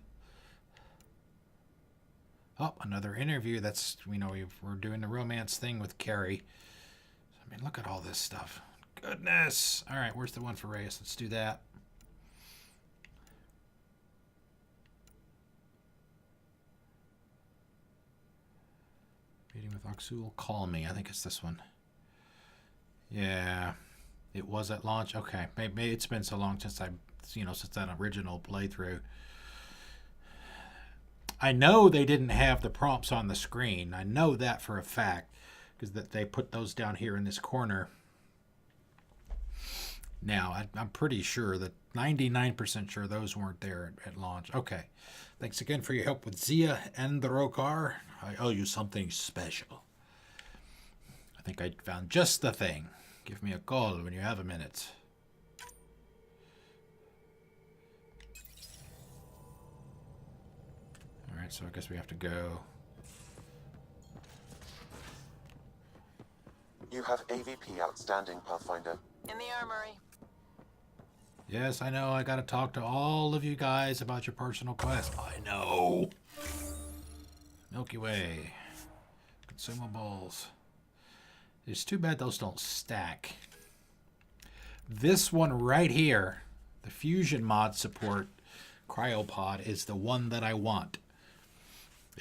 Oh, another interview. That's, you know, we're doing the romance thing with Carrie. I mean, look at all this stuff. Goodness. All right, where's the one for Reyes? Let's do that. Meeting with Oxul. Call me. I think it's this one. Yeah, it was at launch. Okay, maybe it's been so long since since that original playthrough. I know they didn't have the prompts on the screen. I know that for a fact because that they put those down here in this corner. Now, I'm pretty sure that 99% sure those weren't there at launch. Okay. Thanks again for your help with Zia and the Rokar. I owe you something special. I think I found just the thing. Give me a call when you have a minute. Alright, so I guess we have to go. You have AVP outstanding, Pathfinder. In the armory. Yes, I know. I gotta talk to all of you guys about your personal quest. I know. Milky Way. Consumables. It's too bad those don't stack. This one right here, the Fusion mod support cryopod, is the one that I want.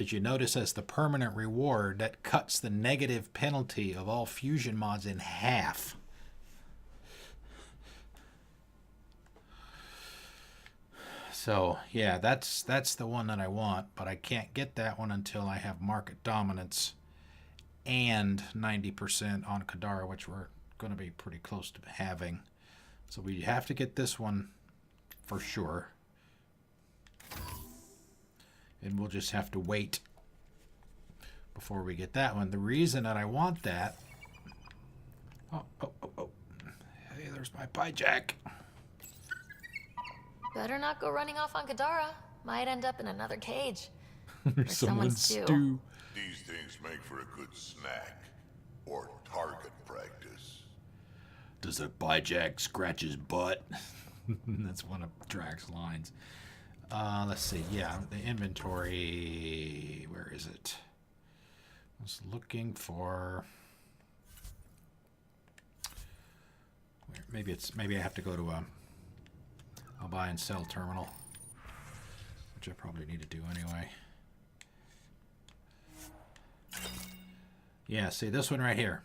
As you notice, as the permanent reward, that cuts the negative penalty of all Fusion mods in half. So, yeah, that's the one that I want, but I can't get that one until I have market dominance and 90% on Kadara, which we're going to be pretty close to having. So we have to get this one for sure. And we'll just have to wait before we get that one. The reason that I want that... Oh. Hey, there's my pie jack. Better not go running off on Kadara. Might end up in another cage. Or someone's stew. These things make for a good snack. Or target practice. Does a pie jack scratch his butt? That's one of Drax's lines. Let's see. Yeah, the inventory. Where is it? I was looking for... Maybe I have to go to a buy and sell terminal, which I probably need to do anyway. Yeah, see this one right here.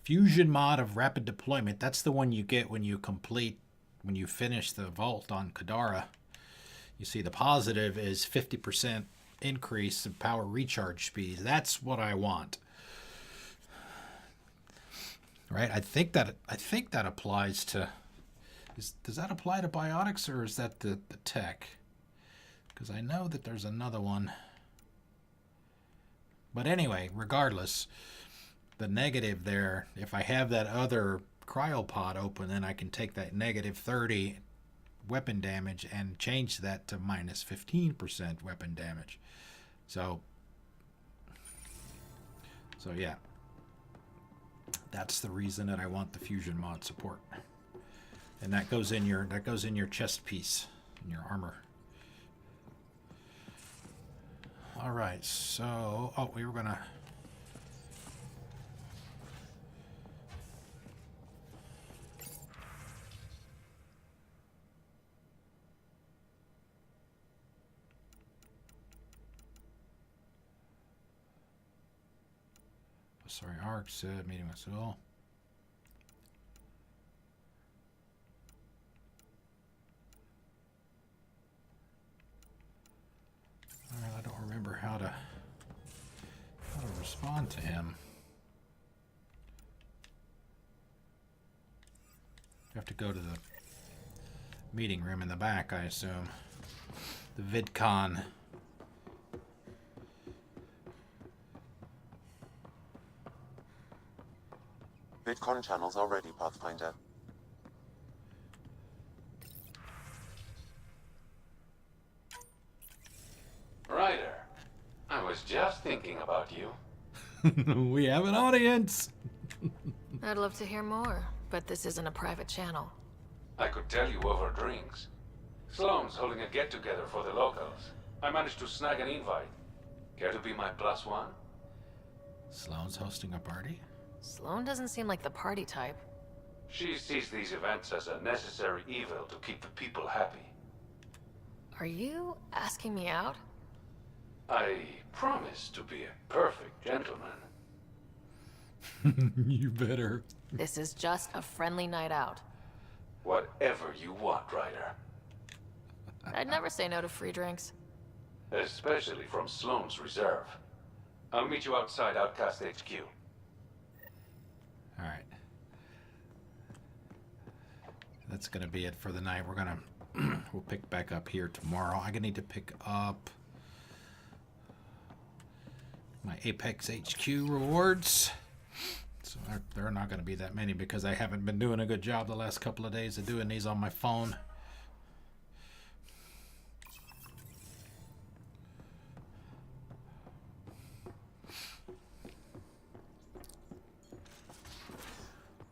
Fusion mod of rapid deployment. That's the one you get when you finish the vault on Kadara. You see the positive is 50% increase in power recharge speed. That's what I want. Right? I think that applies to... Does that apply to biotics, or is that the tech? Because I know that there's another one. But anyway, regardless, the negative there, if I have that other cryopod open, then I can take that negative 30 weapon damage and change that to minus 15% weapon damage. So yeah. That's the reason that I want the Fusion mod support. And that goes in your chest piece, in your armor. All right, so we were gonna. Sorry, Ark said meeting with Saul. I don't remember how to respond to him. You have to go to the meeting room in the back, I assume. The VidCon. VidCon channels are ready, Pathfinder. Ryder, I was just thinking about you. We have an audience. I'd love to hear more, but this isn't a private channel. I could tell you over drinks. Sloane's holding a get-together for the locals. I managed to snag an invite. Care to be my +1? Sloane's hosting a party? Sloane doesn't seem like the party type. She sees these events as a necessary evil to keep the people happy. Are you asking me out? I promise to be a perfect gentleman. You better. This is just a friendly night out. Whatever you want, Ryder. I'd never say no to free drinks. Especially from Sloane's Reserve. I'll meet you outside Outcast HQ. Alright. That's gonna be it for the night. We're gonna we'll pick back up here tomorrow. I'm gonna need to pick up my Apex HQ rewards. So there are not going to be that many because I haven't been doing a good job the last couple of days of doing these on my phone.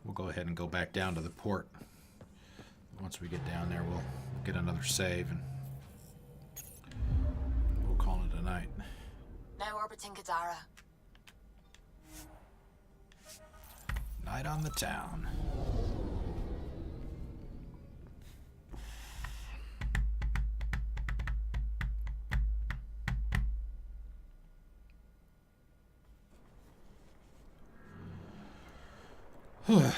We'll go ahead and go back down to the port. Once we get down there, we'll get another save and we'll call it a night. Now orbiting Kadara. Night on the town. Oh.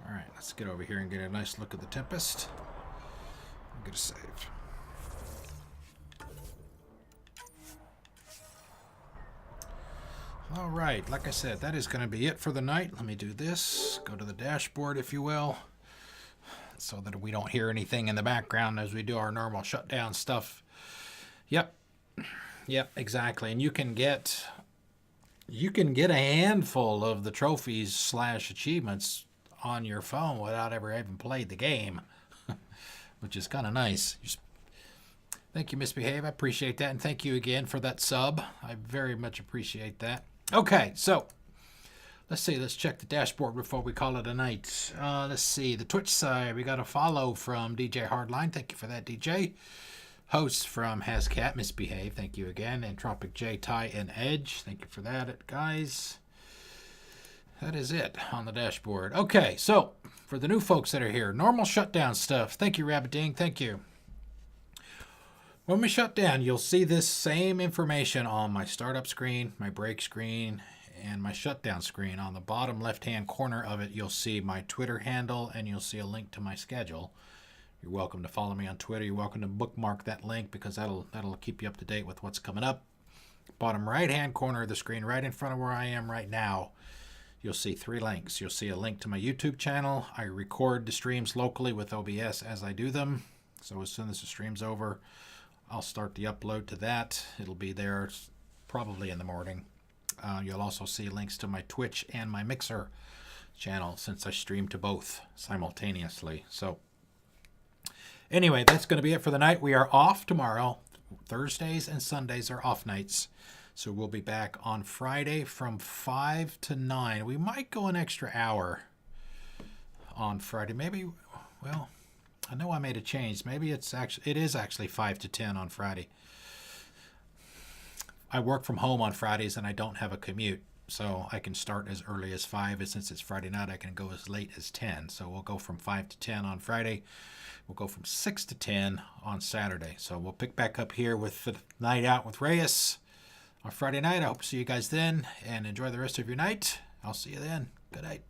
Alright, let's get over here and get a nice look at the Tempest. I'll get a save. Alright, like I said, that is going to be it for the night. Let me do this. Go to the dashboard, if you will, so that we don't hear anything in the background as we do our normal shutdown stuff. Yep, exactly. And you can get a handful of the trophies / achievements on your phone without ever having played the game, which is kind of nice. Thank you, Misbehave. I appreciate that. And thank you again for that sub. I very much appreciate that. Okay, so let's see. Let's check the dashboard before we call it a night. Let's see. The Twitch side, we got a follow from DJ Hardline. Thank you for that, DJ. Hosts from Hascat, Misbehave. Thank you again. Entropic J, Ty, and Edge. Thank you for that, guys. That is it on the dashboard. Okay, so for the new folks that are here, normal shutdown stuff. Thank you, Rabbit Ding. Thank you. When we shut down, you'll see this same information on my startup screen, my break screen, and my shutdown screen. On the bottom left-hand corner of it, you'll see my Twitter handle, and you'll see a link to my schedule. You're welcome to follow me on Twitter. You're welcome to bookmark that link because that'll keep you up to date with what's coming up. Bottom right-hand corner of the screen, right in front of where I am right now, you'll see 3 links. You'll see a link to my YouTube channel. I record the streams locally with OBS as I do them. So as soon as the stream's over, I'll start the upload to that. It'll be there probably in the morning. You'll also see links to my Twitch and my Mixer channel since I stream to both simultaneously. So anyway, that's going to be it for the night. We are off tomorrow. Thursdays and Sundays are off nights. So we'll be back on Friday from 5 to 9. We might go an extra hour on Friday. Maybe, well, I know I made a change. Maybe it is actually 5 to 10 on Friday. I work from home on Fridays and I don't have a commute, so I can start as early as 5, and since it's Friday night, I can go as late as 10. So we'll go from 5 to 10 on Friday. We'll go from 6 to 10 on Saturday. So we'll pick back up here with the night out with Reyes on Friday night. I hope to see you guys then, and enjoy the rest of your night. I'll see you then. Good night.